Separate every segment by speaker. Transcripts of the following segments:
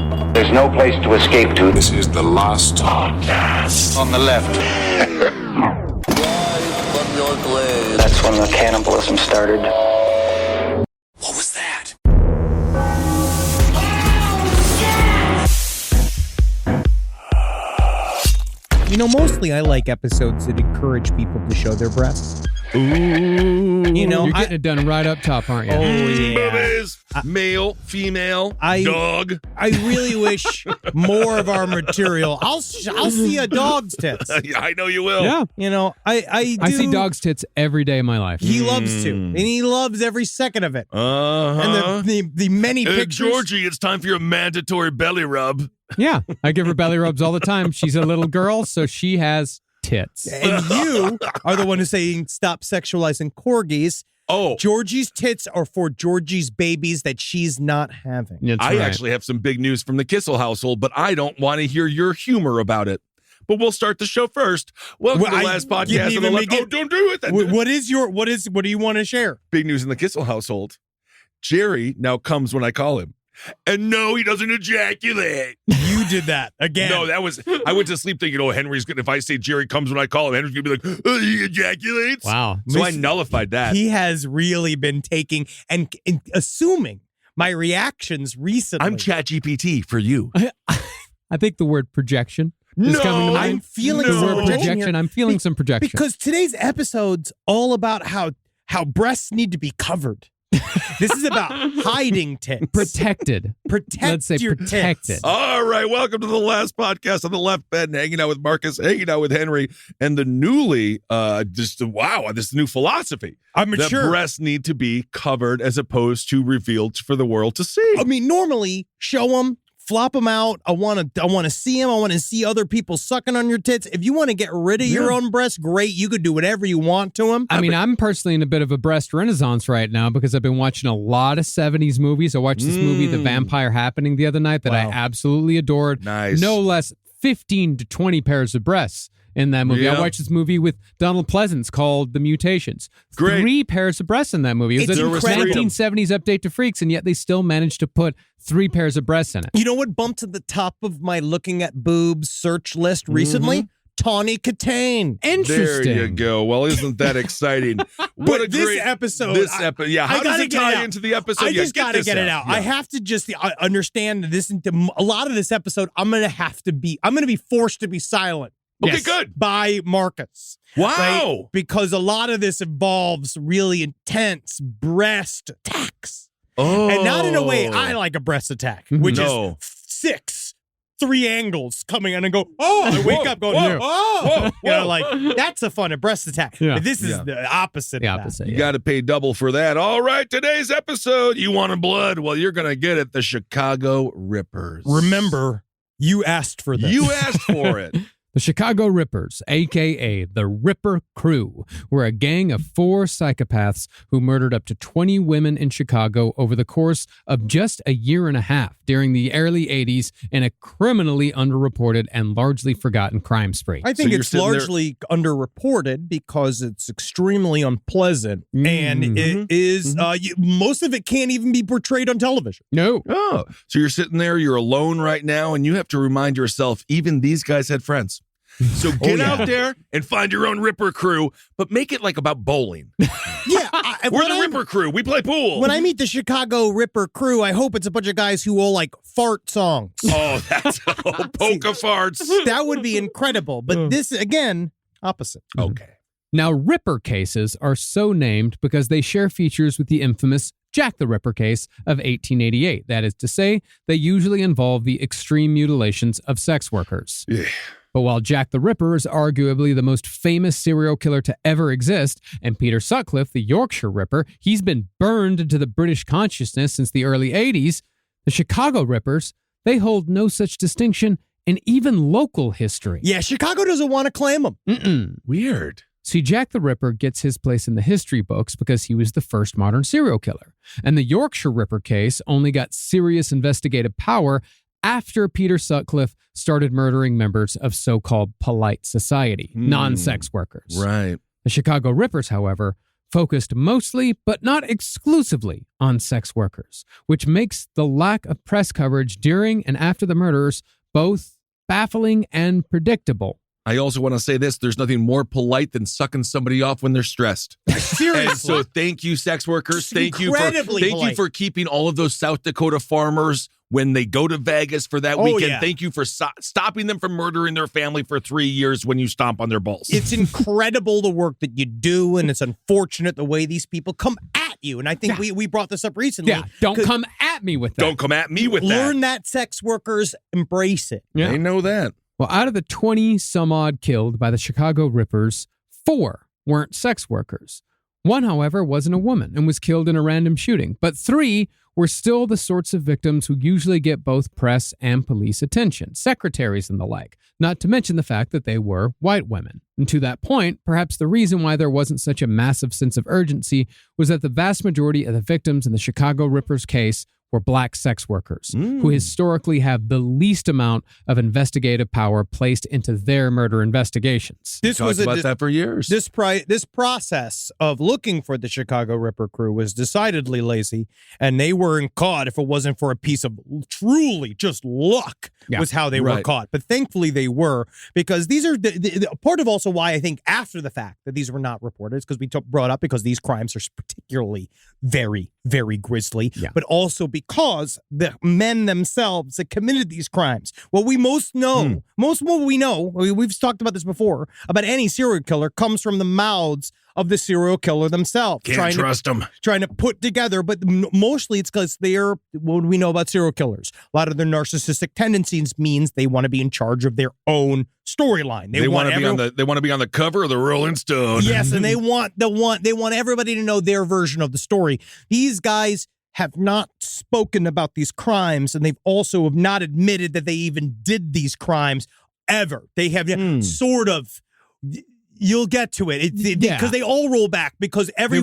Speaker 1: There's no place to escape to.
Speaker 2: This is the last podcast.
Speaker 1: On the left.
Speaker 3: From your grave.
Speaker 1: That's when the cannibalism started.
Speaker 2: What was that?
Speaker 4: You know, mostly I like episodes that encourage people to show their breasts.
Speaker 5: Ooh.
Speaker 4: You know,
Speaker 5: You're getting it done right up top, aren't you?
Speaker 4: Oh, yeah.
Speaker 6: Boobies. Male, female, dog.
Speaker 4: I really wish more of our material. I'll see a dog's tits.
Speaker 6: I know you will.
Speaker 5: Yeah.
Speaker 4: You know, I
Speaker 5: see dog's tits every day of my life.
Speaker 4: He loves to, and he loves every second of it.
Speaker 6: Uh-huh.
Speaker 4: And the many pictures.
Speaker 6: Georgie, it's time for your mandatory belly rub.
Speaker 5: Yeah. I give her belly rubs all the time. She's a little girl, so she has tits.
Speaker 4: And you are the one who's saying stop sexualizing corgis.
Speaker 6: Oh,
Speaker 4: Georgie's tits are for Georgie's babies that she's not having.
Speaker 5: That's
Speaker 6: I
Speaker 5: right.
Speaker 6: actually have some big news from the Kissel household, but I don't want to hear your humor about it. But we'll start the show first. Welcome to the last podcast on the left. Oh, don't do it.
Speaker 4: What do you want to share?
Speaker 6: Big news in the Kissel household. Jerry now comes when I call him. And no, he doesn't ejaculate.
Speaker 4: You did that again.
Speaker 6: No, I went to sleep thinking, oh, Henry's good. If I say Jerry comes when I call him, Henry's going to be like, oh, he ejaculates.
Speaker 5: Wow.
Speaker 6: So I nullified that.
Speaker 4: He has really been taking and assuming my reactions recently.
Speaker 6: I'm ChatGPT for you.
Speaker 5: I think the word projection is coming to mind.
Speaker 4: I'm feeling
Speaker 5: The
Speaker 4: some
Speaker 5: word projection.
Speaker 4: here.
Speaker 5: I'm feeling some projection.
Speaker 4: Because today's episode's all about how breasts need to be covered. This is about hiding tits.
Speaker 5: Protected.
Speaker 4: Protect
Speaker 5: Let's say
Speaker 4: your
Speaker 5: protected.
Speaker 4: tits.
Speaker 6: All right, welcome to the last podcast on the left bed, hanging out with Marcus, hanging out with Henry, and the newly, this new philosophy.
Speaker 4: I'm
Speaker 6: that
Speaker 4: mature.
Speaker 6: breasts need to be covered as opposed to revealed for the world to see.
Speaker 4: I mean, normally, show them, flop them out. I want to see them. I want to see other people sucking on your tits. If you want to get rid of your own breasts, great. You could do whatever you want to them.
Speaker 5: I mean, I'm personally in a bit of a breast renaissance right now because I've been watching a lot of 70s movies. I watched this movie, The Vampire Happening, the other night that I absolutely adored.
Speaker 6: Nice.
Speaker 5: No less 15 to 20 pairs of breasts in that movie.
Speaker 6: Yeah.
Speaker 5: I watched this movie with Donald Pleasance called The Mutations.
Speaker 6: Great.
Speaker 5: 3 pairs of breasts in that movie. It was
Speaker 4: It's
Speaker 5: a
Speaker 4: incredible.
Speaker 5: 1970s update to Freaks, and yet they still managed to put 3 pairs of breasts in it.
Speaker 4: You know what bumped to the top of my looking at boobs search list recently? Tawny Katane.
Speaker 5: Interesting.
Speaker 6: There you go. Well, isn't that exciting? What a
Speaker 4: this
Speaker 6: great
Speaker 4: episode.
Speaker 6: Yeah, how
Speaker 4: I
Speaker 6: does
Speaker 4: gotta
Speaker 6: it
Speaker 4: get
Speaker 6: tie
Speaker 4: it out.
Speaker 6: into the episode?
Speaker 4: I
Speaker 6: Yeah,
Speaker 4: just got to
Speaker 6: this
Speaker 4: get it out.
Speaker 6: Yeah.
Speaker 4: I have to just understand this. A lot of this episode, I'm going to be forced to be silent.
Speaker 6: Okay, good.
Speaker 4: By Marcus.
Speaker 6: Wow.
Speaker 4: Right? Because a lot of this involves really intense breast attacks.
Speaker 6: Oh.
Speaker 4: And not in a way I like a breast attack, which
Speaker 6: No.
Speaker 4: is 3 angles coming in and go, I wake up going,
Speaker 6: whoa,
Speaker 4: You know, like, that's a fun breast attack.
Speaker 5: Yeah.
Speaker 4: But this is the opposite.
Speaker 5: The
Speaker 4: of that.
Speaker 5: opposite.
Speaker 6: You
Speaker 5: Yeah.
Speaker 6: got to pay double for that. All right, today's episode, you wanted blood? Well, you're going to get it. The Chicago Rippers.
Speaker 4: Remember, you asked for this.
Speaker 6: You asked for it.
Speaker 5: The Chicago Rippers, a.k.a. the Ripper Crew, were a gang of 4 psychopaths who murdered up to 20 women in Chicago over the course of just a year and a half during the early 80s in a criminally underreported and largely forgotten crime spree.
Speaker 4: I think
Speaker 6: you're
Speaker 4: it's
Speaker 6: sitting there-
Speaker 4: largely underreported because it's extremely unpleasant, and it is most of it can't even be portrayed on television.
Speaker 5: No.
Speaker 6: Oh, so you're sitting there, you're alone right now, and you have to remind yourself, even these guys had friends. So get out there and find your own Ripper Crew, but make it like about bowling.
Speaker 4: Yeah,
Speaker 6: We're the Ripper Crew. We play pool.
Speaker 4: When I meet the Chicago Ripper Crew, I hope it's a bunch of guys who all like fart songs.
Speaker 6: Oh, that's polka farts.
Speaker 4: That would be incredible. But this, again, opposite.
Speaker 6: Okay.
Speaker 5: Now, Ripper cases are so named because they share features with the infamous Jack the Ripper case of 1888. That is to say, they usually involve the extreme mutilations of sex workers.
Speaker 6: Yeah.
Speaker 5: But while Jack the Ripper is arguably the most famous serial killer to ever exist, and Peter Sutcliffe, the Yorkshire Ripper, he's been burned into the British consciousness since the early 80s, the Chicago Rippers, they hold no such distinction in even local history.
Speaker 4: Yeah, Chicago doesn't want to claim them.
Speaker 6: Weird.
Speaker 5: See, Jack the Ripper gets his place in the history books because he was the first modern serial killer. And the Yorkshire Ripper case only got serious investigative power after Peter Sutcliffe started murdering members of so-called polite society, non-sex workers.
Speaker 6: Right.
Speaker 5: The Chicago Rippers, however, focused mostly, but not exclusively, on sex workers, which makes the lack of press coverage during and after the murders both baffling and predictable.
Speaker 6: I also want to say this. There's nothing more polite than sucking somebody off when they're stressed.
Speaker 4: Seriously.
Speaker 6: And so thank you, sex workers. Thank you
Speaker 4: Incredibly
Speaker 6: for keeping all of those South Dakota farmers when they go to Vegas for that weekend.
Speaker 4: Yeah.
Speaker 6: Thank you for stopping them from murdering their family for 3 years when you stomp on their balls.
Speaker 4: It's incredible the work that you do, and it's unfortunate the way these people come at you. And I think we brought this up recently.
Speaker 5: Yeah, don't come at me with that.
Speaker 6: Don't come at me with that.
Speaker 4: Learn that, sex workers. Embrace it.
Speaker 5: Yeah.
Speaker 6: They know that.
Speaker 5: Well, out of the 20-some-odd killed by the Chicago Rippers, 4 weren't sex workers. 1, however, wasn't a woman and was killed in a random shooting. But 3 were still the sorts of victims who usually get both press and police attention, secretaries and the like, not to mention the fact that they were white women. And to that point, perhaps the reason why there wasn't such a massive sense of urgency was that the vast majority of the victims in the Chicago Rippers case were black sex workers who historically have the least amount of investigative power placed into their murder investigations.
Speaker 4: This
Speaker 6: Talked about that for years.
Speaker 4: This process of looking for the Chicago Ripper crew was decidedly lazy, and they weren't caught if it wasn't for a piece of truly just luck was how they were caught. But thankfully they were, because these are the part of also why I think after the fact that these were not reported is because we brought up because these crimes are particularly very, very grisly, but also because the men themselves that committed these crimes. What we most know, we've talked about this before, about any serial killer comes from the mouths of the serial killer themselves.
Speaker 6: Can't trust them.
Speaker 4: Trying to put together, but mostly it's because they're, what do we know about serial killers? A lot of their narcissistic tendencies means they want to be in charge of their own storyline.
Speaker 6: They want to be on the cover of the Rolling Stone.
Speaker 4: Yes, and they want everybody to know their version of the story. These guys have not spoken about these crimes, and they've also have not admitted that they even did these crimes ever. They have sort of. You'll get to it because they all roll back because they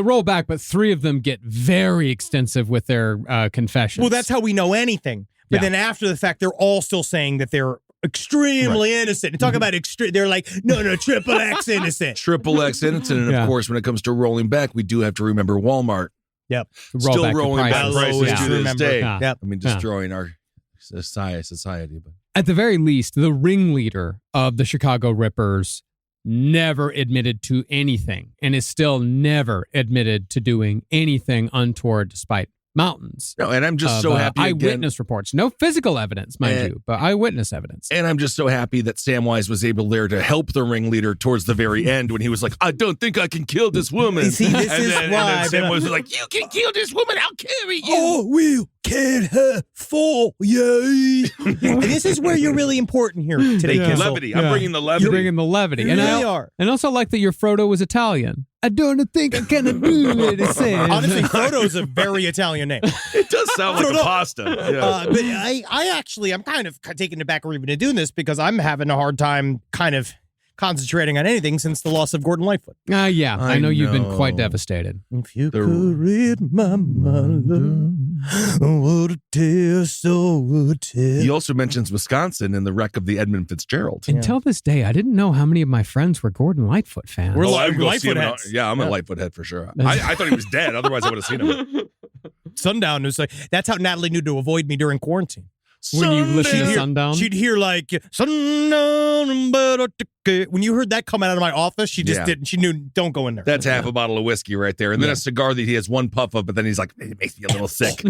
Speaker 5: roll back, but 3 of them get very extensive with their confessions.
Speaker 4: Well, that's how we know anything. But then after the fact, they're all still saying that they're extremely innocent. And talk about they're like, no, triple X innocent.
Speaker 6: Triple X innocent. And of course, when it comes to rolling back, we do have to remember Walmart.
Speaker 4: Yep.
Speaker 6: Still rolling back prices to this day.
Speaker 4: Yep.
Speaker 6: I mean, destroying our society. But
Speaker 5: at the very least, the ringleader of the Chicago Rippers never admitted to anything and is still never admitted to doing anything untoward despite mountains.
Speaker 6: No, and I'm just so happy.
Speaker 5: Eyewitness reports. No physical evidence, mind you, but eyewitness evidence.
Speaker 6: And I'm just so happy that Samwise was able there to help the ringleader towards the very end when he was like, I don't think I can kill this woman.
Speaker 4: See, this is why.
Speaker 6: And then Samwise was like, you can kill this woman. I'll carry you.
Speaker 4: Oh, we'll kill her for you. And this is where you're really important here today, Kissel.
Speaker 6: Levity. I'm bringing the levity.
Speaker 5: You're bringing the levity.
Speaker 4: You really are.
Speaker 5: And also like that your Frodo was Italian. I don't think I can do it. It says.
Speaker 4: Honestly, Frodo's a very Italian name.
Speaker 6: It does sound like a pasta. Yeah.
Speaker 4: But I'm kind of taking it back or even to doing this because I'm having a hard time kind of concentrating on anything since the loss of Gordon Lightfoot.
Speaker 5: Yeah, I know you've been quite devastated.
Speaker 4: If you could read my mind, what a tale so would tell.
Speaker 6: He also mentions Wisconsin in the wreck of the Edmund Fitzgerald.
Speaker 5: Until this day, I didn't know how many of my friends were Gordon Lightfoot fans.
Speaker 6: I'm a Lightfoot head for sure. I thought he was dead. Otherwise, I would have seen him.
Speaker 4: Sundown was like, that's how Natalie knew to avoid me during quarantine.
Speaker 5: When you listen to Sundown?
Speaker 4: She'd hear like, Sundown, when you heard that coming out of my office, she just didn't. She knew, don't go in there.
Speaker 6: That's half a bottle of whiskey right there. And then a cigar that he has one puff of, but then he's like, it makes me a little sick.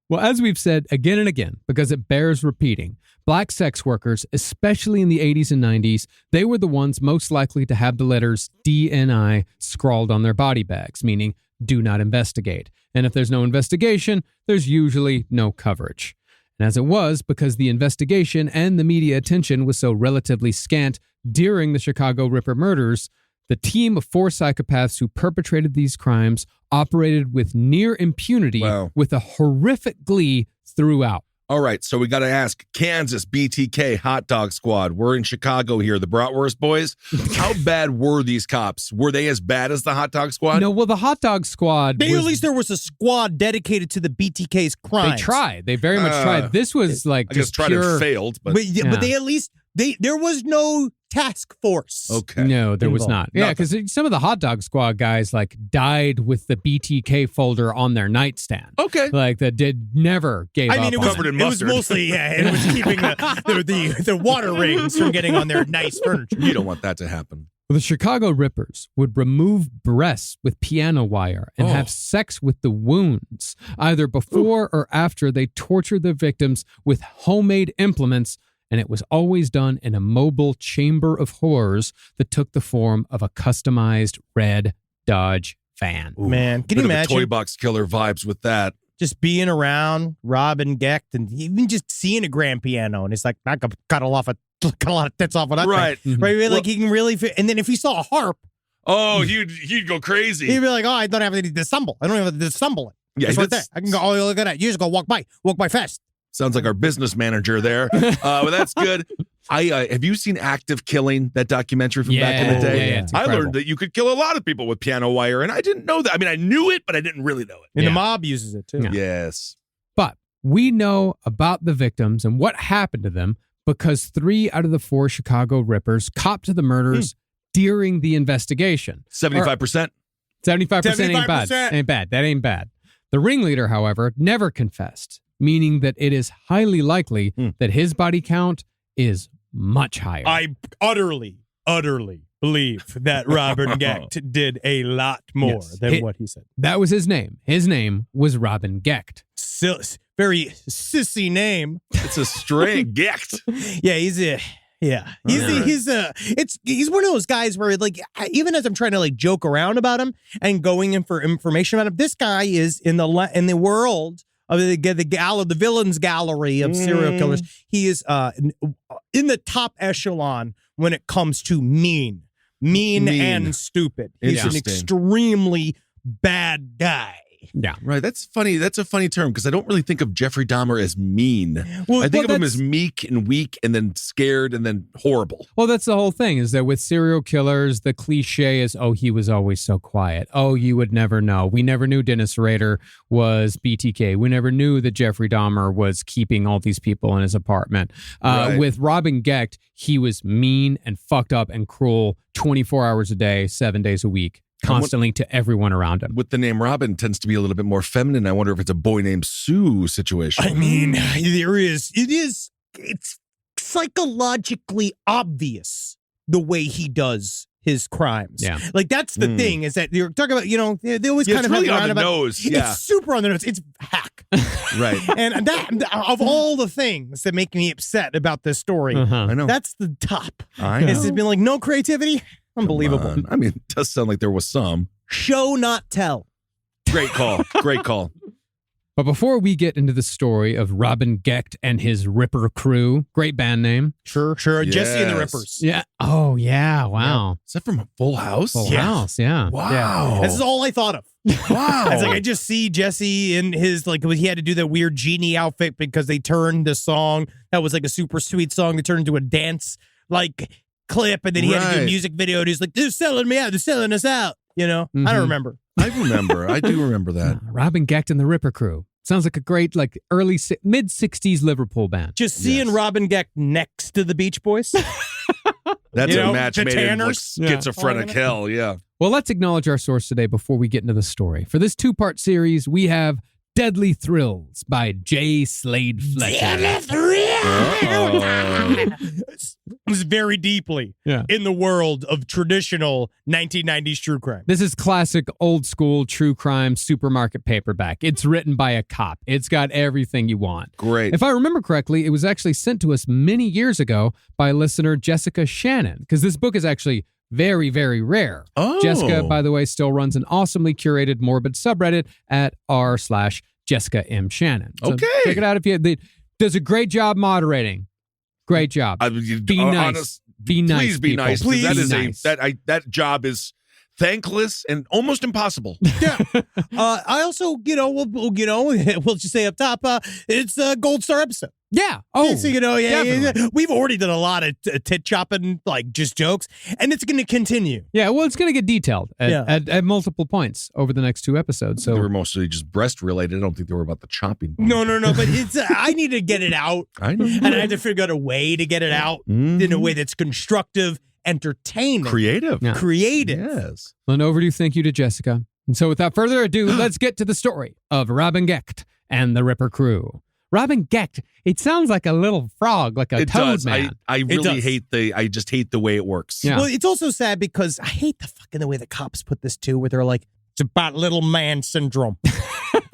Speaker 5: Well, as we've said again and again, because it bears repeating, black sex workers, especially in the 80s and 90s, they were the ones most likely to have the letters DNI scrawled on their body bags, meaning do not investigate. And if there's no investigation, there's usually no coverage. And as it was, because the investigation and the media attention was so relatively scant during the Chicago Ripper murders, the team of 4 psychopaths who perpetrated these crimes operated with near impunity with a horrific glee throughout.
Speaker 6: All right, so we got to ask, Kansas BTK Hot Dog Squad. We're in Chicago here, the Bratwurst Boys. How bad were these cops? Were they as bad as the Hot Dog Squad?
Speaker 5: No, well, the Hot Dog Squad...
Speaker 4: At least there was a squad dedicated to the BTK's crimes.
Speaker 5: They tried. They very much tried. This was like
Speaker 6: I
Speaker 5: just
Speaker 6: guess tried and failed. But
Speaker 4: they at least... there was no task force.
Speaker 6: Okay.
Speaker 5: No, there was
Speaker 4: Involved.
Speaker 5: not. Yeah, because some of the hot dog squad guys like died with the BTK folder on their nightstand.
Speaker 6: Okay.
Speaker 5: Like that never gave up.
Speaker 4: I mean, it was,
Speaker 5: on
Speaker 6: Covered in
Speaker 4: it was
Speaker 6: mustard.
Speaker 4: mostly, it was keeping the water rings from getting on their nice furniture.
Speaker 6: You don't want that to happen.
Speaker 5: The Chicago Rippers would remove breasts with piano wire and have sex with the wounds, either before or after they tortured the victims with homemade implements, and it was always done in a mobile chamber of horrors that took the form of a customized red Dodge van.
Speaker 4: Man, can you
Speaker 6: Bit of a
Speaker 4: imagine
Speaker 6: toy box killer vibes with that.
Speaker 4: just being around Robin Gecht and even just seeing a grand piano, and it's like, I could cut a lot of tits off of that
Speaker 6: Right.
Speaker 4: thing. Right? Like he can really fit. And then if he saw a harp,
Speaker 6: Oh, he'd go crazy.
Speaker 4: he'd be like, oh, I don't have to disassemble. I don't have to disassemble it.
Speaker 6: Yeah,
Speaker 4: It's right there.
Speaker 6: that's-
Speaker 4: I can go, oh, look at that. You just go walk by fast.
Speaker 6: Sounds like our business manager there. But that's good. Have you seen Active Killing, that documentary from back in the day?
Speaker 5: Yeah, it's
Speaker 6: I
Speaker 5: incredible.
Speaker 6: learned that you could kill a lot of people with piano wire, and I didn't know that. I mean, I knew it, but I didn't really know it.
Speaker 4: And
Speaker 5: Yeah.
Speaker 4: the mob uses it too.
Speaker 5: Yeah.
Speaker 6: Yes.
Speaker 5: But we know about the victims and what happened to them because 3 out of the 4 Chicago Rippers copped to the murders during the investigation.
Speaker 6: 75%.
Speaker 5: 75% ain't bad.
Speaker 4: 75%.
Speaker 5: Ain't bad. That ain't bad. The ringleader, however, never confessed, meaning that it is highly likely that his body count is much higher.
Speaker 4: I utterly believe that Robin Gecht did a lot more
Speaker 5: Yes.
Speaker 4: than what he said.
Speaker 5: That was his name. His name was Robin Gecht.
Speaker 4: Very sissy name.
Speaker 6: It's a string. Gecht.
Speaker 4: Yeah, he's one of those guys where like even as I'm trying to like joke around about him and going in for information about him, this guy is in the world of the villains gallery of serial killers. He is in the top echelon when it comes to mean and stupid. He's an
Speaker 6: Interesting.
Speaker 4: extremely bad guy.
Speaker 5: Yeah.
Speaker 6: Right. That's funny. That's a funny term because I don't really think of Jeffrey Dahmer as mean.
Speaker 4: Well,
Speaker 6: I think of him
Speaker 4: that's-
Speaker 6: as meek and weak and then scared and then horrible.
Speaker 5: Well, that's the whole thing is that with serial killers, the cliche is, oh, he was always so quiet. Oh, you would never know. We never knew Dennis Rader was BTK. We never knew that Jeffrey Dahmer was keeping all these people in his apartment.
Speaker 6: Right.
Speaker 5: With Robin Gecht, he was mean and fucked up and cruel 24 hours a day, 7 days a week, constantly to everyone around him.
Speaker 6: With the name Robin tends to be a little bit more feminine. I wonder if it's a boy named Sue situation.
Speaker 4: I mean, it's psychologically obvious the way he does his crimes.
Speaker 5: Yeah.
Speaker 4: Like that's the thing is that you're talking about, they always
Speaker 6: Yeah,
Speaker 4: kind
Speaker 6: it's
Speaker 4: of
Speaker 6: really
Speaker 4: have
Speaker 6: on the
Speaker 4: about,
Speaker 6: nose. Yeah.
Speaker 4: It's super on the nose. It's hack.
Speaker 6: Right.
Speaker 4: And that of all the things that make me upset about this story,
Speaker 6: I know.
Speaker 4: that's the top.
Speaker 6: I know.
Speaker 4: It's just been like no creativity. Unbelievable.
Speaker 6: Come on. I mean, it does sound like there was some.
Speaker 4: Show not tell.
Speaker 6: Great call. Great call.
Speaker 5: But before we get into the story of Robin Gecht and his Ripper crew, great band name.
Speaker 4: Sure. Jesse and the
Speaker 6: Yes.
Speaker 4: Rippers.
Speaker 5: Yeah. Oh, yeah. Wow.
Speaker 6: Is that from Full House?
Speaker 5: Full
Speaker 4: Yeah.
Speaker 5: House. Yeah.
Speaker 6: Wow.
Speaker 4: This is all I thought of.
Speaker 6: Wow.
Speaker 4: It's like I just see Jesse in his he had to do that weird genie outfit because they turned the song that was like a super sweet song they turned into a dance clip, and then he had to do a
Speaker 6: Right.
Speaker 4: music video, and he's like, "They're selling me out. They're selling us out." I don't remember.
Speaker 6: I remember. I do remember that.
Speaker 5: Robin Gecht and the Ripper crew. Sounds like a great mid-60s Liverpool band.
Speaker 4: Just seeing
Speaker 6: Yes.
Speaker 4: Robin Gecht next to the Beach Boys.
Speaker 6: That's
Speaker 4: You
Speaker 6: a
Speaker 4: know,
Speaker 6: match
Speaker 4: the
Speaker 6: made in
Speaker 4: Tanners?
Speaker 6: schizophrenic
Speaker 4: Yeah.
Speaker 6: hell. Yeah.
Speaker 5: Well, let's acknowledge our source today before we get into the story. For this 2-part series, we have Deadly Thrills by J. Slade Fletcher.
Speaker 4: It was very deeply
Speaker 5: Yeah.
Speaker 4: in the world of traditional 1990s true crime.
Speaker 5: This is classic old school true crime supermarket paperback. It's written by a cop. It's got everything you want.
Speaker 6: Great.
Speaker 5: If I remember correctly, it was actually sent to us many years ago by listener Jessica Shannon, because this book is actually very, very rare.
Speaker 6: Oh.
Speaker 5: Jessica, by the way, still runs an awesomely curated morbid subreddit at r/Jessica M. Shannon. So
Speaker 6: Okay.
Speaker 5: check it out if you. Does a great job moderating. Great job. Be nice. Be nice.
Speaker 6: Please be
Speaker 5: people.
Speaker 6: nice. 'Cause
Speaker 5: Please
Speaker 6: that
Speaker 5: be
Speaker 6: is
Speaker 5: nice.
Speaker 6: that job is thankless and almost impossible.
Speaker 4: Yeah. I also, we'll just say up top, it's a gold star episode.
Speaker 5: Yeah. Oh,
Speaker 4: So, yeah,
Speaker 5: definitely.
Speaker 4: we've already done a lot of tit chopping, like just jokes, and it's going to continue.
Speaker 5: Yeah, well, it's going to get detailed at multiple points over the next 2 epipisodes.
Speaker 6: They
Speaker 5: So
Speaker 6: were mostly just breast related. I don't think they were about the chopping.
Speaker 4: No, but it's I need to get it out,
Speaker 6: I know.
Speaker 4: and I have to figure out a way to get it out in a way that's constructive, entertaining,
Speaker 6: Creative.
Speaker 5: Yeah.
Speaker 4: creative.
Speaker 6: Yes.
Speaker 5: an overdue thank you to Jessica. And so without further ado, let's get to the story of Robin Gecht and the Ripper Crew. Robin Gecht, it sounds like a little frog, like a
Speaker 6: It
Speaker 5: toad
Speaker 6: does.
Speaker 5: man.
Speaker 6: I really
Speaker 4: does.
Speaker 6: I just hate the way it works.
Speaker 5: Yeah.
Speaker 4: Well, it's also sad because I hate the way the cops put this too, where they're like, it's about little man syndrome.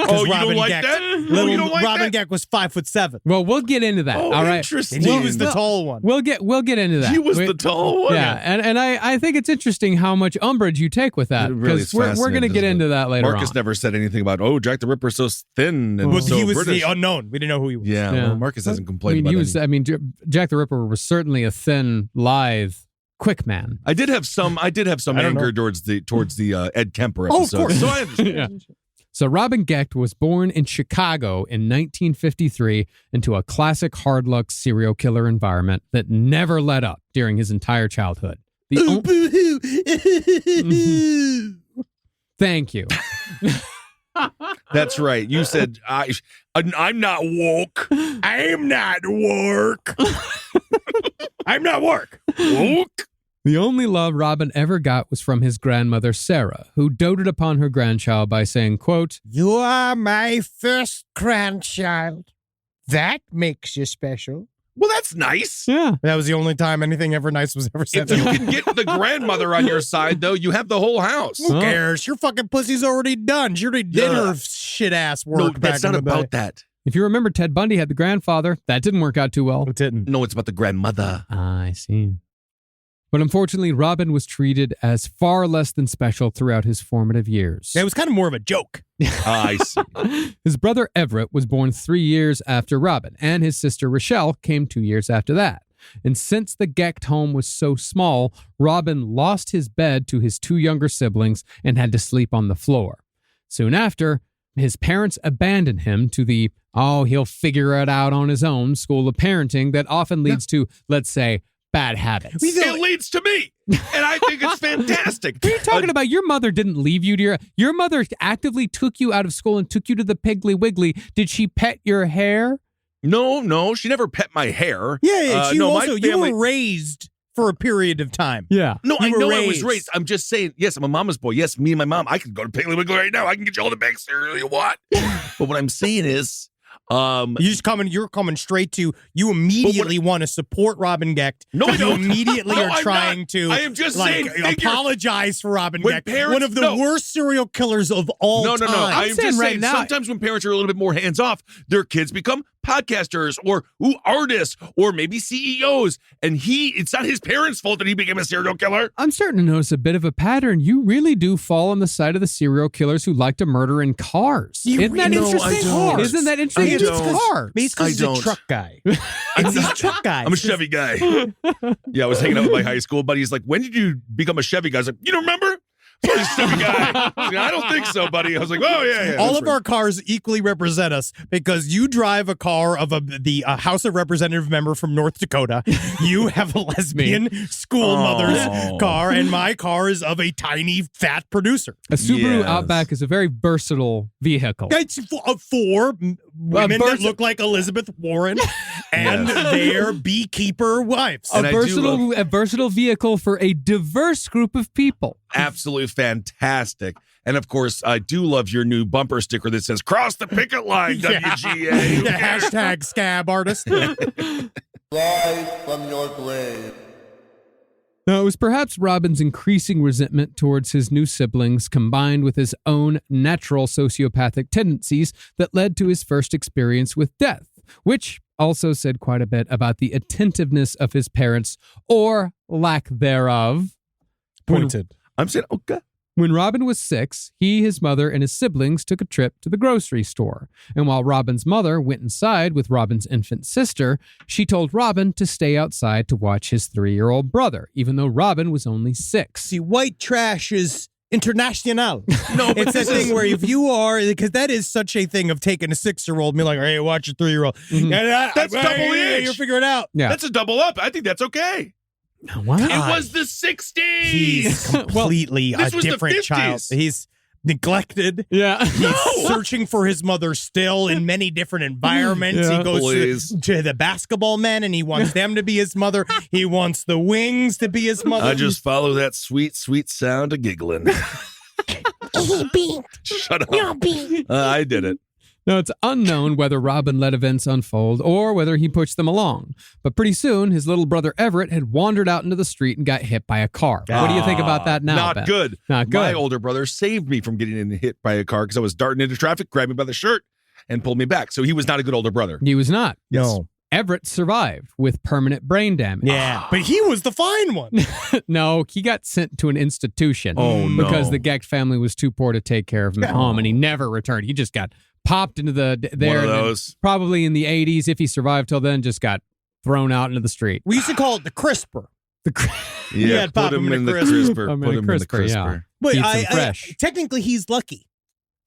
Speaker 6: Oh, you
Speaker 4: Robin
Speaker 6: don't like
Speaker 4: Gecht-
Speaker 6: that?
Speaker 4: Little
Speaker 6: you don't like
Speaker 4: Robin
Speaker 6: that?
Speaker 4: Gecht was 5'7".
Speaker 5: Well, we'll get into that.
Speaker 6: Oh,
Speaker 5: all right.
Speaker 6: interesting.
Speaker 4: And he was the tall one.
Speaker 5: We'll get into that.
Speaker 6: He was
Speaker 5: We-
Speaker 6: the tall one.
Speaker 5: Yeah, and I think it's interesting how much umbrage you take with that
Speaker 6: It really
Speaker 5: because
Speaker 6: is
Speaker 5: we're going to
Speaker 6: fascinating,
Speaker 5: get
Speaker 6: isn't
Speaker 5: into
Speaker 6: it?
Speaker 5: that later
Speaker 6: Marcus
Speaker 5: on.
Speaker 6: never said anything about, Jack the Ripper's so thin and
Speaker 4: Well,
Speaker 6: so
Speaker 4: he was
Speaker 6: British.
Speaker 4: the unknown. We didn't know who he was.
Speaker 6: Yeah,
Speaker 5: Yeah.
Speaker 6: well, Marcus hasn't complained
Speaker 5: he
Speaker 6: about
Speaker 5: was.
Speaker 6: anything.
Speaker 5: Jack the Ripper was certainly a thin, lithe, quick man.
Speaker 6: I did have some
Speaker 4: I don't
Speaker 6: anger
Speaker 4: know.
Speaker 6: towards the Ed Kemper
Speaker 4: Oh, of
Speaker 6: episode.
Speaker 4: course.
Speaker 6: So I understand.
Speaker 5: Yeah. So Robin Gecht was born in Chicago in 1953 into a classic hard luck serial killer environment that never let up during his entire childhood. The
Speaker 4: Ooh,
Speaker 5: o-
Speaker 4: boo-hoo.
Speaker 5: Thank you.
Speaker 6: That's right. You said I'm not woke.
Speaker 4: I'm not work. I'm not work.
Speaker 6: Woke.
Speaker 5: The only love Robin ever got was from his grandmother, Sarah, who doted upon her grandchild by saying, quote,
Speaker 4: You are my first grandchild. That makes you special.
Speaker 6: Well, that's nice.
Speaker 5: yeah.
Speaker 4: That was the only time anything ever nice was ever said.
Speaker 6: If you can get the grandmother on your side, though, you have the whole house.
Speaker 4: Who cares? Your fucking pussy's already done. She already did her shit ass work.
Speaker 6: No,
Speaker 4: back
Speaker 6: that's
Speaker 4: in
Speaker 6: not
Speaker 4: the day.
Speaker 6: about that.
Speaker 5: If you remember, Ted Bundy had the grandfather. That didn't work out too well.
Speaker 4: It didn't.
Speaker 6: No, it's about the grandmother.
Speaker 5: I see. But unfortunately, Robin was treated as far less than special throughout his formative years.
Speaker 4: It was kind of more of a joke.
Speaker 6: I see.
Speaker 5: His brother Everett was born 3 years after Robin, and his sister Rochelle came 2 years after that. And since the Gecht home was so small, Robin lost his bed to his 2 younger siblings and had to sleep on the floor. Soon after, his parents abandoned him to the, he'll figure it out on his own school of parenting that often leads to, let's say, bad habits.
Speaker 6: It leads to me, and I think it's fantastic.
Speaker 5: What are you talking about? Your mother didn't leave you to your mother actively took you out of school and took you to the Piggly Wiggly. Did she pet your hair?
Speaker 6: No, she never pet my hair.
Speaker 4: Yeah,
Speaker 6: no,
Speaker 4: also,
Speaker 6: my family.
Speaker 4: you were raised for a period of time.
Speaker 5: Yeah.
Speaker 6: No,
Speaker 4: You
Speaker 6: I
Speaker 4: were
Speaker 6: know I was
Speaker 4: raised.
Speaker 6: raised. I'm just saying, yes, I'm a mama's boy. Yes, me and my mom, I can go to Piggly Wiggly right now. I can get you all the bag cereal you want. But what I'm saying is,
Speaker 4: You're coming straight to, you immediately want to support Robin Gecht.
Speaker 6: No, I
Speaker 4: You
Speaker 6: don't.
Speaker 4: immediately
Speaker 6: No,
Speaker 4: are
Speaker 6: I'm
Speaker 4: trying
Speaker 6: not.
Speaker 4: to
Speaker 6: I am just
Speaker 4: like,
Speaker 6: saying, figure-
Speaker 4: apologize for Robin
Speaker 6: When
Speaker 4: Gecht,
Speaker 6: parents-
Speaker 4: one of the
Speaker 6: no.
Speaker 4: worst serial killers of all
Speaker 6: no.
Speaker 4: time.
Speaker 6: I'm
Speaker 5: saying
Speaker 6: just
Speaker 5: right
Speaker 6: saying,
Speaker 5: now-
Speaker 6: sometimes when parents are a little bit more hands off, their kids become podcasters or artists or maybe CEOs. And it's not his parents' fault that he became a serial killer.
Speaker 5: I'm starting to notice a bit of a pattern. You really do fall on the side of the serial killers who like to murder in cars. Isn't that
Speaker 6: No, I
Speaker 5: interesting?
Speaker 6: don't.
Speaker 5: Isn't that interesting?
Speaker 6: I
Speaker 5: It's
Speaker 6: don't.
Speaker 5: cars.
Speaker 4: Maybe it's 'cause
Speaker 6: I
Speaker 4: he's
Speaker 6: don't.
Speaker 4: a truck guy. It's these truck guys.
Speaker 6: I'm a Chevy guy. Yeah, I was hanging out with my high school buddy. He's like, when did you become a Chevy guy? I was like, you don't remember? I was a Chevy guy. I don't think so, buddy. I was like, oh, yeah.
Speaker 4: All
Speaker 6: that's
Speaker 4: of
Speaker 6: right.
Speaker 4: our cars equally represent us because you drive a car of the House of Representative member from North Dakota. You have a lesbian school mother's car, and my car is of a tiny fat producer.
Speaker 5: A Subaru
Speaker 6: Yes.
Speaker 5: Outback is a very versatile vehicle.
Speaker 4: It's four women that
Speaker 5: versa-
Speaker 4: look like Elizabeth Warren and their beekeeper wives.
Speaker 6: And I do
Speaker 5: A versatile vehicle for a diverse group of people.
Speaker 6: Absolutely fantastic. And of course, I do love your new bumper sticker that says cross the picket line, WGA.
Speaker 4: The hashtag scab artist.
Speaker 3: Rise from your grave.
Speaker 5: Now, it was perhaps Robin's increasing resentment towards his new siblings combined with his own natural sociopathic tendencies that led to his first experience with death, which also said quite a bit about the attentiveness of his parents, or lack thereof.
Speaker 4: Pointed.
Speaker 6: I'm saying, okay.
Speaker 5: When Robin was 6, he, his mother, and his siblings took a trip to the grocery store. And while Robin's mother went inside with Robin's infant sister, she told Robin to stay outside to watch his 3-year-old brother, even though Robin was only 6.
Speaker 4: See, white trash is international.
Speaker 6: No, but
Speaker 4: It's that
Speaker 6: this
Speaker 4: thing
Speaker 6: is-
Speaker 4: where if you are, because that is such a thing of taking a 6-year-old and be like, hey, watch your 3-year-old.
Speaker 6: That's double the age.
Speaker 4: You'll figure it out.
Speaker 5: Yeah.
Speaker 6: That's a double up. I think that's okay.
Speaker 5: What?
Speaker 6: It was the 60s.
Speaker 4: He's completely a
Speaker 6: this was the
Speaker 4: different
Speaker 6: 50s.
Speaker 4: child. He's neglected.
Speaker 5: Yeah.
Speaker 4: He's searching for his mother still in many different environments.
Speaker 5: Yeah.
Speaker 4: He goes
Speaker 6: Please.
Speaker 4: to the basketball men and he wants them to be his mother. He wants the Wings to be his mother.
Speaker 6: I just follow that sweet, sweet sound of giggling. Shut up. I did it.
Speaker 5: Now, it's unknown whether Robin let events unfold or whether he pushed them along. But pretty soon, his little brother Everett had wandered out into the street and got hit by a car. What do you think about that now,
Speaker 6: Not
Speaker 5: Ben?
Speaker 6: good.
Speaker 5: Not good.
Speaker 6: My older brother saved me from getting hit by a car because I was darting into traffic, grabbed me by the shirt, and pulled me back. So he was not a good older brother.
Speaker 5: He was not.
Speaker 4: No.
Speaker 5: Everett survived with permanent brain damage.
Speaker 4: Yeah. But he was the fine one.
Speaker 5: No, he got sent to an institution because
Speaker 6: no.
Speaker 5: the Gecht family was too poor to take care of him at home, and he never returned. He just got popped into there.
Speaker 6: One of
Speaker 5: and then
Speaker 6: those.
Speaker 5: probably in the 80s, if he survived till then, just got thrown out into the street.
Speaker 4: We used to call it the crisper.
Speaker 6: Yeah,
Speaker 4: Yeah, pop
Speaker 6: put him
Speaker 4: him
Speaker 6: in the
Speaker 4: crisper.
Speaker 6: crisper.
Speaker 5: Put him
Speaker 6: Put
Speaker 5: in
Speaker 6: him
Speaker 5: a
Speaker 6: in the
Speaker 5: crisper, yeah.
Speaker 6: crisper.
Speaker 4: But
Speaker 5: Keeps him fresh.
Speaker 4: Technically, he's lucky.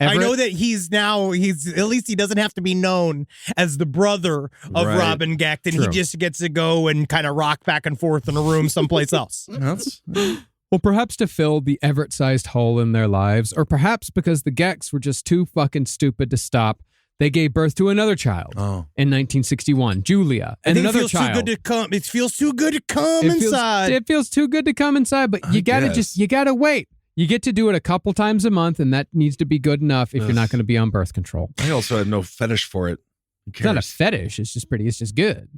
Speaker 5: Everett?
Speaker 4: I know that he's at least he doesn't have to be known as the brother of
Speaker 6: Right.
Speaker 4: Robin Gecht, and he
Speaker 5: True.
Speaker 4: just gets to go and kind of rock back and forth in a room someplace else.
Speaker 6: That's
Speaker 5: Well, perhaps to fill the Everett-sized hole in their lives, or perhaps because the Gechts were just too fucking stupid to stop, they gave birth to another child in 1961, Julia,
Speaker 4: I
Speaker 5: and
Speaker 4: think
Speaker 5: another
Speaker 4: it feels
Speaker 5: child.
Speaker 4: too good to come. It feels too good to come inside.
Speaker 5: It feels too good to come inside, but you gotta
Speaker 6: guess.
Speaker 5: you gotta wait. You get to do it a couple times a month, and that needs to be good enough if you're not going to be on birth control.
Speaker 6: I also had no fetish for it. Who
Speaker 5: It's not a
Speaker 6: cares?
Speaker 5: fetish. It's just pretty. It's just good.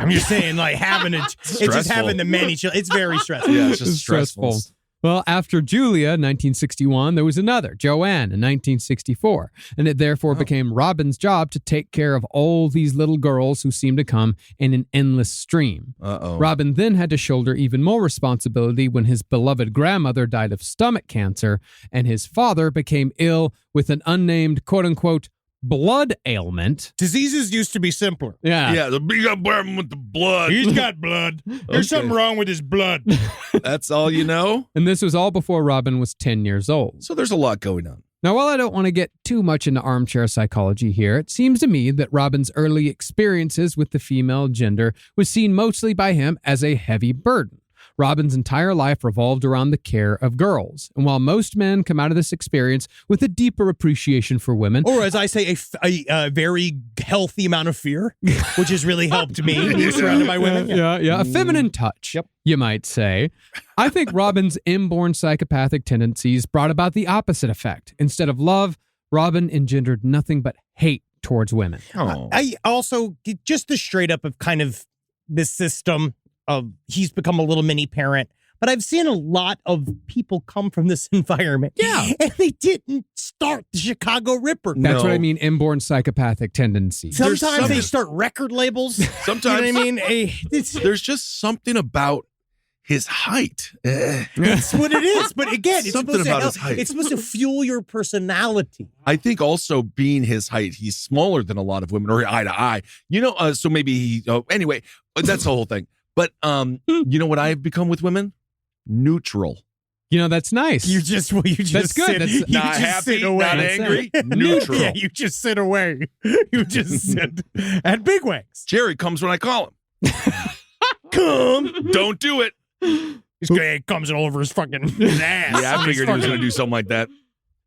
Speaker 4: I'm just saying, like having it's just
Speaker 6: Stressful.
Speaker 4: having the many children. It's very stressful.
Speaker 6: Yeah, it's just
Speaker 5: It's
Speaker 6: stressful.
Speaker 5: Well, after Julia, 1961, there was another, Joanne, in 1964, and it therefore became Robin's job to take care of all these little girls who seemed to come in an endless stream.
Speaker 6: Uh-oh.
Speaker 5: Robin then had to shoulder even more responsibility when his beloved grandmother died of stomach cancer, and his father became ill with an unnamed, quote-unquote, blood ailment.
Speaker 4: Diseases used to be simpler.
Speaker 6: Yeah, the big up problem with the blood.
Speaker 4: He's got blood. There's
Speaker 6: Okay.
Speaker 4: something wrong with his blood.
Speaker 6: That's all you know?
Speaker 5: And this was all before Robin was 10 years old.
Speaker 6: So there's a lot going on.
Speaker 5: Now, while I don't want to get too much into armchair psychology here, it seems to me that Robin's early experiences with the female gender was seen mostly by him as a heavy burden. Robin's entire life revolved around the care of girls. And while most men come out of this experience with a deeper appreciation for women,
Speaker 4: Or as I say, a very healthy amount of fear, which has really helped me being surrounded by women.
Speaker 5: a feminine touch, you might say. I think Robin's inborn psychopathic tendencies brought about the opposite effect. Instead of love, Robin engendered nothing but hate towards women.
Speaker 6: Oh.
Speaker 4: I also just the straight up of kind of this system of he's become a little mini parent, but I've seen a lot of people come from this environment.
Speaker 5: Yeah.
Speaker 4: And they didn't start the Chicago Ripper.
Speaker 5: That's
Speaker 6: No.
Speaker 5: what I mean, inborn psychopathic tendencies.
Speaker 6: There's
Speaker 4: Sometimes they
Speaker 6: something-
Speaker 4: start record labels.
Speaker 6: Sometimes
Speaker 4: You know what I mean?
Speaker 6: there's just something about his height.
Speaker 4: It's what it is. But again, it's
Speaker 6: Something
Speaker 4: supposed,
Speaker 6: about
Speaker 4: to
Speaker 6: his height.
Speaker 4: it's supposed to fuel your personality.
Speaker 6: I think also being his height, he's smaller than a lot of women, or eye to eye. You know, so maybe he. Anyway, that's the whole thing. But you know what I've become with women? Neutral.
Speaker 5: You know, that's nice.
Speaker 4: You just
Speaker 5: That's good.
Speaker 4: Sit,
Speaker 5: That's
Speaker 4: you
Speaker 6: not
Speaker 4: just
Speaker 6: happy,
Speaker 4: sit away.
Speaker 6: not
Speaker 5: That's
Speaker 6: angry,
Speaker 5: it.
Speaker 6: neutral.
Speaker 4: Yeah, you just sit away. You just sit at big wings.
Speaker 6: Jerry comes when I call him.
Speaker 4: Come.
Speaker 6: Don't do it.
Speaker 4: This guy comes all over his fucking ass.
Speaker 6: Yeah, I figured he was going to do something like that.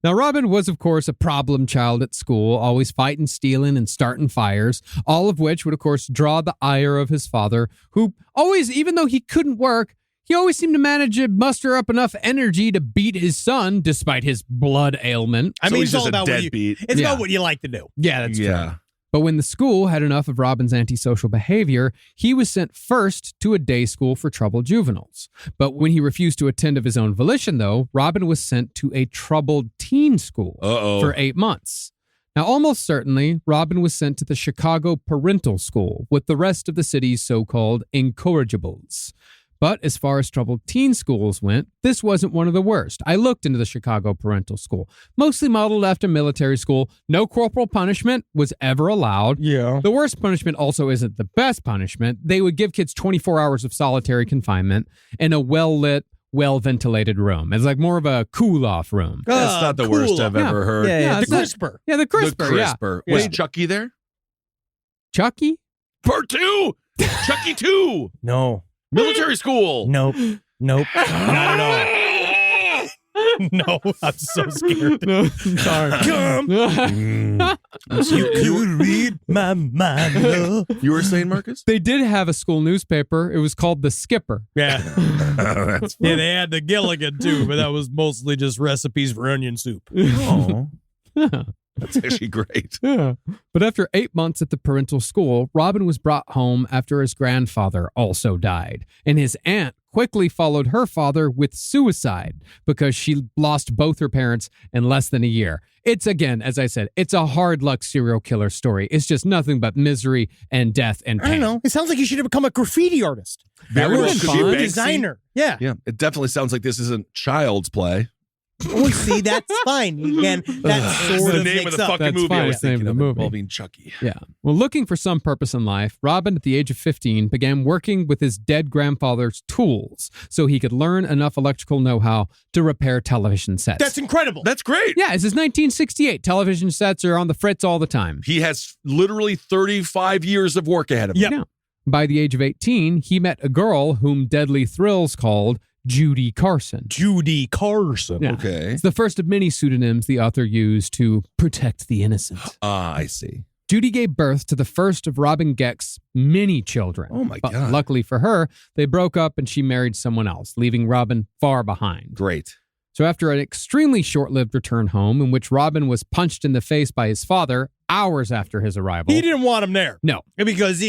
Speaker 5: Now, Robin was, of course, a problem child at school, always fighting, stealing, and starting fires, all of which would, of course, draw the ire of his father, who always, even though he couldn't work, he always seemed to manage to muster up enough energy to beat his son, despite his blood ailment.
Speaker 4: I
Speaker 6: So
Speaker 4: mean,
Speaker 6: he's
Speaker 4: it's all
Speaker 6: just a
Speaker 4: about what you,
Speaker 6: deadbeat.
Speaker 4: it's
Speaker 5: Yeah.
Speaker 4: about what you like to do.
Speaker 5: Yeah, that's true.
Speaker 6: Yeah.
Speaker 5: But when the school had enough of Robin's antisocial behavior, he was sent first to a day school for troubled juveniles. But when he refused to attend of his own volition, though, Robin was sent to a troubled teen school
Speaker 6: Uh-oh.
Speaker 5: for 8 months. Now, almost certainly, Robin was sent to the Chicago Parental School with the rest of the city's so-called incorrigibles. But as far as troubled teen schools went, this wasn't one of the worst. I looked into the Chicago Parental School, mostly modeled after military school. No corporal punishment was ever allowed.
Speaker 4: Yeah.
Speaker 5: The worst punishment also isn't the best punishment. They would give kids 24 hours of solitary confinement in a well-lit, well-ventilated room. It's like more of a cool-off room.
Speaker 6: That's not the worst I've ever heard.
Speaker 4: Yeah, the
Speaker 5: it's not-
Speaker 4: crisper.
Speaker 5: Yeah, the crisper.
Speaker 6: The crisper.
Speaker 5: Yeah.
Speaker 6: Was
Speaker 5: Yeah.
Speaker 6: Chucky there?
Speaker 5: Chucky?
Speaker 6: Part 2. Chucky 2.
Speaker 4: No.
Speaker 6: Military school.
Speaker 4: Nope. Not at all. No, I'm so scared.
Speaker 5: No, I'm sorry.
Speaker 4: Come. You could read my mind. Love.
Speaker 6: You were saying, Marcus?
Speaker 5: They did have a school newspaper. It was called The Skipper.
Speaker 4: Yeah.
Speaker 6: That's
Speaker 4: Yeah, they had the Gilligan too, but that was mostly just recipes for onion soup.
Speaker 6: Oh, that's actually great.
Speaker 5: Yeah. But after 8 months at the parental school, Robin was brought home after his grandfather also died. And his aunt quickly followed her father with suicide because she lost both her parents in less than a year. It's, again, as I said, it's a hard luck serial killer story. It's just nothing but misery and death and pain.
Speaker 4: I don't know. It sounds like you should have become a graffiti artist.
Speaker 6: Very
Speaker 5: well
Speaker 4: Or
Speaker 5: could
Speaker 4: a
Speaker 5: be
Speaker 4: shoe
Speaker 6: Banksy.
Speaker 4: designer. Yeah.
Speaker 6: Yeah, it definitely sounds like this isn't child's play.
Speaker 4: Oh, see, that's fine. Again, that sort
Speaker 6: the
Speaker 4: of
Speaker 6: name of
Speaker 4: makes
Speaker 6: the
Speaker 4: up.
Speaker 6: fucking
Speaker 5: That's
Speaker 6: movie
Speaker 5: fine.
Speaker 6: I was
Speaker 5: It's the name
Speaker 6: thinking
Speaker 5: of
Speaker 6: of
Speaker 5: the movie.
Speaker 6: involving Chucky.
Speaker 5: Yeah. Well, looking for some purpose in life, Robin, at the age of 15, began working with his dead grandfather's tools so he could learn enough electrical know-how to repair television sets.
Speaker 4: That's incredible.
Speaker 6: That's great.
Speaker 5: Yeah, this is 1968. Television sets are on the fritz all the time.
Speaker 6: He has literally 35 years of work ahead of him.
Speaker 4: Yep.
Speaker 5: Yeah. By the age of 18, he met a girl whom Deadly Thrills called Judy Carson.
Speaker 4: Judy Carson.
Speaker 5: Yeah.
Speaker 6: Okay.
Speaker 5: It's the first of many pseudonyms the author used to protect the innocent.
Speaker 6: I see.
Speaker 5: Judy gave birth to the first of Robin Gecht's many children.
Speaker 6: Oh, my
Speaker 5: But
Speaker 6: God.
Speaker 5: luckily for her, they broke up and she married someone else, leaving Robin far behind.
Speaker 6: Great.
Speaker 5: So after an extremely short-lived return home in which Robin was punched in the face by his father hours after his arrival.
Speaker 4: He didn't want him there.
Speaker 5: No.
Speaker 4: Because,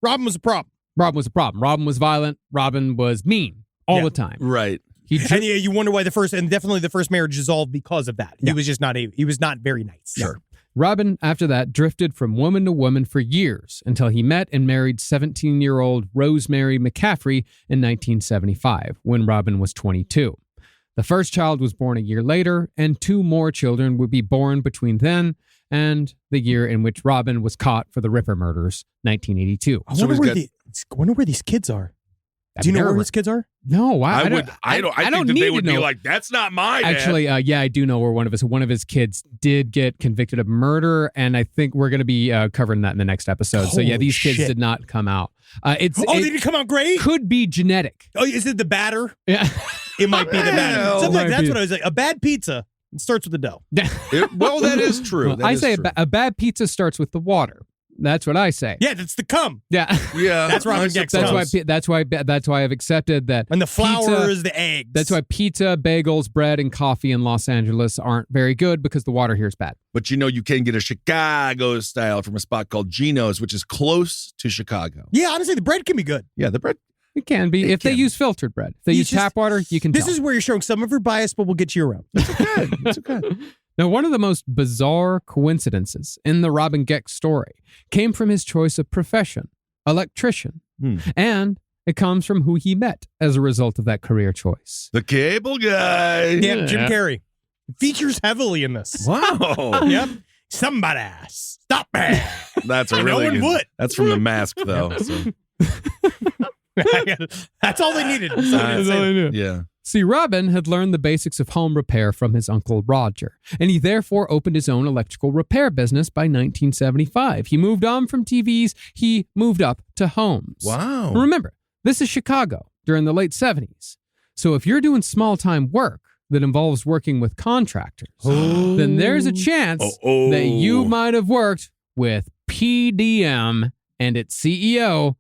Speaker 4: Robin was a problem.
Speaker 5: Robin was a problem. Robin was violent. Robin was mean all
Speaker 4: Yeah.
Speaker 5: the time.
Speaker 6: Right.
Speaker 4: And yeah, you wonder why definitely the first marriage dissolved because of that. He was just he was not very nice.
Speaker 6: Sure.
Speaker 5: Robin, after that, drifted from woman to woman for years until he met and married 17-year-old Rosemary McCaffrey in 1975, when Robin was 22. The first child was born a year later, and 2 more children would be born between then and the year in which Robin was caught for the Ripper murders, 1982.
Speaker 4: I
Speaker 6: So
Speaker 4: wonder,
Speaker 6: he's
Speaker 4: wonder where these kids are. Do you know where his kids are?
Speaker 5: No,
Speaker 6: I
Speaker 5: don't
Speaker 6: think that
Speaker 5: need
Speaker 6: they
Speaker 5: to
Speaker 6: would be
Speaker 5: know.
Speaker 6: like, that's not my dad.
Speaker 5: Actually, yeah, I do know where one of his kids did get convicted of murder, and I think we're going to be covering that in the next episode. So yeah,
Speaker 4: Holy
Speaker 5: these kids
Speaker 4: shit.
Speaker 5: did not come out.
Speaker 4: They didn't come out great?
Speaker 5: Could be genetic.
Speaker 4: Oh, is it the batter?
Speaker 5: Yeah.
Speaker 4: It might be the batter.
Speaker 6: Well,
Speaker 4: Something like
Speaker 5: might
Speaker 4: that's
Speaker 5: be.
Speaker 4: what I was like. A bad pizza starts with the dough.
Speaker 6: Well, that is true.
Speaker 5: Well,
Speaker 6: That
Speaker 5: I
Speaker 6: is
Speaker 5: say
Speaker 6: true.
Speaker 5: a bad pizza starts with the water. That's what I say.
Speaker 4: Yeah, that's the cum.
Speaker 5: Yeah.
Speaker 6: Yeah.
Speaker 4: That's Robin
Speaker 6: I
Speaker 4: Gecht's
Speaker 6: suppose.
Speaker 5: That's why I've accepted that.
Speaker 4: And the flour
Speaker 5: pizza-
Speaker 4: is the eggs.
Speaker 5: That's why pizza, bagels, bread, and coffee in Los Angeles aren't very good because the water here is bad.
Speaker 6: But you can get a Chicago style from a spot called Gino's, which is close to Chicago.
Speaker 4: Yeah, honestly, the bread can be good.
Speaker 6: Yeah, the bread.
Speaker 5: It can be if they
Speaker 6: can.
Speaker 5: use filtered bread. If they
Speaker 4: You
Speaker 5: use
Speaker 4: just-
Speaker 5: tap water, you can
Speaker 4: This
Speaker 5: tell.
Speaker 4: is where you're showing some of your bias, but we'll get you around.
Speaker 6: It's okay.
Speaker 5: Now, one of the most bizarre coincidences in the Robin Gecht story came from his choice of profession, electrician, and it comes from who he met as a result of that career choice.
Speaker 6: The cable guy.
Speaker 4: Yeah, Jim Carrey features heavily in this.
Speaker 6: Wow.
Speaker 4: Yep. Somebody stop me.
Speaker 6: That's a
Speaker 4: No
Speaker 6: really
Speaker 4: one
Speaker 6: good.
Speaker 4: would.
Speaker 6: That's from The Mask, though. So,
Speaker 4: That's all they needed. Somebody to say that.
Speaker 6: yeah.
Speaker 5: See, Robin had learned the basics of home repair from his uncle Roger, and he therefore opened his own electrical repair business by 1975. He moved on from TVs, he moved up to homes.
Speaker 6: Wow.
Speaker 5: And remember, this is Chicago during the late 70s. So if you're doing small-time work that involves working with contractors, then there's a chance that you might have worked with PDM and its CEO,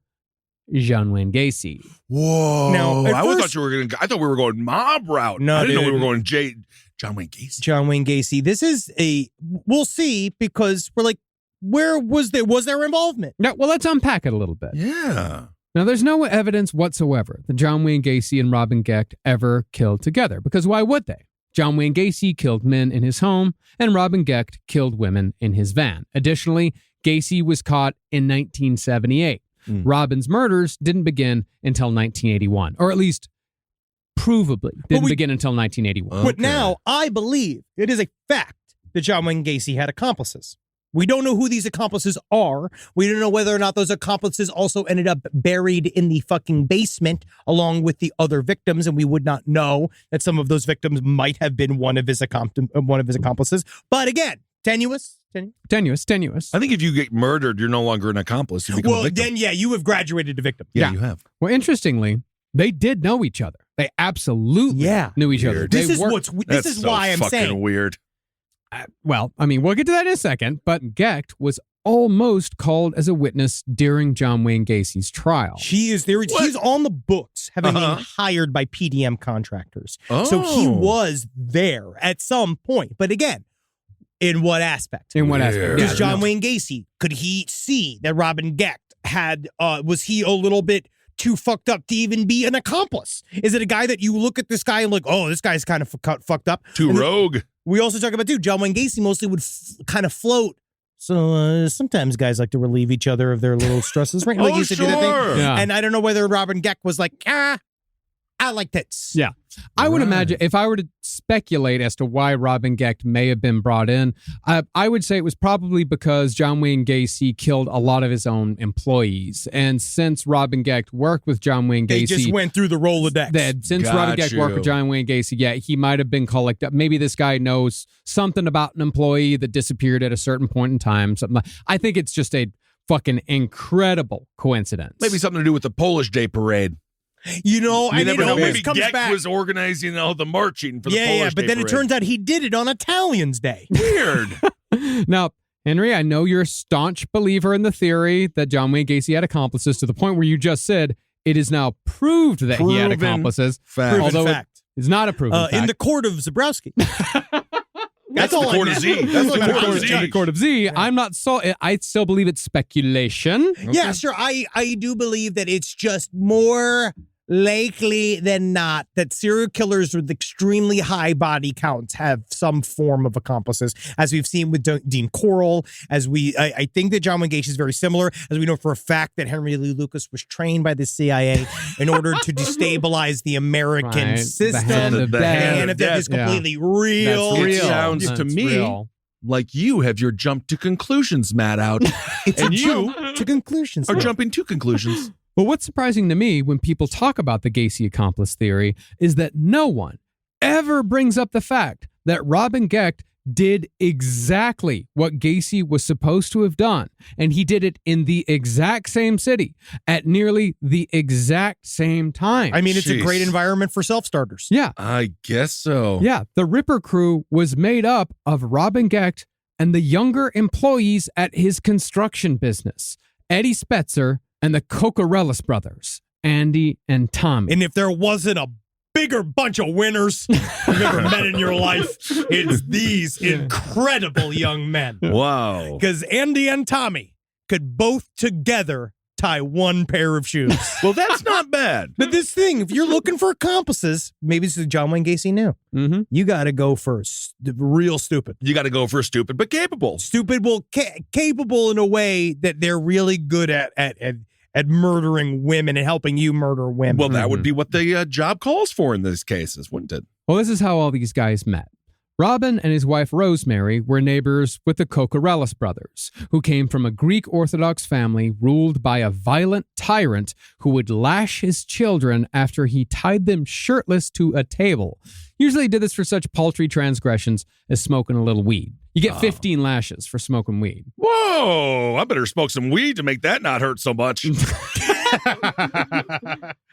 Speaker 5: John Wayne Gacy.
Speaker 6: Whoa.
Speaker 4: Now, at
Speaker 6: I always
Speaker 4: first-
Speaker 6: thought I thought we were going mob route.
Speaker 4: No,
Speaker 6: I didn't know we
Speaker 4: dude.
Speaker 6: were going John Wayne Gacy.
Speaker 4: John Wayne Gacy. This is we'll see because we're like, where was their involvement?
Speaker 5: Now, well, let's unpack it a little bit.
Speaker 6: Yeah.
Speaker 5: Now, there's no evidence whatsoever that John Wayne Gacy and Robin Gecht ever killed together, because why would they? John Wayne Gacy killed men in his home, and Robin Gecht killed women in his van. Additionally, Gacy was caught in 1978. Robin's murders didn't begin until 1981, or at least provably didn't begin until 1981.
Speaker 4: But now I believe it is a fact that John Wayne Gacy had accomplices. We don't know who these accomplices are. We don't know whether or not those accomplices also ended up buried in the fucking basement along with the other victims, and we would not know that some of those victims might have been one of his accomplices. But again, tenuous.
Speaker 5: Tenuous.
Speaker 6: I think if you get murdered, you're no longer an accomplice. You become a victim.
Speaker 4: Then you have graduated to victim.
Speaker 6: Yeah, you have.
Speaker 5: Well, interestingly, they did know each other. They absolutely knew each other.
Speaker 4: This is
Speaker 6: That's
Speaker 4: why
Speaker 6: so
Speaker 4: I'm
Speaker 6: fucking
Speaker 4: saying
Speaker 6: weird.
Speaker 5: Well, I mean, we'll get to that in a second, but Gecht was almost called as a witness during John Wayne Gacy's trial.
Speaker 4: She is there. He's on the books, having been hired by PDM contractors. So he was there at some point. But again, in what aspect?
Speaker 5: In what aspect?
Speaker 4: Because John Wayne Gacy, could he see that Robin Gecht had, was he a little bit too fucked up to even be an accomplice? Is it a guy that you look at this guy and like, oh, this guy's kind of fucked up?
Speaker 6: Too rogue.
Speaker 4: We also talk about, John Wayne Gacy mostly would kind of float. So sometimes guys like to relieve each other of their little stresses, right? Like used to do that thing.
Speaker 5: Yeah.
Speaker 4: And I don't know whether Robin Gecht was like, I like tits.
Speaker 5: Yeah. I would imagine, if I were to speculate as to why Robin Gecht may have been brought in, I would say it was probably because John Wayne Gacy killed a lot of his own employees. And since Robin Gecht worked with John Wayne Gacy...
Speaker 4: They just went through the Rolodex.
Speaker 5: Since Robin Gecht worked with John Wayne Gacy, he might have been called maybe this guy knows something about an employee that disappeared at a certain point in time. I think it's just a fucking incredible coincidence.
Speaker 6: Maybe something to do with the Polish Day Parade.
Speaker 4: You know,
Speaker 6: You never know. Maybe
Speaker 4: comes
Speaker 6: Gecht
Speaker 4: back.
Speaker 6: was organizing all the marching for the Polish Day
Speaker 4: but then
Speaker 6: Parade.
Speaker 4: it turns out he did it on Italians Day.
Speaker 6: Weird.
Speaker 5: Now, Henry, I know you're a staunch believer in the theory that John Wayne Gacy had accomplices to the point where you just said it is now proved that he had accomplices.
Speaker 6: Fact.
Speaker 5: Although
Speaker 4: fact.
Speaker 5: it's not a proven fact.
Speaker 4: In the court of Zabrowski.
Speaker 6: That's the court of Z. That's the court of Z.
Speaker 5: In the court of Z. I'm not I still believe it's speculation.
Speaker 6: Okay.
Speaker 4: Yeah, sure. I do believe that it's just more likely than not that serial killers with extremely high body counts have some form of accomplices, as we've seen with Dean Corll, I think that John Wayne Gacy is very similar, as we know for a fact that Henry Lee Lucas was trained by the CIA in order to destabilize the American system.
Speaker 5: The hand of death.
Speaker 4: is completely real.
Speaker 5: That's real.
Speaker 6: It sounds to
Speaker 5: That's
Speaker 6: me
Speaker 5: real.
Speaker 6: like you have your jump to conclusions mat out. And you
Speaker 4: To conclusions.
Speaker 6: are jumping to conclusions.
Speaker 5: But what's surprising to me when people talk about the Gacy accomplice theory is that no one ever brings up the fact that Robin Gecht did exactly what Gacy was supposed to have done. And he did it in the exact same city at nearly the exact same time.
Speaker 4: I mean, it's a
Speaker 6: Jeez.
Speaker 4: great environment for self-starters.
Speaker 5: Yeah.
Speaker 6: I guess so.
Speaker 5: Yeah. The Ripper crew was made up of Robin Gecht and the younger employees at his construction business, Eddie Spreitzer and the Kokoraleis brothers, Andy and Tommy.
Speaker 4: And if there wasn't a bigger bunch of winners you've ever met in your life, it's these incredible young men.
Speaker 6: Wow.
Speaker 4: Because Andy and Tommy could both together tie one pair of shoes.
Speaker 6: Well, that's not bad.
Speaker 4: But this thing, if you're looking for accomplices, maybe this is John Wayne Gacy knew.
Speaker 5: Mm-hmm.
Speaker 4: You got to go for real stupid.
Speaker 6: You got to go for stupid, but capable.
Speaker 4: Stupid, capable in a way that they're really good at murdering women and helping you murder women.
Speaker 6: Well, that would be what the job calls for in these cases, wouldn't it?
Speaker 5: Well, this is how all these guys met. Robin and his wife Rosemary were neighbors with the Kokoraleis brothers, who came from a Greek Orthodox family ruled by a violent tyrant who would lash his children after he tied them shirtless to a table. Usually did this for such paltry transgressions as smoking a little weed. You get 15 lashes for smoking weed.
Speaker 6: Whoa, I better smoke some weed to make that not hurt so much.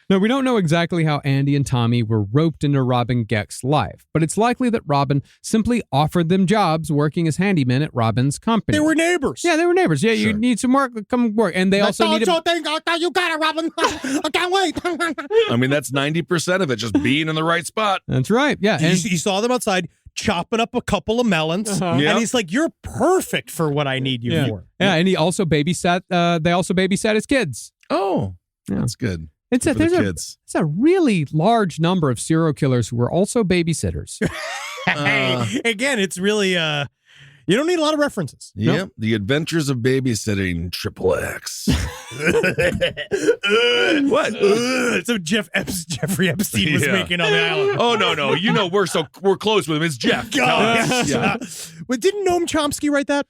Speaker 5: Now, we don't know exactly how Andy and Tommy were roped into Robin Gecht's life, but it's likely that Robin simply offered them jobs working as handymen at Robin's company.
Speaker 4: They were neighbors.
Speaker 5: Yeah, they were neighbors. Yeah,
Speaker 6: Sure.
Speaker 5: you need some work, come work. And they also needed...
Speaker 4: You got it, Robin. I can't wait.
Speaker 6: I mean, that's 90% of it, just being in the right spot.
Speaker 5: That's right, yeah. And
Speaker 4: He saw them outside chopping up a couple of melons,
Speaker 5: Uh-huh.
Speaker 6: Yeah.
Speaker 4: and he's like, "You're perfect for what I need you for."
Speaker 5: yeah, and he also babysat, they also babysat his kids.
Speaker 6: Oh,
Speaker 5: Yeah.
Speaker 6: that's good.
Speaker 5: It's
Speaker 6: For the
Speaker 5: there's
Speaker 6: kids.
Speaker 5: a really large number of serial killers who were also babysitters.
Speaker 4: Hey, again, it's really You don't need a lot of references.
Speaker 6: Yep. The Adventures of Babysitting XXX. What?
Speaker 4: So Jeffrey Epstein was making on the island.
Speaker 6: Oh, no. You know, we're close with him. It's Jeff.
Speaker 4: God.
Speaker 6: Yeah.
Speaker 4: But didn't Noam Chomsky write that?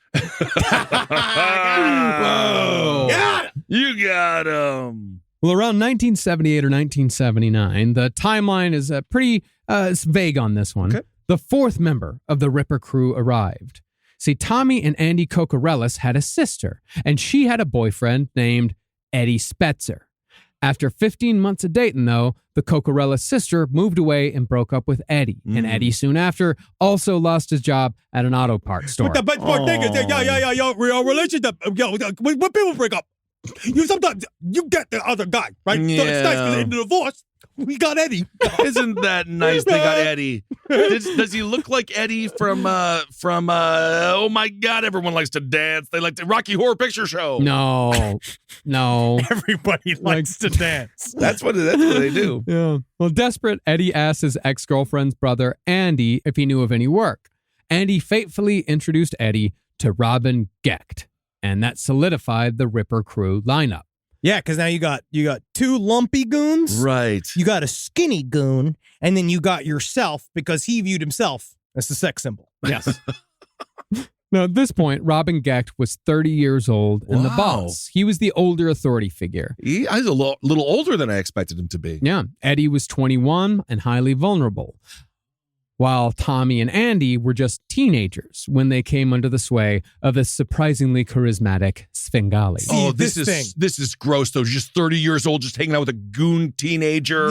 Speaker 6: Whoa.
Speaker 4: Got it.
Speaker 6: You got him.
Speaker 5: Well, around 1978 or 1979, the timeline is pretty vague on this one.
Speaker 6: Okay.
Speaker 5: The fourth member of the Ripper crew arrived. See, Tommy and Andy Kokoraleis had a sister, and she had a boyfriend named Eddie Spreitzer. After 15 months of dating, though, the Kokoraleis sister moved away and broke up with Eddie. And Eddie, soon after, also lost his job at an auto parts store.
Speaker 4: But the best part thing is that, real relationship, when people break up, sometimes you get the other guy, right? So it's nice because in the divorce, we got Eddie.
Speaker 6: Isn't that nice? They got Eddie. Does he look like Eddie from oh my God, everyone likes to dance. They like the Rocky Horror Picture Show.
Speaker 5: No.
Speaker 4: Everybody likes to dance.
Speaker 6: That's what they do.
Speaker 5: Yeah. Well, desperate, Eddie asked his ex-girlfriend's brother, Andy, if he knew of any work. Andy fatefully introduced Eddie to Robin Gecht, and that solidified the Ripper crew lineup.
Speaker 4: Yeah, because now you got two lumpy goons.
Speaker 6: Right.
Speaker 4: You got a skinny goon, and then you got yourself because he viewed himself as the sex symbol.
Speaker 5: Yes. Now, at this point, Robin Gecht was 30 years old and the
Speaker 6: Wow.
Speaker 5: boss. He was the older authority figure.
Speaker 6: He's a little older than I expected him to be.
Speaker 5: Yeah. Eddie was 21 and highly vulnerable, while Tommy and Andy were just teenagers when they came under the sway of the surprisingly charismatic Svengali.
Speaker 6: Oh,
Speaker 4: this
Speaker 6: this is gross though. Just 30 years old, just hanging out with a goon teenager.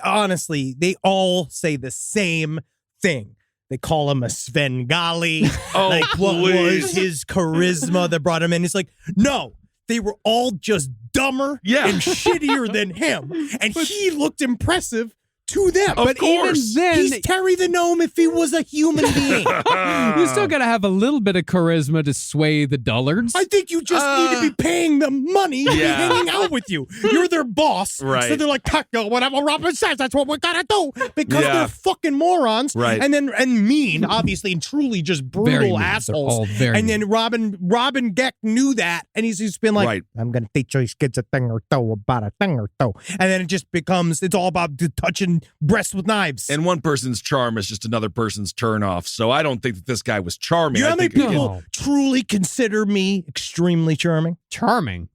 Speaker 4: Honestly, they all say the same thing. They call him a Svengali.
Speaker 6: Oh,
Speaker 4: what
Speaker 6: please.
Speaker 4: was his charisma that brought him in? It's like, no, they were all just dumber and shittier than him. And he looked impressive to them.
Speaker 6: Of
Speaker 4: But
Speaker 6: course.
Speaker 4: even then, he's Terry the Gnome if he was a human being.
Speaker 5: You still got to have a little bit of charisma to sway the dullards.
Speaker 4: I think you just need to be paying them money to be
Speaker 6: Yeah.
Speaker 4: hanging out with you. You're their boss.
Speaker 6: Right.
Speaker 4: So they're like, whatever Robin says, that's what we gotta do. Because
Speaker 6: Yeah.
Speaker 4: they're fucking morons.
Speaker 6: Right.
Speaker 4: And mean, obviously, and truly just
Speaker 5: Very
Speaker 4: brutal
Speaker 5: mean. They're
Speaker 4: assholes.
Speaker 5: all very
Speaker 4: And
Speaker 5: mean.
Speaker 4: then Robin Gecht knew that, and he's just been like,
Speaker 6: Right.
Speaker 4: I'm gonna teach these kids a thing or two about a thing or two. And then it just becomes, it's all about touching breasts with knives.
Speaker 6: And one person's charm is just another person's turnoff. So I don't think that this guy was charming.
Speaker 4: You know
Speaker 6: I
Speaker 4: how many
Speaker 6: think
Speaker 4: people
Speaker 5: No.
Speaker 4: truly consider me extremely charming?
Speaker 5: Charming.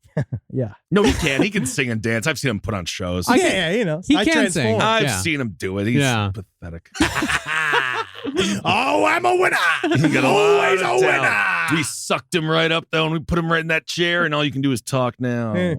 Speaker 4: Yeah.
Speaker 6: No, he can. He can sing and dance. I've seen him put on shows.
Speaker 4: Yeah, you know.
Speaker 5: He
Speaker 4: I
Speaker 5: can
Speaker 4: transform.
Speaker 5: sing.
Speaker 6: I've
Speaker 5: Yeah.
Speaker 6: seen him do it. He's pathetic.
Speaker 4: Oh, I'm a winner.
Speaker 6: He got
Speaker 4: Always
Speaker 6: a
Speaker 4: a
Speaker 6: lot of
Speaker 4: winner.
Speaker 6: talent. We sucked him right up though, and we put him right in that chair, and all you can do is talk now.
Speaker 4: Eh.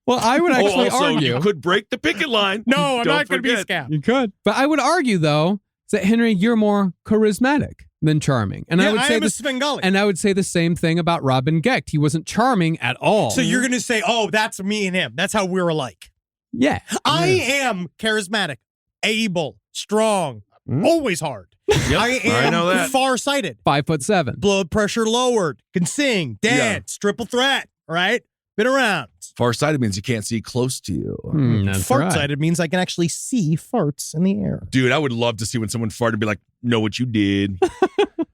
Speaker 5: Well, I would actually
Speaker 6: also,
Speaker 5: argue.
Speaker 6: you could break the picket line.
Speaker 4: No, I'm
Speaker 6: Don't
Speaker 4: not going to be a
Speaker 6: forget.
Speaker 4: scout.
Speaker 5: You could. But I would argue, though, that, Henry, you're more charismatic than charming. And
Speaker 4: Yeah,
Speaker 5: I would say
Speaker 4: am a
Speaker 5: this,
Speaker 4: Svengali.
Speaker 5: and I would say the same thing about Robin Gecht. He wasn't charming at all.
Speaker 4: So you're going to say, oh, that's me and him. That's how we're alike.
Speaker 5: Yeah.
Speaker 4: I am charismatic, able, strong, always hard.
Speaker 6: Yep,
Speaker 4: I am
Speaker 6: know that.
Speaker 4: farsighted,
Speaker 5: 5'7".
Speaker 4: blood pressure lowered, can sing, dance, triple threat, right? Been around.
Speaker 6: Farsighted means you can't see close to you.
Speaker 5: That's right.
Speaker 4: Fart-sighted means I can actually see farts in the air.
Speaker 6: Dude, I would love to see when someone farted and be like, know what you did.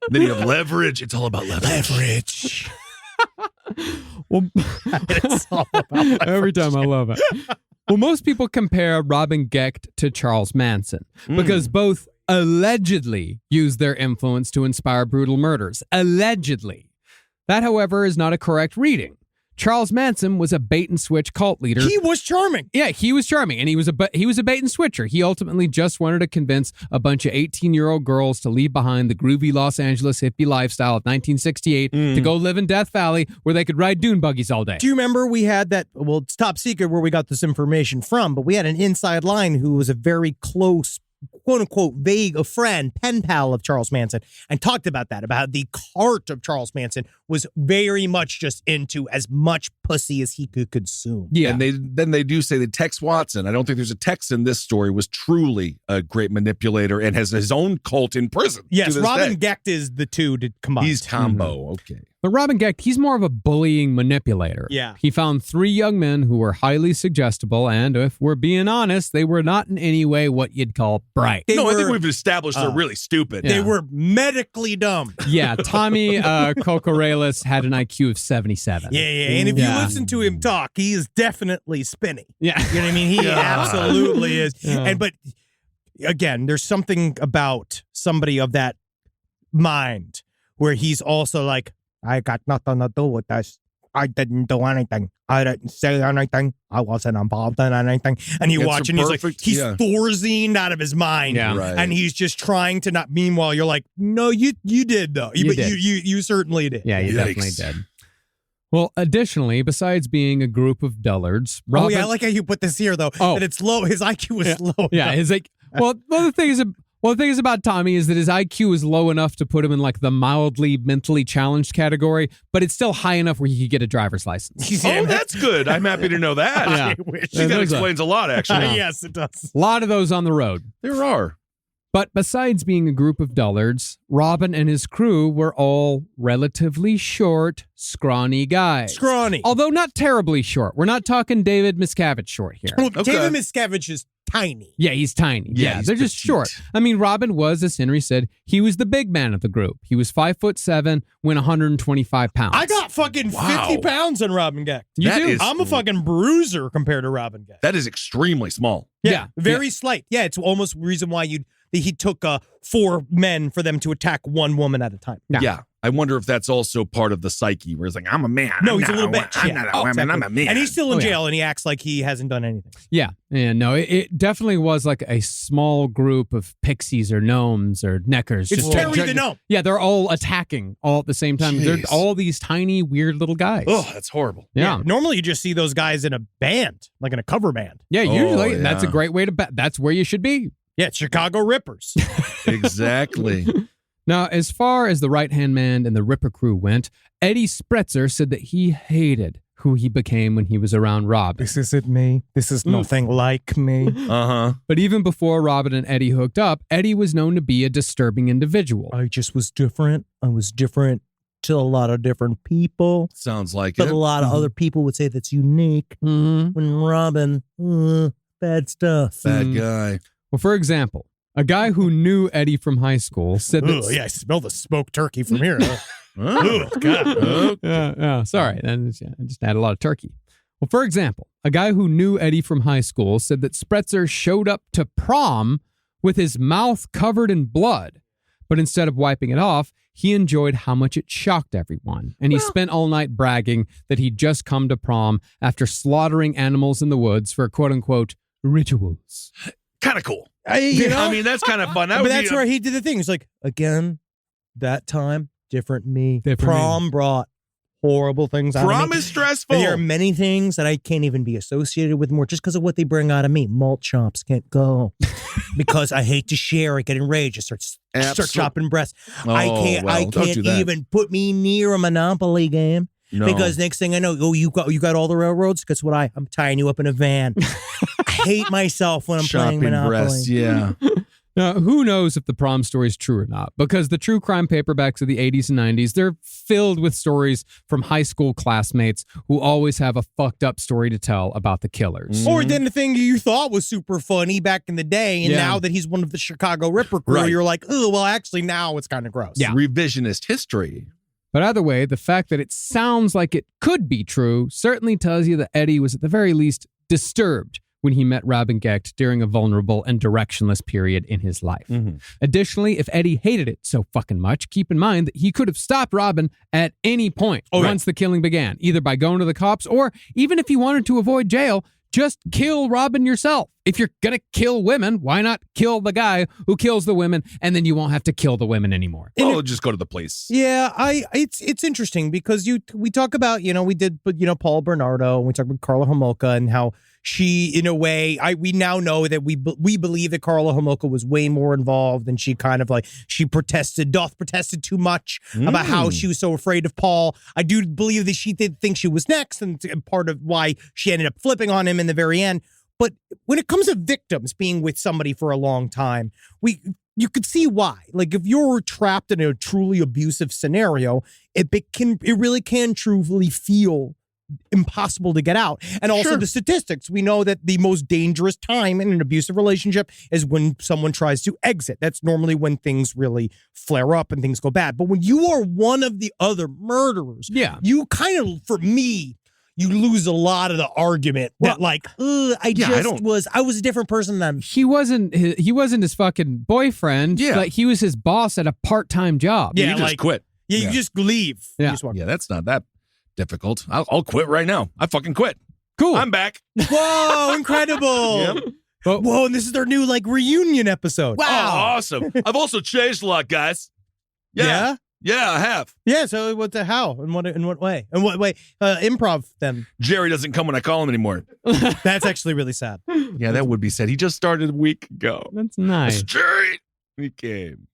Speaker 6: Then you have leverage. It's all about leverage.
Speaker 5: Well,
Speaker 4: It's all about
Speaker 5: every time I love it. Well, most people compare Robin Gecht to Charles Manson because both allegedly used their influence to inspire brutal murders. Allegedly. That, however, is not a correct reading. Charles Manson was a bait-and-switch cult leader.
Speaker 4: He was charming.
Speaker 5: Yeah, he was charming, and he was a bait-and-switcher. He ultimately just wanted to convince a bunch of 18-year-old girls to leave behind the groovy Los Angeles hippie lifestyle of 1968 to go live in Death Valley where they could ride dune buggies all day.
Speaker 4: Do you remember we had that? Well, it's top secret where we got this information from, but we had an inside line who was a very close, quote unquote, vague friend, pen pal of Charles Manson, and talked about that, about the cart of Charles Manson was very much just into as much pussy as he could consume.
Speaker 5: Yeah.
Speaker 6: And they do say that Tex Watson, I don't think there's a Tex in this story, was truly a great manipulator and has his own cult in prison.
Speaker 4: Yes,
Speaker 6: to this
Speaker 4: Robin
Speaker 6: day.
Speaker 4: Gecht is the two to combine.
Speaker 6: He's combo. Okay.
Speaker 5: But Robin Gecht, he's more of a bullying manipulator.
Speaker 4: Yeah.
Speaker 5: He found 3 young men who were highly suggestible, and if we're being honest, they were not in any way what you'd call bright.
Speaker 4: They
Speaker 6: I think
Speaker 4: were-
Speaker 6: we've established they're really stupid.
Speaker 4: They were medically dumb.
Speaker 5: Yeah, Tommy Kokoraleis had an IQ of 77.
Speaker 4: Yeah. And if you
Speaker 5: Yeah.
Speaker 4: listen to him talk, he is definitely spinny.
Speaker 5: Yeah.
Speaker 4: You know what I mean? He absolutely is.
Speaker 5: Yeah.
Speaker 4: But again, there's something about somebody of that mind where he's also like, I got nothing to do with this. I didn't do anything. I didn't say anything. I wasn't involved in anything. And you
Speaker 6: It's
Speaker 4: watch
Speaker 6: a
Speaker 4: and he's like,
Speaker 6: perfect-
Speaker 4: he's
Speaker 6: yeah.
Speaker 4: Thorazine out of his mind.
Speaker 5: Yeah.
Speaker 6: Right.
Speaker 4: And he's just trying to not. Meanwhile, you're like, no, you did though.
Speaker 5: You
Speaker 4: But
Speaker 5: did.
Speaker 4: you certainly did.
Speaker 5: Yeah, you
Speaker 6: Yikes.
Speaker 5: definitely did. Well, additionally, besides being a group of dullards,
Speaker 4: Oh
Speaker 5: Robin...
Speaker 4: yeah, I like how you put this here though.
Speaker 5: Oh.
Speaker 4: That it's low. His IQ was low.
Speaker 5: Yeah, his like... the thing is about Tommy is that his IQ is low enough to put him in like the mildly mentally challenged category, but it's still high enough where he could get a driver's license.
Speaker 6: Oh, that's good. I'm happy to know that.
Speaker 5: Yeah.
Speaker 4: I wish.
Speaker 6: That
Speaker 5: There's a-
Speaker 6: explains a lot, actually.
Speaker 4: Yes, it does.
Speaker 5: A lot of those on the road.
Speaker 6: There are.
Speaker 5: But besides being a group of dullards, Robin and his crew were all relatively short, scrawny guys.
Speaker 4: Scrawny.
Speaker 5: Although not terribly short. We're not talking David Miscavige short here.
Speaker 4: Well,
Speaker 6: Okay.
Speaker 4: David Miscavige is tiny.
Speaker 5: Yeah, he's tiny.
Speaker 6: Yeah,
Speaker 5: Yeah,
Speaker 6: he's
Speaker 5: they're just
Speaker 6: petite.
Speaker 5: short. I mean, Robin was, as Henry said, he was the big man of the group. He was 5'7", weighing 125 pounds.
Speaker 4: I got fucking 50 pounds on Robin Gecht.
Speaker 5: You
Speaker 6: That
Speaker 5: do?
Speaker 6: is-
Speaker 4: I'm a fucking bruiser compared to Robin Gecht.
Speaker 6: That is extremely small.
Speaker 5: Yeah.
Speaker 4: Very slight. Yeah, it's almost the reason why he took 4 men for them to attack 1 woman at a time.
Speaker 5: Yeah.
Speaker 6: Yeah. I wonder if that's also part of the psyche where it's like, I'm a man.
Speaker 4: No,
Speaker 6: I'm
Speaker 4: he's a
Speaker 6: not
Speaker 4: little
Speaker 6: wo-
Speaker 4: bitch.
Speaker 6: I'm
Speaker 4: Yeah.
Speaker 6: not a
Speaker 4: Oh,
Speaker 6: woman.
Speaker 4: exactly.
Speaker 6: I'm a man.
Speaker 4: And he's still in
Speaker 5: Oh, yeah.
Speaker 4: jail, and he acts like he hasn't done anything.
Speaker 5: Yeah. No, it definitely was like a small group of pixies or gnomes or neckers.
Speaker 4: It's
Speaker 5: just
Speaker 4: Terry the Gnome.
Speaker 5: Yeah, they're all attacking all at the same time. They're
Speaker 6: Jeez.
Speaker 5: all these tiny, weird little guys.
Speaker 6: Oh, that's horrible.
Speaker 5: Yeah.
Speaker 4: Normally, you just see those guys in a band, like in a cover band.
Speaker 5: Yeah, usually
Speaker 6: Oh,
Speaker 5: that's a
Speaker 6: yeah.
Speaker 5: great way to bet. That's where you should be.
Speaker 4: Yeah, it's Chicago Rippers.
Speaker 6: Exactly.
Speaker 5: Now, as far as the right-hand man and the Ripper crew went, Eddie Spreitzer said that he hated who he became when he was around Robin.
Speaker 4: This isn't me. This is nothing like me.
Speaker 6: Uh-huh.
Speaker 5: But even before Robin and Eddie hooked up, Eddie was known to be a disturbing individual.
Speaker 4: I just was different. I was different to a lot of different people.
Speaker 6: Sounds like
Speaker 4: But
Speaker 6: it.
Speaker 4: a lot of other people would say that's unique.
Speaker 5: Mhm.
Speaker 4: When Robin, bad stuff.
Speaker 6: Bad guy.
Speaker 5: Well, for example, a guy who knew Eddie from high school said that...
Speaker 4: Ugh, yeah, I smell the smoked turkey from here.
Speaker 6: Oh,
Speaker 4: God.
Speaker 5: Yeah, sorry. I just had a lot of turkey. Well, for example, a guy who knew Eddie from high school said that Spreitzer showed up to prom with his mouth covered in blood, but instead of wiping it off, he enjoyed how much it shocked everyone. And he spent all night bragging that he'd just come to prom after slaughtering animals in the woods for quote-unquote rituals.
Speaker 6: Kind of cool.
Speaker 4: You know?
Speaker 6: I mean, that's kind of fun. That
Speaker 4: but
Speaker 6: would
Speaker 4: that's
Speaker 6: be
Speaker 4: where he did the thing. He's like, again, that time, different me.
Speaker 5: Different
Speaker 4: Prom brought horrible things out of
Speaker 6: prom
Speaker 4: me.
Speaker 6: is stressful.
Speaker 4: And there are many things that I can't even be associated with more just because of what they bring out of me. Malt chops can't go because I hate to share. I get enraged. I start chopping breasts. I
Speaker 6: Oh,
Speaker 4: can't.
Speaker 6: well,
Speaker 4: I
Speaker 6: don't do
Speaker 4: can't
Speaker 6: that.
Speaker 4: even put me near a Monopoly game
Speaker 6: No.
Speaker 4: because next thing I know, you got all the railroads. Guess what? I'm tying you up in a van. I hate myself when I'm playing
Speaker 6: Shopping
Speaker 4: Monopoly.
Speaker 6: breasts, yeah.
Speaker 5: Now, who knows if the prom story is true or not? Because the true crime paperbacks of the 80s and 90s, they're filled with stories from high school classmates who always have a fucked up story to tell about the killers.
Speaker 4: Or then the thing you thought was super funny back in the day, and
Speaker 5: Yeah.
Speaker 4: now that he's one of the Chicago Ripper crew,
Speaker 6: Right.
Speaker 4: you're like, oh, well, actually, now it's kind of gross.
Speaker 5: Yeah.
Speaker 6: Revisionist history.
Speaker 5: But either way, the fact that it sounds like it could be true certainly tells you that Eddie was at the very least disturbed when he met Robin Gecht during a vulnerable and directionless period in his life. Additionally, if Eddie hated it so fucking much, keep in mind that he could have stopped Robin at any point once the killing began, either by going to the cops or even if he wanted to avoid jail, just kill Robin yourself. If you're going to kill women, why not kill the guy who kills the women and then you won't have to kill the women anymore?
Speaker 6: Well, just go to the police.
Speaker 4: Yeah, it's interesting because we talk about, we did Paul Bernardo, and we talked about Carla Homolka and how she, in a way, we now know that we believe that Carla Homolka was way more involved, and she kind of she protested too much about how she was so afraid of Paul. I do believe that she did think she was next, and part of why she ended up flipping on him in the very end. But when it comes to victims being with somebody for a long time, you could see why. Like, if you're trapped in a truly abusive scenario, it really can truly feel impossible to get out. And also the statistics, we know that the most dangerous time in an abusive relationship is when someone tries to exit. That's normally when things really flare up and things go bad. But when you are one of the other murderers, you kind of, for me, you lose a lot of the argument that I was a different person then.
Speaker 5: He wasn't his fucking boyfriend.
Speaker 6: Yeah.
Speaker 5: Like, he was his boss at a part-time job.
Speaker 6: Yeah, you just quit.
Speaker 4: Yeah, you just leave.
Speaker 5: Yeah.
Speaker 6: That's not that difficult. I'll quit right now. I fucking quit.
Speaker 5: Cool.
Speaker 6: I'm back.
Speaker 4: Whoa, incredible.
Speaker 6: Yep.
Speaker 4: Whoa, and this is their new reunion episode.
Speaker 6: Wow. Oh, awesome. I've also changed a lot, guys. Yeah, I have.
Speaker 4: Yeah, so how? In what way? In what way? Improv then.
Speaker 6: Jerry doesn't come when I call him anymore.
Speaker 4: That's actually really sad.
Speaker 6: Yeah, that would be sad. He just started a week ago.
Speaker 5: That's nice.
Speaker 6: Jerry. He came.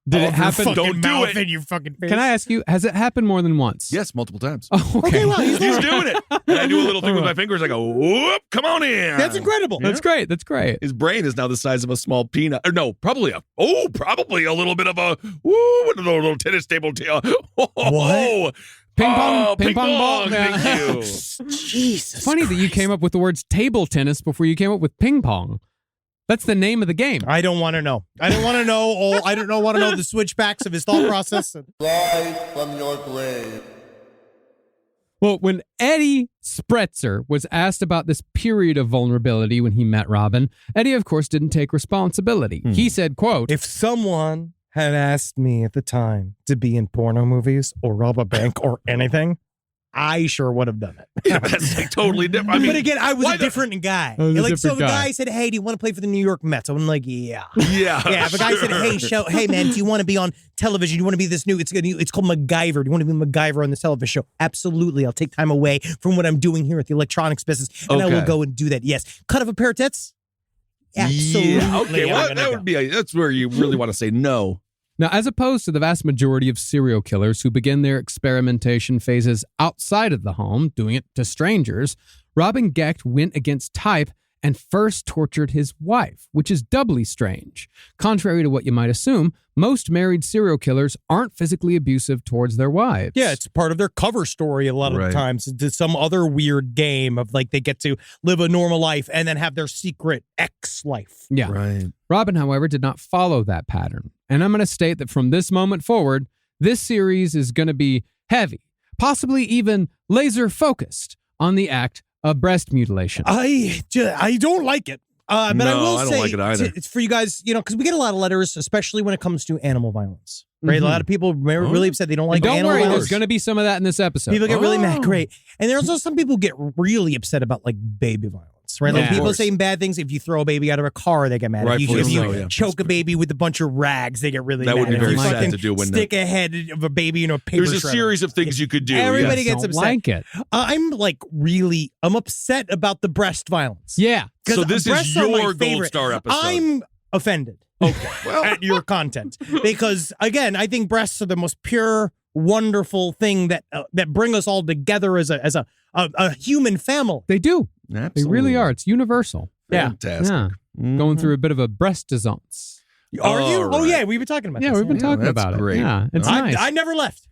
Speaker 5: Did it happen?
Speaker 6: Don't do it.
Speaker 4: In your fucking face.
Speaker 5: Can I ask you, has it happened more than once?
Speaker 6: Yes, multiple times.
Speaker 5: Oh, okay.
Speaker 4: Well,
Speaker 6: He's doing it. And I do a little thing with my fingers. I go, whoop, come on in.
Speaker 4: That's incredible.
Speaker 5: That's great. That's great.
Speaker 6: His brain is now the size of a small peanut. Or no, probably a little bit of a little tennis table.
Speaker 4: What?
Speaker 5: Ping pong ball.
Speaker 6: Thank you.
Speaker 4: Jesus.
Speaker 5: It's funny that you came up with the words table tennis before you came up with ping pong. That's the name of the game.
Speaker 4: I don't want to know. I don't want to know. I don't want to know the switchbacks of his thought process.
Speaker 3: Rise from your grave.
Speaker 5: Well, when Eddie Spreitzer was asked about this period of vulnerability when he met Robin, Eddie, of course, didn't take responsibility. He said, quote,
Speaker 4: If someone had asked me at the time to be in porno movies or rob a bank or anything, I sure would have done it.
Speaker 6: Yeah, that's totally different. I mean,
Speaker 4: but again, I was a different guy.
Speaker 5: I was a
Speaker 4: So
Speaker 5: different
Speaker 4: the
Speaker 5: guy.
Speaker 4: guy said, "Hey, do you want to play for the New York Mets?" I'm like, "Yeah."
Speaker 6: yeah.
Speaker 4: Yeah, if a guy said, "Hey man, do you want to be on television? Do you want to be this new? It's called MacGyver. Do you want to be MacGyver on this television show?" Absolutely. I'll take time away from what I'm doing here at the electronics business, and I will go and do that. Yes. Cut off a pair of tits. Absolutely.
Speaker 6: Yeah, okay, well, that would be that's where you really want to say no.
Speaker 5: Now, as opposed to the vast majority of serial killers who begin their experimentation phases outside of the home, doing it to strangers, Robin Gecht went against type and first tortured his wife, which is doubly strange. Contrary to what you might assume, most married serial killers aren't physically abusive towards their wives.
Speaker 4: Yeah, it's part of their cover story a lot of the times. It's some other weird game of they get to live a normal life and then have their secret ex life.
Speaker 5: Yeah.
Speaker 6: Right.
Speaker 5: Robin, however, did not follow that pattern. And I'm going to state that from this moment forward, this series is going to be heavy, possibly even laser focused on the act of breast mutilation.
Speaker 4: I don't like it. But
Speaker 6: No,
Speaker 4: I will
Speaker 6: I don't
Speaker 4: say
Speaker 6: like it either.
Speaker 4: It's for you guys, because we get a lot of letters, especially when it comes to animal violence. Right? A lot of people are really upset. They don't like
Speaker 5: Don't
Speaker 4: animal
Speaker 5: worry,
Speaker 4: violence.
Speaker 5: there's going to be some of that in this episode.
Speaker 4: People get really mad. Great. And there's also some people get really upset about baby violence. Right?
Speaker 5: Yeah.
Speaker 4: Like people
Speaker 6: Of course.
Speaker 4: saying bad things. If you throw a baby out of a car, they get mad.
Speaker 6: Rightfully
Speaker 4: If you
Speaker 6: so, yeah.
Speaker 4: choke a baby with a bunch of rags, they get really
Speaker 6: That
Speaker 4: mad.
Speaker 6: would be
Speaker 4: If
Speaker 6: very
Speaker 4: you
Speaker 6: sad
Speaker 4: fucking
Speaker 6: to do, wouldn't
Speaker 4: stick a head of a baby in a paper
Speaker 6: There's a
Speaker 4: shredder.
Speaker 6: series of things you could do.
Speaker 4: Everybody
Speaker 6: yes.
Speaker 4: gets
Speaker 5: Don't
Speaker 4: upset.
Speaker 5: like it.
Speaker 4: I'm upset about the breast violence.
Speaker 5: Yeah.
Speaker 6: So this is
Speaker 4: breasts are my
Speaker 6: your gold
Speaker 4: favorite.
Speaker 6: star episode.
Speaker 4: I'm offended. Okay. At your content. Because again, I think breasts are the most pure, wonderful thing that bring us all together as a human family.
Speaker 5: They do.
Speaker 6: Absolutely.
Speaker 5: They really are. It's universal.
Speaker 6: Fantastic.
Speaker 5: Yeah. Going through a bit of a breast distance.
Speaker 4: Are you?
Speaker 6: All
Speaker 4: Oh
Speaker 6: right.
Speaker 4: yeah, we've been talking about
Speaker 5: Yeah,
Speaker 4: this.
Speaker 5: we've been talking
Speaker 6: that's
Speaker 5: about
Speaker 6: great.
Speaker 5: it. Yeah, it's nice.
Speaker 4: I never left.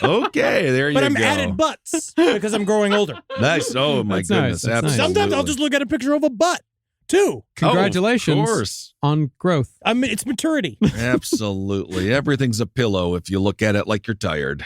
Speaker 6: Okay, there you go.
Speaker 4: But I'm adding butts because I'm growing older.
Speaker 6: Nice. Oh my
Speaker 5: That's nice.
Speaker 6: goodness.
Speaker 5: That's nice.
Speaker 6: Absolutely.
Speaker 4: Sometimes I'll just look at a picture of a butt too.
Speaker 5: Congratulations
Speaker 6: Oh, of course.
Speaker 5: on growth.
Speaker 4: I mean, it's maturity.
Speaker 6: Absolutely. Everything's a pillow if you look at it like you're tired.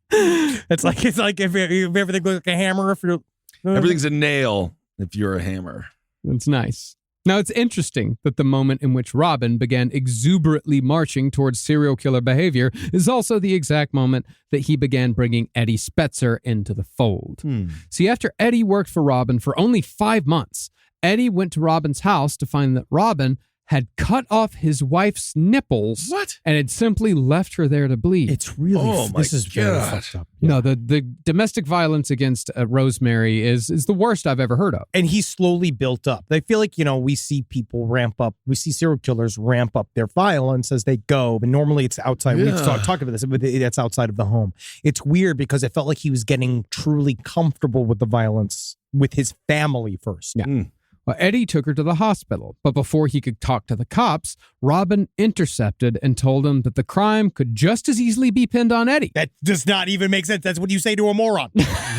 Speaker 4: It's like if everything looks like a hammer. If you're
Speaker 6: Everything's a nail if you're a hammer.
Speaker 5: It's nice. Now, it's interesting that the moment in which Robin began exuberantly marching towards serial killer behavior is also the exact moment that he began bringing Eddie Spreitzer into the fold. See, after Eddie worked for Robin for only 5 months, Eddie went to Robin's house to find that Robin had cut off his wife's nipples.
Speaker 6: What?
Speaker 5: And had simply left her there to bleed.
Speaker 4: It's really.
Speaker 6: Oh, my
Speaker 4: this is very
Speaker 6: God.
Speaker 4: fucked up.
Speaker 5: No, the domestic violence against Rosemary is the worst I've ever heard of.
Speaker 4: And he slowly built up. I feel like, we see people ramp up. We see serial killers ramp up their violence as they go. But normally it's outside. We've talked about this, but it's outside of the home. It's weird because it felt like he was getting truly comfortable with the violence with his family first.
Speaker 5: Yeah. Well, Eddie took her to the hospital, but before he could talk to the cops, Robin intercepted and told him that the crime could just as easily be pinned on Eddie.
Speaker 4: That does not even make sense. That's what you say to a moron.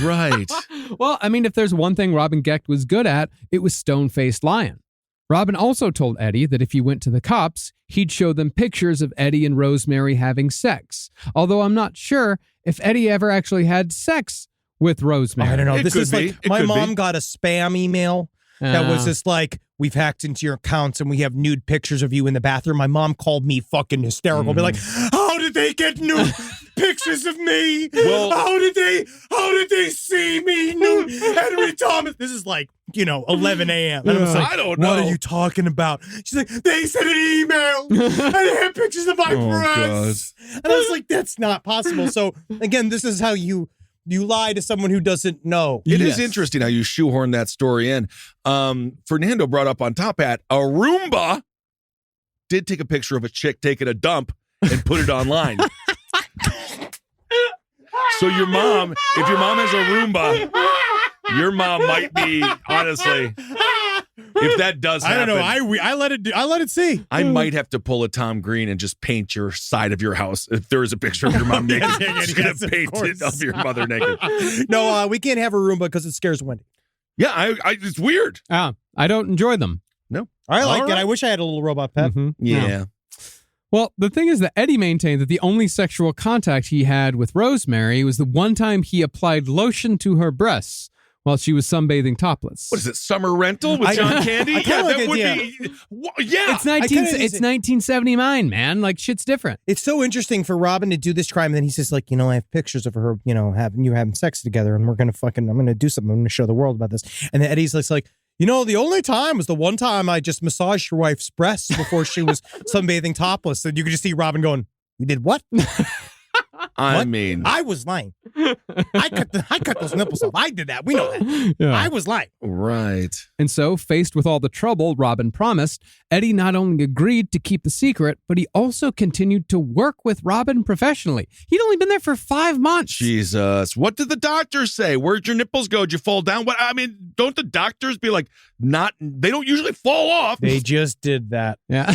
Speaker 6: Right.
Speaker 5: Well, I mean, if there's one thing Robin Gecht was good at, it was stone-faced lying. Robin also told Eddie that if he went to the cops, he'd show them pictures of Eddie and Rosemary having sex. Although I'm not sure if Eddie ever actually had sex with Rosemary.
Speaker 4: I don't know.
Speaker 6: It
Speaker 4: This
Speaker 6: could
Speaker 4: is
Speaker 6: be.
Speaker 4: like
Speaker 6: It
Speaker 4: my
Speaker 6: could
Speaker 4: mom
Speaker 6: be.
Speaker 4: got a spam email that was just like, we've hacked into your accounts and we have nude pictures of you in the bathroom. My mom called me fucking hysterical. Be like, how did they get nude pictures of me?
Speaker 6: Well-
Speaker 4: how did they see me nude? Henry Thomas. This is like, 11 a.m. And I was like,
Speaker 6: I don't
Speaker 4: What
Speaker 6: know.
Speaker 4: are you talking about? She's like, they sent an email and they had pictures of my breasts. And I was like, that's not possible. So again, this is how you lie to someone who doesn't know.
Speaker 6: It is interesting how you shoehorn that story in. Fernando brought up on Top Hat, a Roomba did take a picture of a chick taking a dump and put it online. So your mom, if your mom has a Roomba, your mom might be, honestly, if that does happen.
Speaker 4: I don't know. I let it see.
Speaker 6: I might have to pull a Tom Green and just paint your side of your house. If there is a picture of your mom naked, just gonna
Speaker 4: yes, of
Speaker 6: paint it
Speaker 4: course.
Speaker 6: of your mother naked.
Speaker 4: No, we can't have a Roomba because it scares Wendy.
Speaker 6: Yeah, I it's weird.
Speaker 5: I don't enjoy them.
Speaker 6: No,
Speaker 4: I like
Speaker 6: All
Speaker 4: it.
Speaker 6: right.
Speaker 4: I wish I had a little robot pet.
Speaker 5: Mhm.
Speaker 6: Yeah.
Speaker 5: Well, the thing is that Eddie maintained that the only sexual contact he had with Rosemary was the one time he applied lotion to her breasts while she was sunbathing topless.
Speaker 6: What is it? Summer rental with
Speaker 4: I-
Speaker 6: John Candy?
Speaker 4: I kinda like
Speaker 6: that
Speaker 4: it,
Speaker 6: would
Speaker 4: yeah.
Speaker 6: be. Yeah.
Speaker 5: It's 19.
Speaker 4: kinda-
Speaker 5: It's 1979, man. Like shit's different.
Speaker 4: It's so interesting for Robin to do this crime. And then he says, like, I have pictures of her, having sex together, and I'm going to do something. I'm going to show the world about this. And then Eddie's like, the only time was the one time I just massaged your wife's breasts before she was sunbathing topless. And you could just see Robin going, you did what?
Speaker 6: I
Speaker 4: What?
Speaker 6: mean,
Speaker 4: I was lying. I cut those nipples off. I did that. We know that.
Speaker 5: Yeah.
Speaker 4: I was lying.
Speaker 6: right.
Speaker 5: And so, faced with all the trouble Robin promised, Eddie not only agreed to keep the secret, but he also continued to work with Robin professionally. He'd only been there for 5 months.
Speaker 6: Jesus. What did the doctors say? Where'd your nipples go? Did you fall down? What? I mean, don't the doctors be like, they don't usually fall off.
Speaker 4: They just did that.
Speaker 5: Yeah.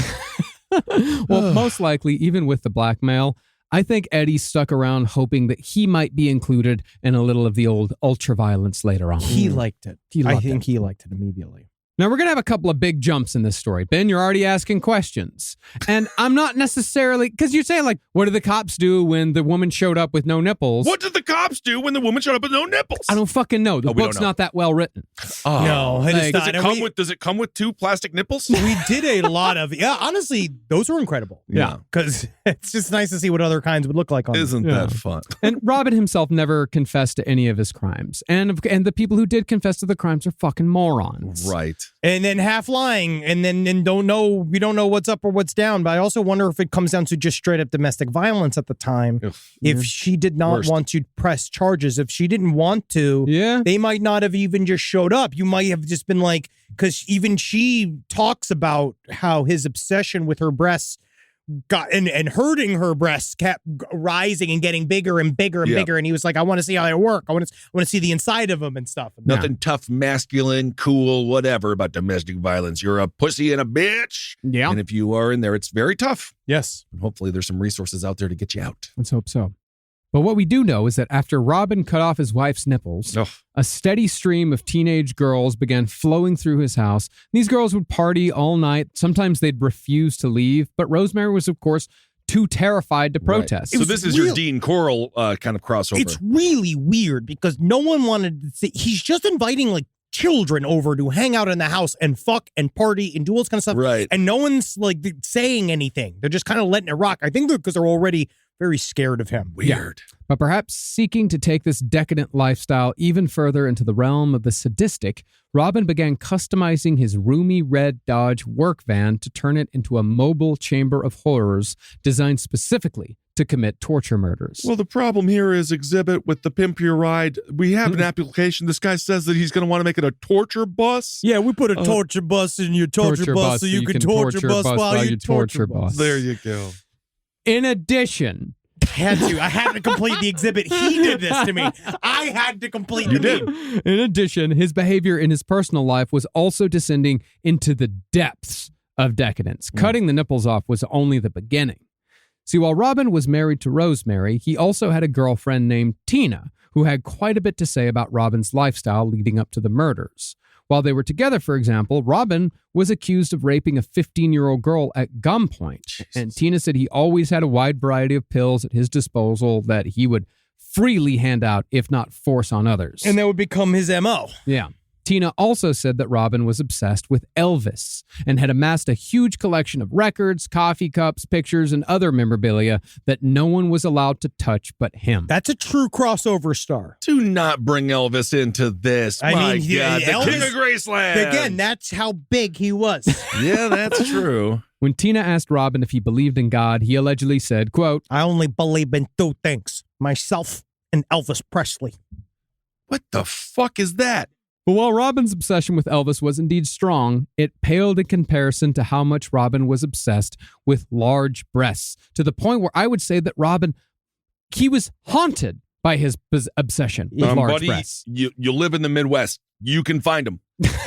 Speaker 5: Well, most likely, even with the blackmail, I think Eddie stuck around hoping that he might be included in a little of the old ultraviolence later on.
Speaker 4: He liked it. I
Speaker 5: loved
Speaker 4: think he liked it immediately.
Speaker 5: Now, we're going to have a couple of big jumps in this story. Ben, you're already asking questions. And I'm not necessarily, because you're saying, like, what did the cops do when the woman showed up with no nipples?
Speaker 6: What did the cops do when the woman showed up with no nipples?
Speaker 5: I don't fucking know. The
Speaker 6: Oh, we don't
Speaker 5: book's
Speaker 6: know.
Speaker 5: not that well written.
Speaker 6: Oh.
Speaker 4: No, it is
Speaker 5: Like,
Speaker 4: not. And
Speaker 6: Does it come with 2 plastic nipples?
Speaker 4: we did a lot of, honestly, those were incredible.
Speaker 6: Yeah.
Speaker 4: Because it's just nice to see what other kinds would look like on them.
Speaker 6: Isn't
Speaker 5: Yeah.
Speaker 6: that fun?
Speaker 5: And Robin himself never confessed to any of his crimes. And the people who did confess to the crimes are fucking morons.
Speaker 6: Right.
Speaker 4: And then half lying, and then we don't know what's up or what's down. But I also wonder if it comes down to just straight up domestic violence at the time.
Speaker 6: Ugh.
Speaker 4: If she did not
Speaker 6: Worst.
Speaker 4: want to press charges, if she didn't want to,
Speaker 5: Yeah.
Speaker 4: they might not have even just showed up. You might have just been like, because even she talks about how his obsession with her breasts got and hurting her breasts kept rising and getting bigger and bigger and
Speaker 6: Yeah.
Speaker 4: bigger. And he was like, I want to see how they work. I want to see the inside of them and stuff.
Speaker 6: Nothing tough, masculine, cool, whatever about domestic violence. You're a pussy and a bitch.
Speaker 5: Yeah.
Speaker 6: And if you are in there, it's very tough.
Speaker 4: Yes.
Speaker 6: And hopefully there's some resources out there to get you out.
Speaker 5: Let's hope so. But what we do know is that after Robin cut off his wife's nipples,
Speaker 6: Ugh.
Speaker 5: a steady stream of teenage girls began flowing through his house. These girls would party all night. Sometimes they'd refuse to leave, but Rosemary was, of course, too terrified to protest.
Speaker 6: So
Speaker 4: was
Speaker 6: this is your
Speaker 4: real-
Speaker 6: Dean Coral kind of crossover.
Speaker 4: It's really weird because no one wanted to see. He's just inviting like children over to hang out in the house and fuck and party and do all this kind of stuff.
Speaker 6: Right.
Speaker 4: And no one's like saying anything. They're just kind of letting it rock. I think because they're already very scared of him.
Speaker 6: Weird.
Speaker 5: But perhaps seeking to take this decadent lifestyle even further into the realm of the sadistic, Robin began customizing his roomy red Dodge work van to turn it into a mobile chamber of horrors designed specifically to commit torture murders.
Speaker 6: Well, the problem here is Exhibit with the Pimp Your Ride. We have an application. This guy says that he's going to want to make it a torture bus.
Speaker 4: Yeah, we put a torture bus in your torture, bus so you can torture bus while you torture bus.
Speaker 6: There you go.
Speaker 5: In addition,
Speaker 4: I had to complete the exhibit. He did this to me. I had to complete the meme.
Speaker 5: In addition, his behavior in his personal life was also descending into the depths of decadence. Cutting the nipples off was only the beginning. See, while Robin was married to Rosemary, he also had a girlfriend named Tina, who had quite a bit to say about Robin's lifestyle leading up to the murders. While they were together, for example, Robin was accused of raping a 15-year-old girl at gunpoint. Jesus. And Tina said he always had a wide variety of pills at his disposal that he would freely hand out, if not force on others.
Speaker 4: And that would become his MO.
Speaker 5: Yeah. Tina also said that Robin was obsessed with Elvis and had amassed a huge collection of records, coffee cups, pictures, and other memorabilia that no one was allowed to touch but him.
Speaker 4: That's a true crossover star.
Speaker 6: Do not bring Elvis into this. My God, the King of Graceland.
Speaker 4: Again, that's how big he was.
Speaker 6: Yeah, that's true.
Speaker 5: When Tina asked Robin if he believed in God, he allegedly said, quote,
Speaker 4: I only believe in two things, myself and Elvis Presley.
Speaker 6: What the fuck is that?
Speaker 5: But while Robin's obsession with Elvis was indeed strong, it paled in comparison to how much Robin was obsessed with large breasts, to the point where I would say that Robin, he was haunted by his obsession with large
Speaker 6: buddy,
Speaker 5: breasts.
Speaker 6: You live in the Midwest. You can find them.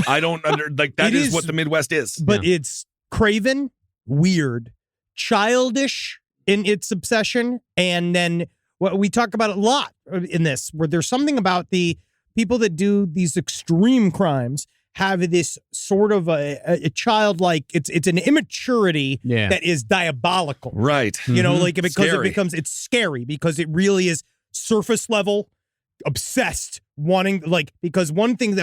Speaker 6: I don't that is what the Midwest is.
Speaker 4: But it's craven, weird, childish in its obsession, and then what we talk about a lot in this, where there's something about the people that do these extreme crimes have this sort of a childlike, it's an immaturity that is diabolical.
Speaker 6: Right.
Speaker 4: You know, like because
Speaker 6: Scary.
Speaker 4: it's scary because it really is surface level, obsessed, wanting, like, because one thing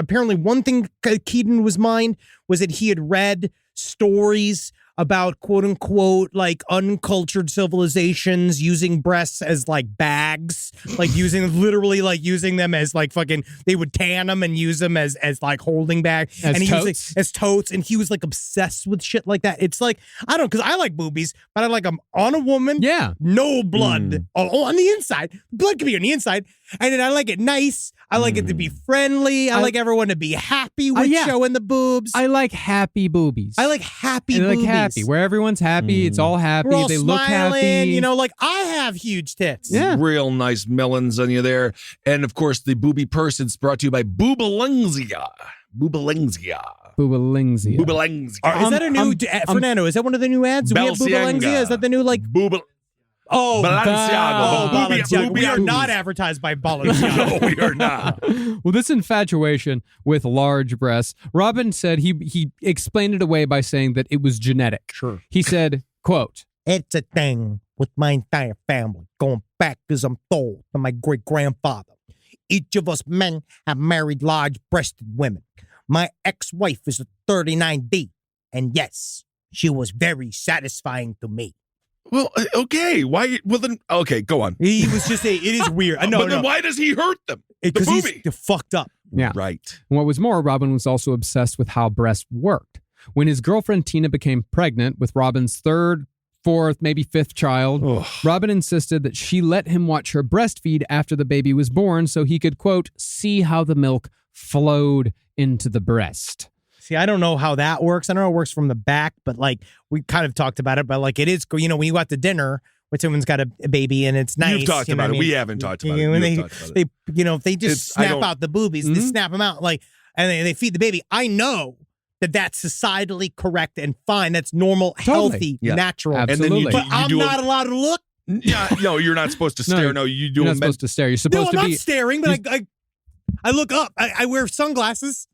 Speaker 4: Keaton was mind was that he had read stories about quote unquote like uncultured civilizations using breasts as like bags, like using them as like fucking, they would tan them and use them as like holding bags and he was like, as totes, and he was like obsessed with shit like that. It's like, I don't, because I like boobies, but I like them on a woman, no blood on the inside. Blood can be on the inside, and then I like it nice. I like it to be friendly. I like everyone to be happy with showing the boobs.
Speaker 5: I like happy boobies.
Speaker 4: I like happy boobies.
Speaker 5: Happy, where everyone's happy, it's all happy,
Speaker 4: we're all
Speaker 5: they
Speaker 4: smiling,
Speaker 5: look happy.
Speaker 4: You know, like I have huge tits.
Speaker 5: Yeah.
Speaker 6: Real nice melons on you there. And of course, the booby person's brought to you by Boobalingsia. Boobalingsia.
Speaker 5: Boobalingsia.
Speaker 6: Boobalingsia.
Speaker 4: Is that a new, Fernando, is that one of the new ads? Do we have Boobalingsia? Is that the new, like,
Speaker 6: Balenciaga.
Speaker 4: We are not advertised by Balenciaga.
Speaker 6: No, we are not.
Speaker 5: Well, this infatuation with large breasts, Robin said he explained it away by saying that it was genetic.
Speaker 4: Sure.
Speaker 5: He said, quote,
Speaker 4: it's a thing with my entire family, going back as I'm told to my great-grandfather. Each of us men have married large-breasted women. My ex-wife is a 39D, and yes, she was very satisfying to me.
Speaker 6: Well, okay. Why? Well, then, okay, go on.
Speaker 4: He was just it is weird.
Speaker 6: But then why does he hurt them?
Speaker 4: Because he's fucked up.
Speaker 5: Yeah.
Speaker 6: Right.
Speaker 5: And what was more, Robin was also obsessed with how breasts worked. When his girlfriend Tina became pregnant with Robin's third, fourth, maybe fifth child, Robin insisted that she let him watch her breastfeed after the baby was born so he could, quote, see how the milk flowed into the breast.
Speaker 4: See, I don't know how that works. I don't know how it works from the back, but like we kind of talked about it, but like it is, you know, when you go out to dinner when someone's got a baby and it's nice.
Speaker 6: You've talked about it. We haven't talked about it.
Speaker 4: They, you know, if they just snap out the boobies, they snap them out like, and they feed the baby. I know that that's societally correct and fine. That's normal, healthy, natural.
Speaker 5: Absolutely.
Speaker 4: But I'm not allowed to look.
Speaker 6: Yeah, no, you're not supposed to stare. No,
Speaker 5: you're not supposed to stare. You're supposed to be.
Speaker 4: I'm not staring, but I look up. I wear sunglasses.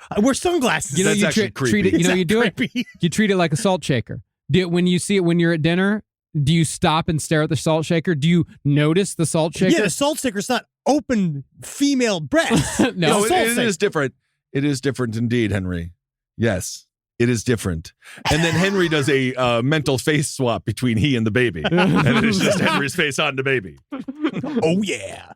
Speaker 4: I wear sunglasses.
Speaker 5: You know,
Speaker 6: that's actually creepy.
Speaker 5: Treat it. You know, you do it. You treat it like a salt shaker. When you see it when you're at dinner, do you stop and stare at the salt shaker? Do you notice the salt shaker?
Speaker 4: Yeah, the salt shaker's not open female breasts.
Speaker 6: No, it is different. It is different indeed, Henry. Yes, it is different. And then Henry does a mental face swap between he and the baby, and it is just Henry's face on the baby.
Speaker 4: Oh yeah.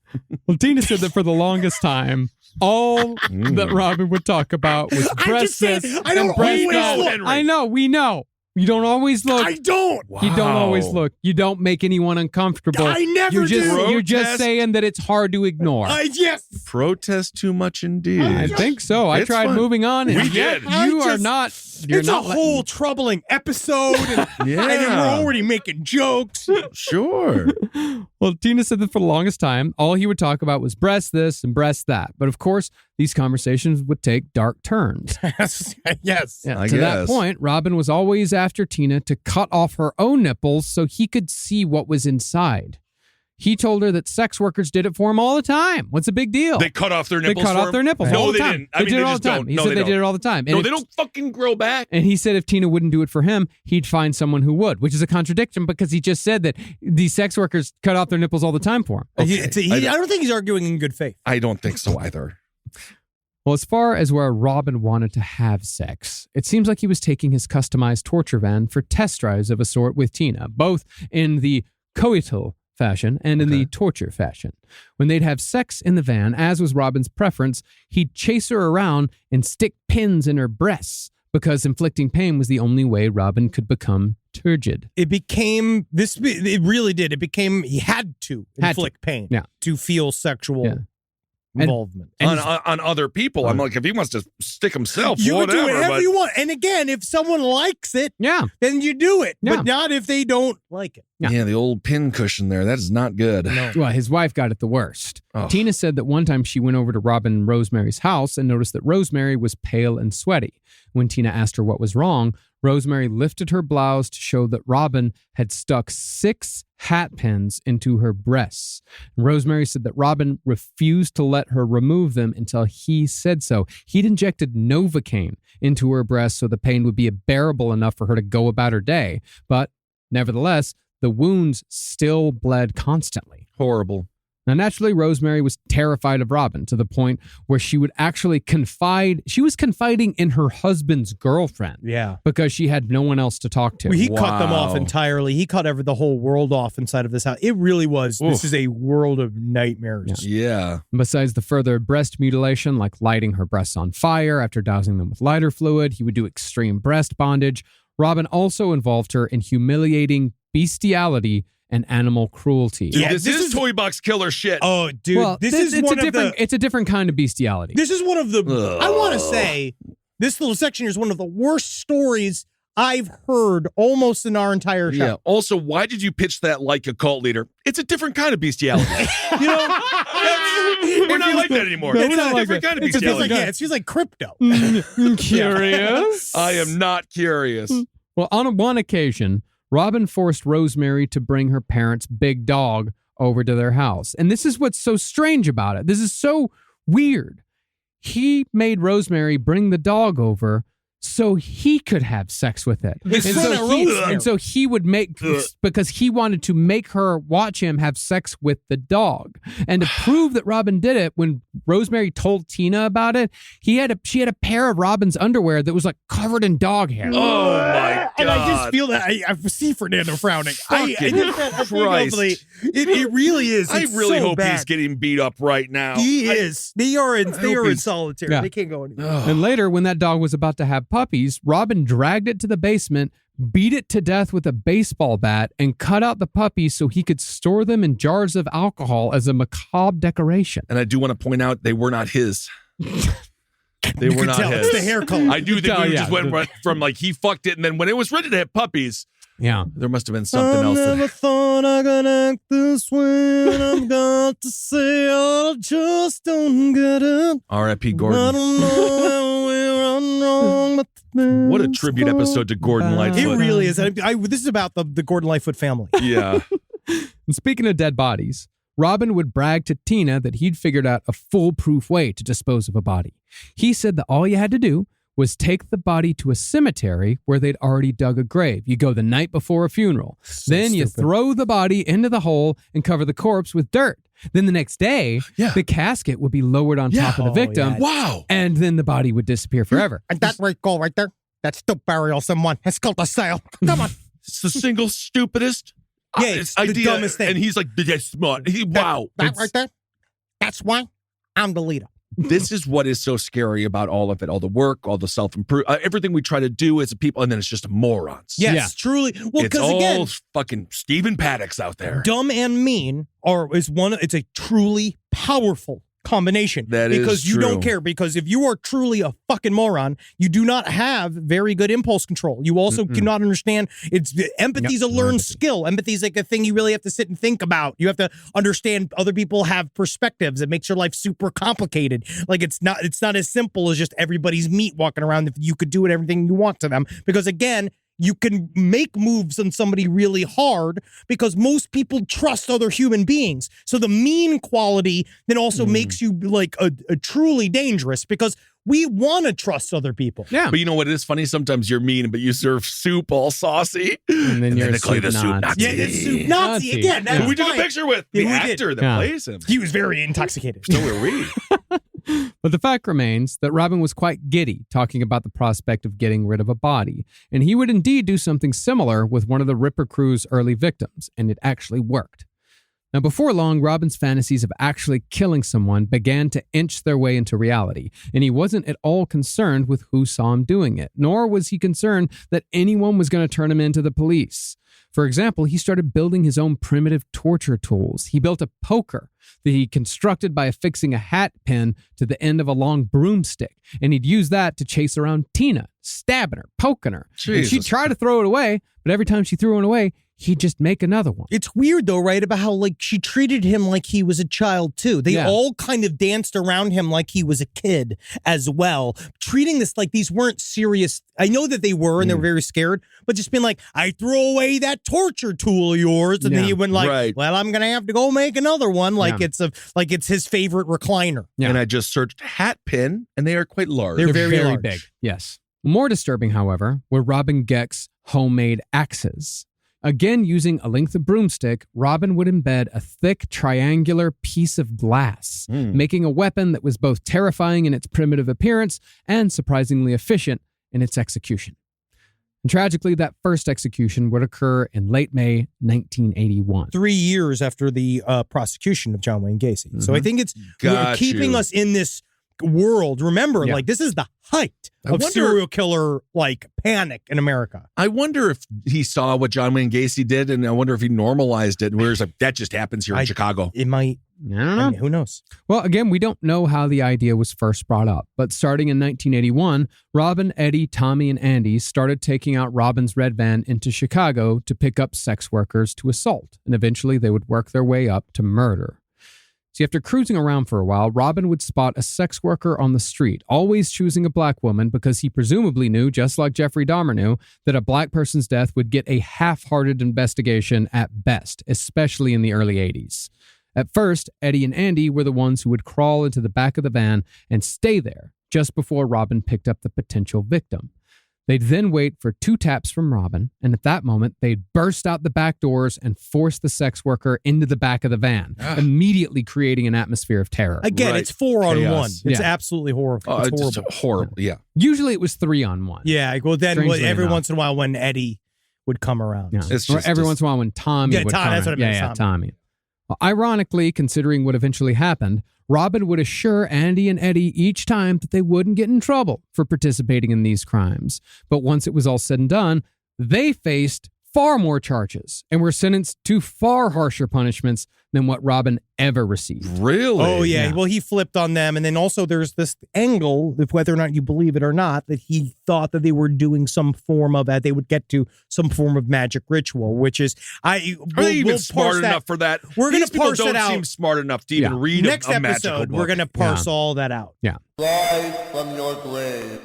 Speaker 5: Well, Tina said that for the longest time, all that Robin would talk about was breast cysts and breast milk. I know, we know. You don't always look.
Speaker 4: I don't.
Speaker 5: You don't always look. You don't make anyone uncomfortable.
Speaker 4: I never
Speaker 5: you're just,
Speaker 4: do.
Speaker 5: You're just
Speaker 6: Protest.
Speaker 5: saying that it's hard to ignore.
Speaker 4: Yes.
Speaker 6: Protest too much indeed.
Speaker 5: I think so. I
Speaker 6: It's
Speaker 5: tried
Speaker 6: fun.
Speaker 5: moving on. And
Speaker 6: We
Speaker 5: yet
Speaker 6: did.
Speaker 5: You
Speaker 4: I
Speaker 5: are
Speaker 4: just-
Speaker 5: not. You're
Speaker 4: It's
Speaker 5: not
Speaker 4: a whole troubling episode, and,
Speaker 6: Yeah.
Speaker 4: and then we're already making jokes.
Speaker 6: Sure.
Speaker 5: Well, Tina said that for the longest time, all he would talk about was breast this and breast that. But of course, these conversations would take dark turns.
Speaker 4: Yes.
Speaker 6: I
Speaker 5: To that
Speaker 6: guess.
Speaker 5: point, Robin was always after Tina to cut off her own nipples so he could see what was inside. He told her that sex workers did it for him all the time. What's the big deal?
Speaker 6: They cut off their
Speaker 5: They
Speaker 6: nipples.
Speaker 5: cut
Speaker 6: for
Speaker 5: off
Speaker 6: him?
Speaker 5: their nipples
Speaker 6: No,
Speaker 5: all the
Speaker 6: they
Speaker 5: time.
Speaker 6: didn't.
Speaker 5: They did it all
Speaker 6: just
Speaker 5: the time.
Speaker 6: don't.
Speaker 5: He
Speaker 6: No,
Speaker 5: said
Speaker 6: they
Speaker 5: they
Speaker 6: don't.
Speaker 5: did it all the time.
Speaker 6: No,
Speaker 5: And
Speaker 6: they
Speaker 5: if-
Speaker 6: don't fucking grow back.
Speaker 5: And he said if Tina wouldn't do it for him, he'd find someone who would, which is a contradiction because he just said that these sex workers cut off their nipples all the time for him.
Speaker 4: I don't think he's arguing in good faith.
Speaker 6: I don't think so either.
Speaker 5: Well, as far as where Robin wanted to have sex, it seems like he was taking his customized torture van for test drives of a sort with Tina, both in the coital fashion and in the torture fashion. When they'd have sex in the van, as was Robin's preference, he'd chase her around and stick pins in her breasts because inflicting pain was the only way Robin could become turgid.
Speaker 4: It became this. It really did. It became he had to inflict pain to feel sexual involvement
Speaker 6: on other people. I'm like, if he wants to stick himself,
Speaker 4: you
Speaker 6: whatever.
Speaker 4: can do whatever
Speaker 6: but
Speaker 4: you want. And again, if someone likes it, then you do it.
Speaker 5: Yeah.
Speaker 4: But not if they don't like it.
Speaker 6: yeah, the old pin cushion there, that is not good.
Speaker 4: No.
Speaker 5: Well, his wife got it the worst.
Speaker 6: Oh.
Speaker 5: Tina said that one time she went over to Robin and Rosemary's house and noticed that Rosemary was pale and sweaty. When Tina asked her what was wrong, Rosemary lifted her blouse to show that Robin had stuck 6 hat pins into her breasts. And Rosemary said that Robin refused to let her remove them until he said so. He'd injected Novocaine into her breast so the pain would be bearable enough for her to go about her day. But nevertheless, the wounds still bled constantly.
Speaker 6: Horrible.
Speaker 5: Now, naturally, Rosemary was terrified of Robin to the point where she would actually confide. She was confiding in her husband's girlfriend.
Speaker 4: Yeah.
Speaker 5: Because she had no one else to talk to.
Speaker 4: Well, he cut them off entirely. He cut the whole world off inside of this house. It really was. This is a world of nightmares.
Speaker 6: Yeah.
Speaker 5: Besides the further breast mutilation, like lighting her breasts on fire after dousing them with lighter fluid, he would do extreme breast bondage. Robin also involved her in humiliating bestiality and animal cruelty.
Speaker 6: Dude, this is toy box killer shit.
Speaker 4: Oh, dude,
Speaker 5: Well,
Speaker 4: this is
Speaker 5: it's
Speaker 4: one
Speaker 5: a
Speaker 4: of
Speaker 5: different.
Speaker 4: the.
Speaker 5: It's a different kind of bestiality.
Speaker 4: This is one of the. I want to say this little section is one of the worst stories I've heard almost in our entire show.
Speaker 6: Yeah. Also, why did you pitch that like a cult leader? It's a different kind of bestiality. You know, we're not like that anymore.
Speaker 5: No,
Speaker 6: It's
Speaker 5: we're not
Speaker 6: a
Speaker 5: like
Speaker 6: different
Speaker 5: that.
Speaker 6: kind of
Speaker 4: It feels
Speaker 6: bestiality.
Speaker 4: it feels like crypto.
Speaker 5: Curious.
Speaker 6: I am not curious.
Speaker 5: Well, on one occasion, Robin forced Rosemary to bring her parents' big dog over to their house. And this is what's so strange about it. This is so weird. He made Rosemary bring the dog over so he could have sex with it. And so he would make, because he wanted to make her watch him have sex with the dog. And to prove that Robin did it, when Rosemary told Tina about it, she had a pair of Robin's underwear that was like covered in dog hair.
Speaker 6: Oh my God.
Speaker 4: And I just feel that I see Fernando frowning. It really is.
Speaker 6: I
Speaker 4: It's
Speaker 6: really
Speaker 4: so
Speaker 6: hope
Speaker 4: bad.
Speaker 6: he's getting beat up right now.
Speaker 4: He is. They are in
Speaker 6: he's-
Speaker 4: solitary.
Speaker 5: Yeah.
Speaker 4: They can't go anywhere.
Speaker 5: And later, when that dog was about to have puppies, Robin dragged it to the basement, beat it to death with a baseball bat, and cut out the puppies so he could store them in jars of alcohol as a macabre decoration.
Speaker 6: And I do want to point out they were not his. They
Speaker 4: You
Speaker 6: were
Speaker 4: can
Speaker 6: not
Speaker 4: tell
Speaker 6: his.
Speaker 4: it's the hair color.
Speaker 6: I do think
Speaker 5: tell,
Speaker 6: we
Speaker 5: yeah.
Speaker 6: just went right from like he fucked it, and then when it was ready to have puppies,
Speaker 5: Yeah.
Speaker 6: there must have been something else. That,
Speaker 4: thought I could act this way. I've got to say I just don't get it.
Speaker 6: R.I.P. Gordon. What a tribute episode to Gordon Lightfoot.
Speaker 4: It really is. This is about the Gordon Lightfoot family.
Speaker 6: Yeah.
Speaker 5: And speaking of dead bodies, Robin would brag to Tina that he'd figured out a foolproof way to dispose of a body. He said that all you had to do was take the body to a cemetery where they'd already dug a grave. You go the night before a funeral. Then you throw the body into the hole and cover the corpse with dirt. Then the next day, the casket would be lowered on top of the victim.
Speaker 6: Wow.
Speaker 5: And then the body would disappear forever.
Speaker 4: And that right go right there. That's still burial someone. It's called a sale. Come on.
Speaker 6: It's the single stupidest
Speaker 4: It's the dumbest thing.
Speaker 6: And he's like, that's smart. Wow.
Speaker 4: That right there. That's why I'm the leader.
Speaker 6: this is what is so scary about all of it, all the work, all the self-improvement, everything we try to do as a people, and then it's just morons.
Speaker 4: Yes,
Speaker 5: Yeah.
Speaker 4: truly. Well,
Speaker 6: It's
Speaker 4: because
Speaker 6: all
Speaker 4: again,
Speaker 6: fucking Stephen Paddocks out there.
Speaker 4: dumb and mean it's a truly powerful combination.
Speaker 6: That is
Speaker 4: because you don't
Speaker 6: true.
Speaker 4: care. Because if you are truly a fucking moron, you do not have very good impulse control. You also cannot understand. Empathy is a learned skill. Empathy is like a thing you really have to sit and think about. You have to understand other people have perspectives. It makes your life super complicated. Like it's not as simple as just everybody's meat walking around. If you could do everything you want to them, because again, you can make moves on somebody really hard because most people trust other human beings. So the mean quality then also makes you like a truly dangerous because we want to trust other people.
Speaker 5: Yeah.
Speaker 6: But you know what? It is funny. Sometimes you're mean, but you serve soup all saucy.
Speaker 5: And then you're
Speaker 6: they call you the soup
Speaker 5: Nazi.
Speaker 6: Nazi.
Speaker 4: Yeah, it's soup Nazi
Speaker 5: Nazi.
Speaker 4: again. That's
Speaker 6: Who we took a
Speaker 4: fine.
Speaker 6: picture with.
Speaker 4: Yeah,
Speaker 6: The
Speaker 4: we did.
Speaker 6: actor that
Speaker 5: Yeah.
Speaker 6: plays him.
Speaker 4: He was very intoxicated.
Speaker 6: So were we.
Speaker 5: But the fact remains that Robin was quite giddy talking about the prospect of getting rid of a body, and he would indeed do something similar with one of the Ripper Crew's early victims, and it actually worked. Now, before long, Robin's fantasies of actually killing someone began to inch their way into reality, and he wasn't at all concerned with who saw him doing it, nor was he concerned that anyone was going to turn him into the police. For example, he started building his own primitive torture tools. He built a poker that he constructed by affixing a hat pin to the end of a long broomstick, and he'd use that to chase around Tina, stabbing her, poking her. And she'd
Speaker 6: Jesus.
Speaker 5: try to throw it away, but every time she threw it away, he'd just make another one.
Speaker 4: It's weird though, right? About how like she treated him like he was a child too. They
Speaker 5: Yeah.
Speaker 4: all kind of danced around him like he was a kid as well, treating this like these weren't serious. I know that they were and they were very scared, but just being like, I threw away that torture tool of yours. And then
Speaker 5: Yeah.
Speaker 4: he went like,
Speaker 6: Right.
Speaker 4: well, I'm going to have to go make another one. Like
Speaker 5: Yeah.
Speaker 4: it's his favorite recliner.
Speaker 5: Yeah.
Speaker 6: And I just searched hat pin, and they are quite large.
Speaker 4: They're very large.
Speaker 5: big. Yes. More disturbing, however, were Robin Gecht's homemade axes. Again, using a length of broomstick, Robin would embed a thick triangular piece of glass, making a weapon that was both terrifying in its primitive appearance and surprisingly efficient in its execution. And tragically, that first execution would occur in late May 1981.
Speaker 4: 3 years after the prosecution of John Wayne Gacy. So I think it's
Speaker 6: Got
Speaker 4: keeping
Speaker 6: you.
Speaker 4: us in this world. Remember,
Speaker 5: Yeah.
Speaker 4: like this is the height
Speaker 6: I
Speaker 4: of
Speaker 6: wonder-
Speaker 4: serial killer like panic in America.
Speaker 6: I wonder if he saw what John Wayne Gacy did, and I wonder if he normalized it. Whereas like, that just happens here in Chicago.
Speaker 4: It might.
Speaker 5: I don't
Speaker 4: I
Speaker 5: know.
Speaker 4: mean, who knows?
Speaker 5: Well, again, we don't know how the idea was first brought up, but starting in 1981, Robin, Eddie, Tommy, and Andy started taking out Robin's red van into Chicago to pick up sex workers to assault, and eventually they would work their way up to murder. See, after cruising around for a while, Robin would spot a sex worker on the street, always choosing a black woman because he presumably knew, just like Jeffrey Dahmer knew, that a black person's death would get a half-hearted investigation at best, especially in the early 80s. At first, Eddie and Andy were the ones who would crawl into the back of the van and stay there just before Robin picked up the potential victim. They'd then wait for 2 taps from Robin, and at that moment, they'd burst out the back doors and force the sex worker into the back of the van, immediately creating an atmosphere of terror.
Speaker 4: Again,
Speaker 6: Right.
Speaker 4: it's 4-on-1.
Speaker 6: Chaos.
Speaker 4: It's
Speaker 5: Yeah.
Speaker 4: absolutely horrible.
Speaker 6: Oh,
Speaker 4: It's
Speaker 6: it's
Speaker 4: horrible.
Speaker 6: just horrible. Yeah.
Speaker 5: Usually it was 3-on-1.
Speaker 4: Yeah. Well, then
Speaker 5: Strangely
Speaker 4: every
Speaker 5: enough.
Speaker 4: once in a while when Eddie would come around.
Speaker 5: Yeah.
Speaker 6: It's
Speaker 5: Or
Speaker 6: just-
Speaker 5: every
Speaker 6: just-
Speaker 5: once in a while when Tommy
Speaker 4: Yeah,
Speaker 5: would
Speaker 4: Tom,
Speaker 5: come
Speaker 4: that's
Speaker 5: in.
Speaker 4: what I meant,
Speaker 5: Yeah,
Speaker 4: Tommy.
Speaker 5: Tommy. Well, ironically, considering what eventually happened, Robin would assure Andy and Eddie each time that they wouldn't get in trouble for participating in these crimes. But once it was all said and done, they faced far more charges and were sentenced to far harsher punishments than what Robin ever received.
Speaker 6: Really?
Speaker 4: Oh, yeah.
Speaker 5: Yeah.
Speaker 4: Well, he flipped on them. And then also there's this angle, if whether or not you believe it or not, that he thought that they were doing some form of, they would get to some form of magic ritual, which is,
Speaker 6: Are they even smart enough for that?
Speaker 4: We're gonna
Speaker 6: These people
Speaker 4: parse it
Speaker 6: don't
Speaker 4: out.
Speaker 6: seem smart enough to even
Speaker 5: Yeah.
Speaker 6: read
Speaker 4: Next
Speaker 6: a magical
Speaker 4: episode,
Speaker 6: book.
Speaker 4: we're going to parse all that out.
Speaker 3: Rise from your grave.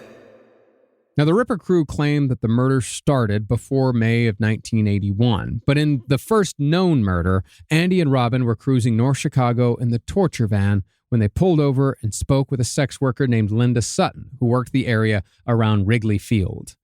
Speaker 5: Now, the Ripper crew claimed that the murder started before May of 1981, but in the first known murder, Andy and Robin were cruising North Chicago in the torture van when they pulled over and spoke with a sex worker named Linda Sutton, who worked the area around Wrigley Field.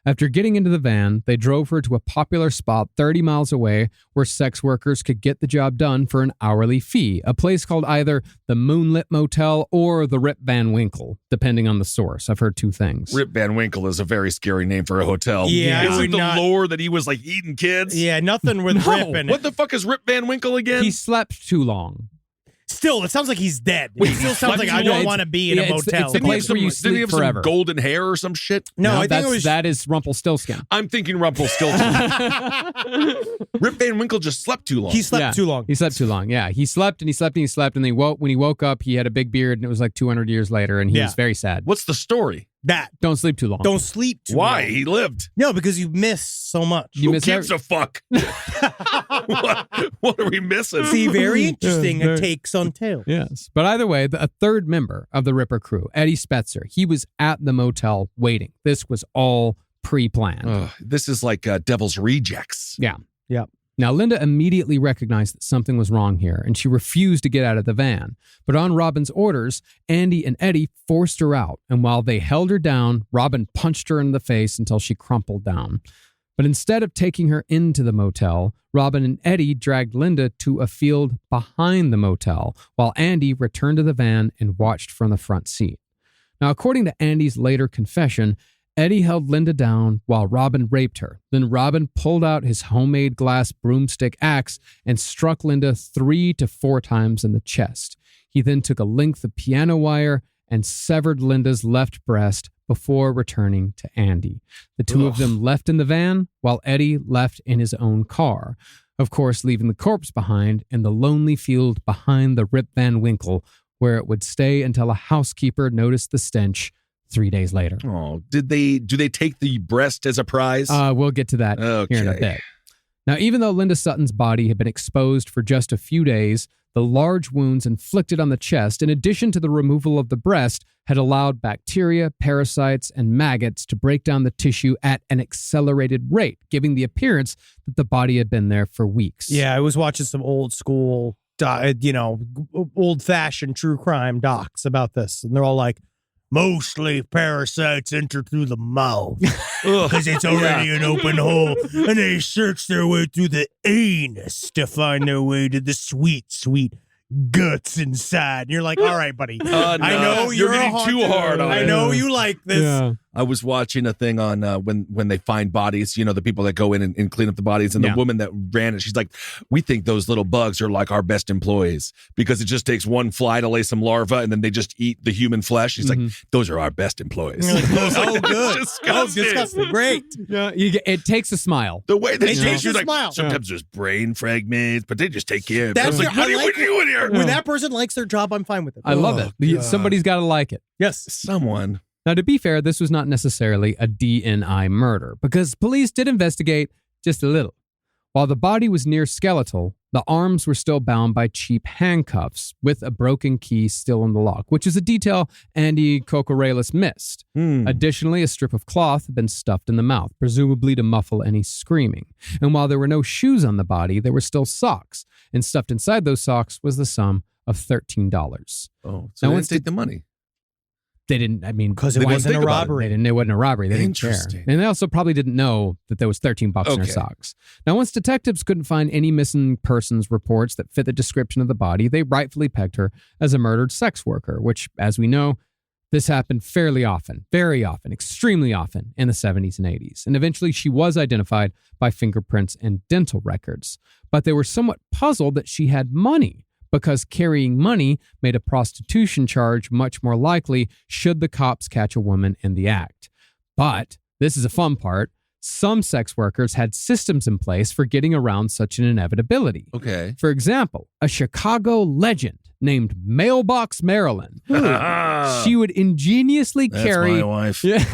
Speaker 5: After getting into the van, they drove her to a popular spot 30 miles away where sex workers could get the job done for an hourly fee, a place called either the Moonlit Motel or the Rip Van Winkle, depending on the source. I've heard 2 things.
Speaker 6: Rip Van Winkle is a very scary name for a hotel.
Speaker 4: Yeah, I
Speaker 6: Isn't
Speaker 4: would
Speaker 6: the
Speaker 4: not-
Speaker 6: lore that he was like eating kids?
Speaker 4: Yeah, nothing with
Speaker 5: No.
Speaker 4: Rip in
Speaker 6: What
Speaker 4: it.
Speaker 6: the fuck is Rip Van Winkle again?
Speaker 5: He slept too long.
Speaker 4: Still, it sounds like he's dead. It still sounds like I don't want to be in a motel.
Speaker 5: It's a place where you
Speaker 6: Didn't he
Speaker 5: sleep
Speaker 6: have
Speaker 5: forever.
Speaker 6: some golden hair or some shit?
Speaker 4: No, I think
Speaker 5: that is Rumpelstiltskin.
Speaker 6: I'm thinking Rumpelstiltskin. Rip Van Winkle just slept too long.
Speaker 4: He slept too long.
Speaker 5: He slept too long. Yeah, he slept and he slept and he slept, and when he woke up, he had a big beard, and it was like 200 years later, and he was very sad.
Speaker 6: What's the story?
Speaker 5: Don't sleep too long.
Speaker 4: Don't sleep too
Speaker 6: Why?
Speaker 4: long.
Speaker 6: He lived.
Speaker 4: No, because you miss so much.
Speaker 6: Who gives a fuck? what are we missing?
Speaker 4: See, very interesting. A takes on tale.
Speaker 5: Yes. But either way, a third member of the Ripper crew, Eddie Spreitzer, he was at the motel waiting. This was all pre-planned.
Speaker 6: This is like Devil's Rejects.
Speaker 5: Yeah.
Speaker 4: Yeah.
Speaker 5: Now, Linda immediately recognized that something was wrong here, and she refused to get out of the van. But on Robin's orders, Andy and Eddie forced her out, and while they held her down, Robin punched her in the face until she crumpled down. But instead of taking her into the motel, Robin and Eddie dragged Linda to a field behind the motel, while Andy returned to the van and watched from the front seat. Now, according to Andy's later confession, Eddie held Linda down while Robin raped her. Then Robin pulled out his homemade glass broomstick axe and struck Linda 3 to 4 times in the chest. He then took a length of piano wire and severed Linda's left breast before returning to Andy. The two of them left in the van while Eddie left in his own car, of course leaving the corpse behind in the lonely field behind the Rip Van Winkle, where it would stay until a housekeeper noticed the stench 3 days later.
Speaker 6: Oh, do they take the breast as a prize?
Speaker 5: We'll get to that here in a bit. Now, even though Linda Sutton's body had been exposed for just a few days, the large wounds inflicted on the chest, in addition to the removal of the breast, had allowed bacteria, parasites, and maggots to break down the tissue at an accelerated rate, giving the appearance that the body had been there for weeks.
Speaker 4: Yeah, I was watching some old school, old-fashioned true crime docs about this, and they're all like, mostly parasites enter through the mouth because it's already an open hole, and they search their way through the anus to find their way to the sweet, sweet guts inside. And you're like, all right, buddy.
Speaker 6: No,
Speaker 4: I know you're
Speaker 6: getting too hard on
Speaker 4: I
Speaker 6: it.
Speaker 4: know you like this.
Speaker 5: Yeah.
Speaker 6: I was watching a thing on when they find bodies, the people that go in and clean up the bodies, and the woman that ran it, she's like, we think those little bugs are like our best employees because it just takes one fly to lay some larvae and then they just eat the human flesh. She's like, those are our best employees.
Speaker 4: You're like, oh, good.
Speaker 6: Disgusting.
Speaker 4: Disgusting. Great.
Speaker 5: Yeah, it takes a smile.
Speaker 6: The way they
Speaker 4: takes
Speaker 6: you
Speaker 4: a
Speaker 6: like,
Speaker 4: smile.
Speaker 6: sometimes there's brain fragments, but they just take care of it. I
Speaker 4: That's
Speaker 6: was like,
Speaker 4: your-
Speaker 6: what
Speaker 4: I
Speaker 6: are
Speaker 4: like
Speaker 6: you doing here?
Speaker 4: When that person likes their job, I'm fine with it.
Speaker 5: I love it.
Speaker 6: God.
Speaker 5: Somebody's got to like it.
Speaker 4: Yes.
Speaker 6: Someone.
Speaker 5: Now, to be fair, this was not necessarily a DNI murder because police did investigate just a little. While the body was near skeletal, the arms were still bound by cheap handcuffs with a broken key still in the lock, which is a detail Andy Kokoraleis missed. Additionally, a strip of cloth had been stuffed in the mouth, presumably to muffle any screaming. And while there were no shoes on the body, there were still socks. And stuffed inside those socks was the sum of $13.
Speaker 6: Oh, so
Speaker 5: Now,
Speaker 6: they
Speaker 5: once
Speaker 6: didn't take the money.
Speaker 5: They didn't, I mean,
Speaker 4: Because it
Speaker 6: They didn't
Speaker 4: wasn't a
Speaker 6: think about it.
Speaker 4: robbery.
Speaker 5: it wasn't a robbery. They didn't care.
Speaker 6: Interesting.
Speaker 5: And they also probably didn't know that there was $13 in
Speaker 6: Okay.
Speaker 5: their socks. Now, once detectives couldn't find any missing persons reports that fit the description of the body, they rightfully pegged her as a murdered sex worker, which, as we know, this happened fairly often, very often, extremely often in the 70s and 80s. And eventually she was identified by fingerprints and dental records. But they were somewhat puzzled that she had money, because carrying money made a prostitution charge much more likely should the cops catch a woman in the act. But this is a fun part. Some sex workers had systems in place for getting around such an inevitability.
Speaker 6: Okay.
Speaker 5: For example, a Chicago legend named Mailbox Marilyn. She would ingeniously
Speaker 6: That's
Speaker 5: carry
Speaker 6: my wife.
Speaker 5: Yeah.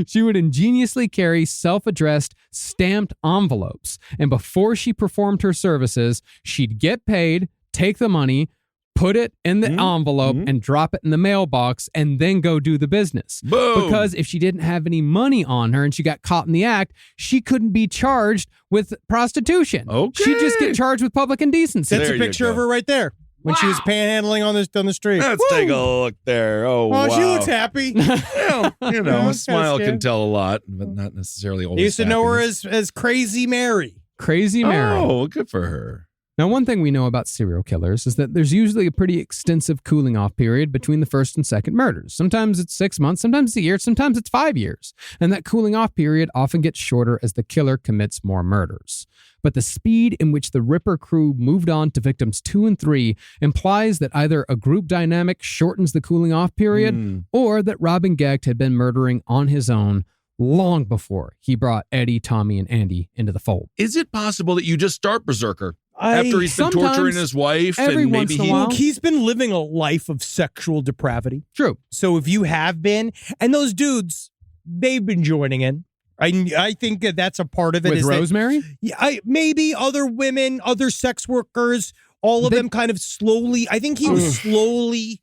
Speaker 5: She would ingeniously carry self-addressed stamped envelopes. And before she performed her services, she'd get paid, take the money, put it in the envelope, and drop it in the mailbox, and then go do the business.
Speaker 6: Boom.
Speaker 5: Because if she didn't have any money on her and she got caught in the act, she couldn't be charged with prostitution.
Speaker 6: Okay.
Speaker 5: She'd just get charged with public indecency.
Speaker 4: That's
Speaker 6: There
Speaker 4: a
Speaker 6: you
Speaker 4: picture
Speaker 6: go.
Speaker 4: of her right there when she was panhandling on the street.
Speaker 6: Let's take a look there. Oh, wow.
Speaker 4: She looks happy.
Speaker 6: Well,
Speaker 4: Yeah,
Speaker 6: a smile
Speaker 4: kinda
Speaker 6: can tell a lot, but not necessarily always.
Speaker 4: I used to know her
Speaker 6: happiness.
Speaker 4: as Crazy Mary.
Speaker 5: Crazy Mary.
Speaker 6: Oh, good for her.
Speaker 5: Now, one thing we know about serial killers is that there's usually a pretty extensive cooling off period between the first and second murders. Sometimes it's 6 months, sometimes it's a year, sometimes it's 5 years. And that cooling off period often gets shorter as the killer commits more murders. But the speed in which the Ripper crew moved on to victims 2 and 3 implies that either a group dynamic shortens the cooling off period or that Robin Gecht had been murdering on his own long before he brought Eddie, Tommy, and Andy into the fold.
Speaker 6: Is it possible that you just start Berserker after he's been torturing his wife
Speaker 5: every
Speaker 6: and
Speaker 5: once
Speaker 6: maybe
Speaker 5: in a while.
Speaker 4: Look, he's been living a life of sexual depravity.
Speaker 5: True.
Speaker 4: So if you have been, and those dudes, they've been joining in. I think that's a part of it.
Speaker 5: With
Speaker 4: is that-
Speaker 5: Rosemary?
Speaker 4: yeah, maybe other women, other sex workers, all of them kind of slowly. I think he was slowly,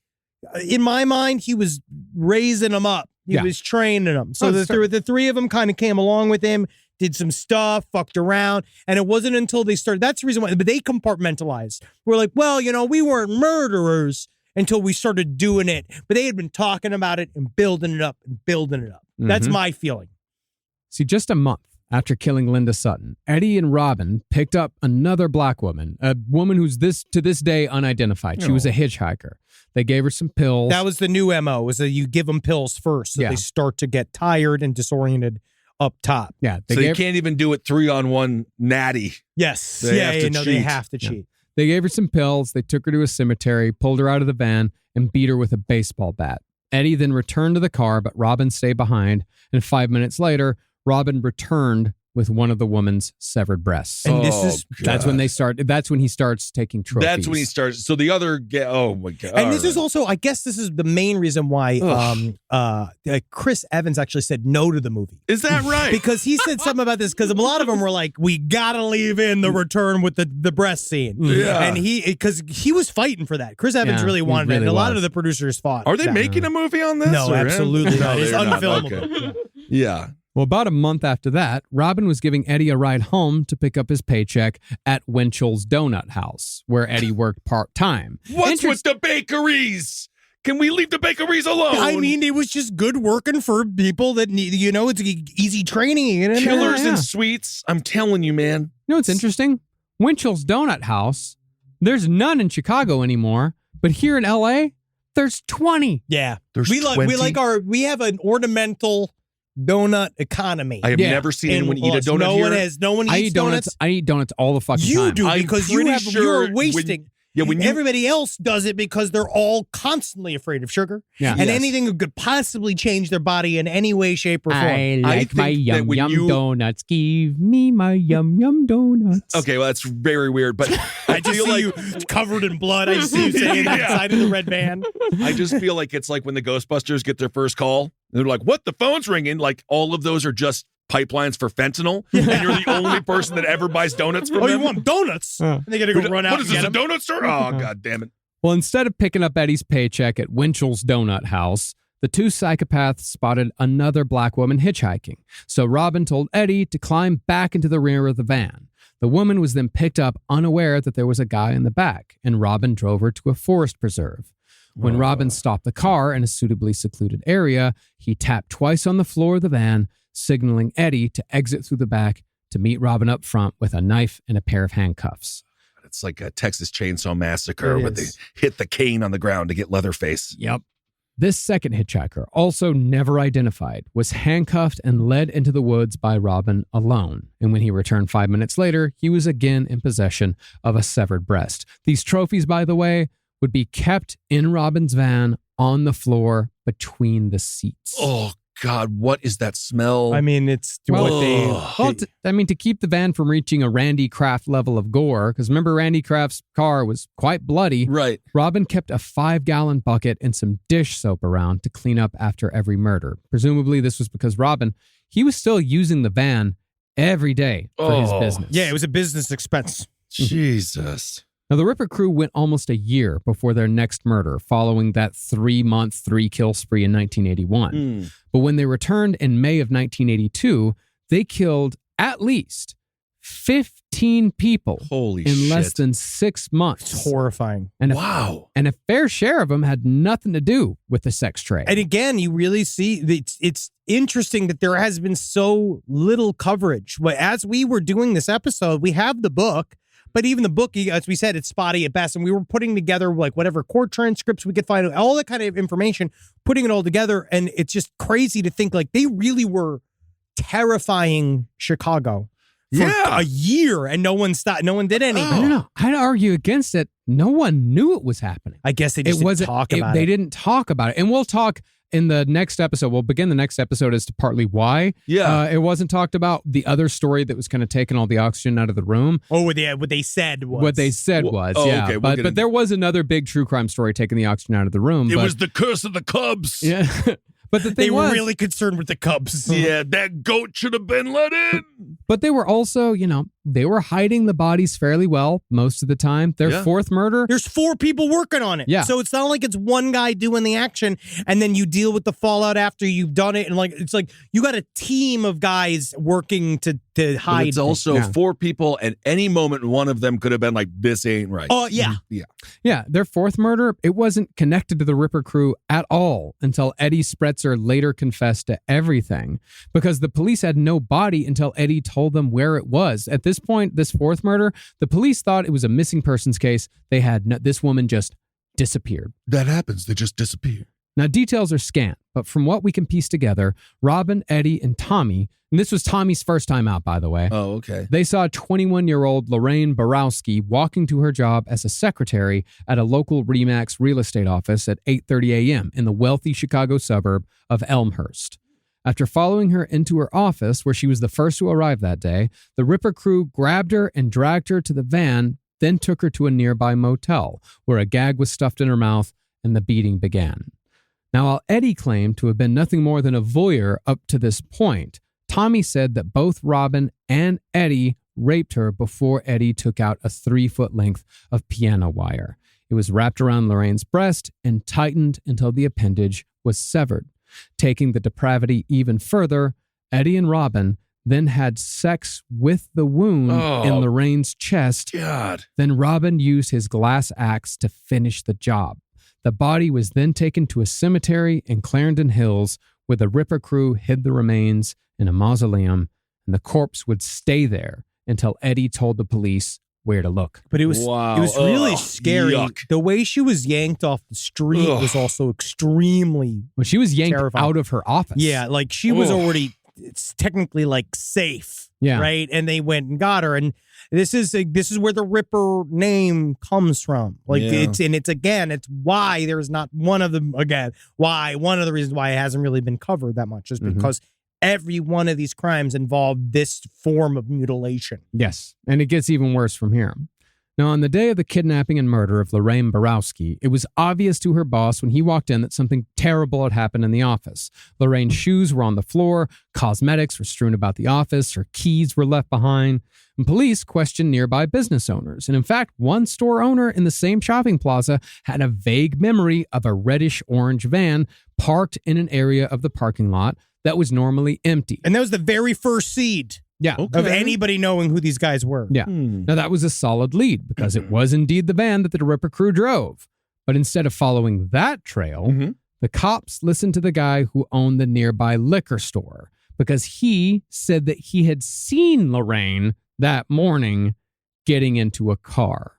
Speaker 4: in my mind, he was raising them up. He was training them. So the three of them kind of came along with him, did some stuff, fucked around. And it wasn't until they started, that's the reason why, but they compartmentalized. We're like, well, we weren't murderers until we started doing it. But they had been talking about it and building it up and building it up. That's my feeling.
Speaker 5: See, just a month after killing Linda Sutton, Eddie and Robin picked up another black woman, a woman who's to this day unidentified. She was a hitchhiker. They gave her some pills.
Speaker 4: That was the new MO, was that you give them pills first so they start to get tired and disoriented up top.
Speaker 5: Yeah.
Speaker 6: So you can't even do it 3-on-1 natty.
Speaker 4: Yes.
Speaker 6: They have to
Speaker 4: they
Speaker 6: cheat.
Speaker 4: have to cheat.
Speaker 5: They gave her some pills. They took her to a cemetery, pulled her out of the van, and beat her with a baseball bat. Eddie then returned to the car, but Robin stayed behind. And 5 minutes later, Robin returned with one of the woman's severed breasts.
Speaker 4: And
Speaker 5: that's when he starts taking trophies.
Speaker 6: That's when he starts. So the other, oh my God.
Speaker 4: And this is also, I guess this is the main reason why Chris Evans actually said no to the movie.
Speaker 6: Is that right?
Speaker 4: Because he said something about this, because a lot of them were like, we gotta leave in the return with the breast scene.
Speaker 6: Yeah.
Speaker 4: And because he was fighting for that. Chris Evans really wanted it. And a lot of the producers fought.
Speaker 6: Are they making a movie on this?
Speaker 4: No,
Speaker 6: or-
Speaker 4: absolutely not. It's
Speaker 6: they're not.
Speaker 4: unfilmable.
Speaker 6: Okay. Yeah.
Speaker 5: Well, about a month after that, Robin was giving Eddie a ride home to pick up his paycheck at Winchell's Donut House, where Eddie worked part-time.
Speaker 6: What's with the bakeries? Can we leave the bakeries alone?
Speaker 4: I mean, it was just good working for people that need, it's easy training.
Speaker 6: Killers and sweets. I'm telling you, man.
Speaker 5: You know what's interesting? Winchell's Donut House, there's none in Chicago anymore, but here in LA, there's 20.
Speaker 4: Yeah.
Speaker 6: There's
Speaker 4: we
Speaker 6: 20?
Speaker 4: we have an ornamental donut economy.
Speaker 6: I have never seen anyone eat a donut
Speaker 4: no
Speaker 6: here.
Speaker 4: No one eats donuts.
Speaker 5: I eat donuts all the fucking
Speaker 4: You
Speaker 5: time.
Speaker 4: do,
Speaker 6: I'm
Speaker 4: because
Speaker 6: pretty sure
Speaker 4: you're wasting.
Speaker 6: when you-
Speaker 4: Everybody else does it because they're all constantly afraid of sugar.
Speaker 5: Yeah.
Speaker 4: And anything that could possibly change their body in any way, shape, or form.
Speaker 5: I like my
Speaker 6: think that
Speaker 5: yum
Speaker 6: when
Speaker 5: yum
Speaker 6: you-
Speaker 5: donuts. Give me my yum yum donuts.
Speaker 6: Okay, well, that's very weird, but
Speaker 4: I just see you covered in blood. I just see you saying that side of the red band.
Speaker 6: I just feel like it's like when the Ghostbusters get their first call, and they're like, what? The phone's ringing. Like, all of those are just pipelines for fentanyl, and you're the only person that ever buys donuts from
Speaker 4: Oh,
Speaker 6: them.
Speaker 4: you want donuts? And they got to go run out
Speaker 6: What is
Speaker 4: and
Speaker 6: this,
Speaker 4: get
Speaker 6: a
Speaker 4: 'em.
Speaker 6: donut store? Oh, God damn it.
Speaker 5: Well, instead of picking up Eddie's paycheck at Winchell's Donut House, the two psychopaths spotted another black woman hitchhiking. So Robin told Eddie to climb back into the rear of the van. The woman was then picked up unaware that there was a guy in the back, and Robin drove her to a forest preserve. When Robin stopped the car in a suitably secluded area, he tapped twice on the floor of the van, signaling Eddie to exit through the back to meet Robin up front with a knife and a pair of handcuffs.
Speaker 6: It's like a Texas Chainsaw Massacre
Speaker 4: It
Speaker 6: where they
Speaker 4: is.
Speaker 6: hit the cane on the ground to get Leatherface.
Speaker 5: Yep. This second hitchhiker, also never identified, was handcuffed and led into the woods by Robin alone. And when he returned 5 minutes later, he was again in possession of a severed breast. These trophies, by the way, would be kept in Robin's van on the floor between the seats.
Speaker 6: Oh, God, what is that smell?
Speaker 4: I mean, it's what
Speaker 5: to keep the van from reaching a Randy Kraft level of gore, because remember Randy Kraft's car was quite bloody.
Speaker 6: Right.
Speaker 5: Robin kept a 5-gallon bucket and some dish soap around to clean up after every murder. Presumably this was because Robin, he was still using the van every day for his business.
Speaker 4: Yeah, it was a business expense.
Speaker 6: Jesus.
Speaker 5: Now, the Ripper crew went almost a year before their next murder, following that 3-month 3-kill spree in 1981. But when they returned in May of 1982, they killed at least 15 people
Speaker 6: Holy
Speaker 5: in
Speaker 6: shit.
Speaker 5: less than 6 months.
Speaker 4: It's horrifying.
Speaker 5: And
Speaker 6: Wow.
Speaker 5: and a fair share of them had nothing to do with the sex trade.
Speaker 4: And again, you really see it's interesting that there has been so little coverage. But as we were doing this episode, we have the book, but even the book, as we said, it's spotty at best. And we were putting together like whatever court transcripts we could find, all that kind of information, putting it all together. And it's just crazy to think like they really were terrifying Chicago for a year, and no one stopped. No one did anything.
Speaker 5: I don't know. I'd argue against it. No one knew it was happening.
Speaker 4: I guess they just didn't talk about it.
Speaker 5: They didn't talk about it. And we'll talk in the next episode. We'll begin the next episode as to partly why it wasn't talked about. The other story that was kind of taking all the oxygen out of the room.
Speaker 4: Oh, what they said was.
Speaker 5: What they said was, yeah.
Speaker 6: Okay,
Speaker 5: but there was another big true crime story taking the oxygen out of the room.
Speaker 6: It was the curse of the Cubs.
Speaker 5: Yeah. But the thing
Speaker 4: they were really concerned with the Cubs.
Speaker 6: Yeah, that goat should have been let in.
Speaker 5: But they were also, they were hiding the bodies fairly well most of the time. Their fourth murder.
Speaker 4: There's 4 people working on it.
Speaker 5: Yeah.
Speaker 4: So it's not like it's one guy doing the action and then you deal with the fallout after you've done it. And it's like you got a team of guys working to hide.
Speaker 6: But it's also 4 people, and any moment one of them could have been like, this ain't right.
Speaker 4: Oh, yeah.
Speaker 5: Yeah. Their fourth murder, it wasn't connected to the Ripper crew at all until Eddie Spreitzer later confessed to everything, because the police had no body until Eddie told them where it was. At this point, this fourth murder, the police thought it was a missing persons case. They had this woman just disappeared.
Speaker 6: That happens. They just disappear.
Speaker 5: Now, details are scant, but from what we can piece together, Robin, Eddie, and Tommy, and this was Tommy's first time out, by the way.
Speaker 6: Oh, okay.
Speaker 5: They saw 21-year-old Lorraine Borowski walking to her job as a secretary at a local RE/MAX real estate office at 8:30 a.m. in the wealthy Chicago suburb of Elmhurst. After following her into her office, where she was the first to arrive that day, the Ripper crew grabbed her and dragged her to the van, then took her to a nearby motel, where a gag was stuffed in her mouth and the beating began. Now, while Eddie claimed to have been nothing more than a voyeur up to this point, Tommy said that both Robin and Eddie raped her before Eddie took out a 3-foot length of piano wire. It was wrapped around Lorraine's breast and tightened until the appendage was severed. Taking the depravity even further, Eddie and Robin then had sex with the wound in Lorraine's chest.
Speaker 6: God.
Speaker 5: Then Robin used his glass axe to finish the job. The body was then taken to a cemetery in Clarendon Hills, where the Ripper crew hid the remains in a mausoleum, and the corpse would stay there until Eddie told the police where to look.
Speaker 4: But it was really scary.
Speaker 6: Yuck.
Speaker 4: The way she was yanked off the street was also extremely
Speaker 5: When she was yanked
Speaker 4: terrifying.
Speaker 5: out of her office.
Speaker 4: Yeah, like she was already, it's technically like safe.
Speaker 5: Yeah.
Speaker 4: Right. And they went and got her. And this is where the Ripper name comes from. Like it's why there's not one of them one of the reasons why it hasn't really been covered that much is because every one of these crimes involved this form of mutilation.
Speaker 5: Yes, and it gets even worse from here. Now, on the day of the kidnapping and murder of Lorraine Borowski, it was obvious to her boss when he walked in that something terrible had happened in the office. Lorraine's shoes were on the floor, cosmetics were strewn about the office, her keys were left behind, and police questioned nearby business owners. And in fact, one store owner in the same shopping plaza had a vague memory of a reddish-orange van parked in an area of the parking lot that was normally empty.
Speaker 4: And that was the very first seed.
Speaker 5: Yeah.
Speaker 4: Of anybody knowing who these guys were.
Speaker 5: Yeah. Now, that was a solid lead because it was indeed the van that the Ripper crew drove. But instead of following that trail, the cops listened to the guy who owned the nearby liquor store because he said that he had seen Lorraine that morning getting into a car.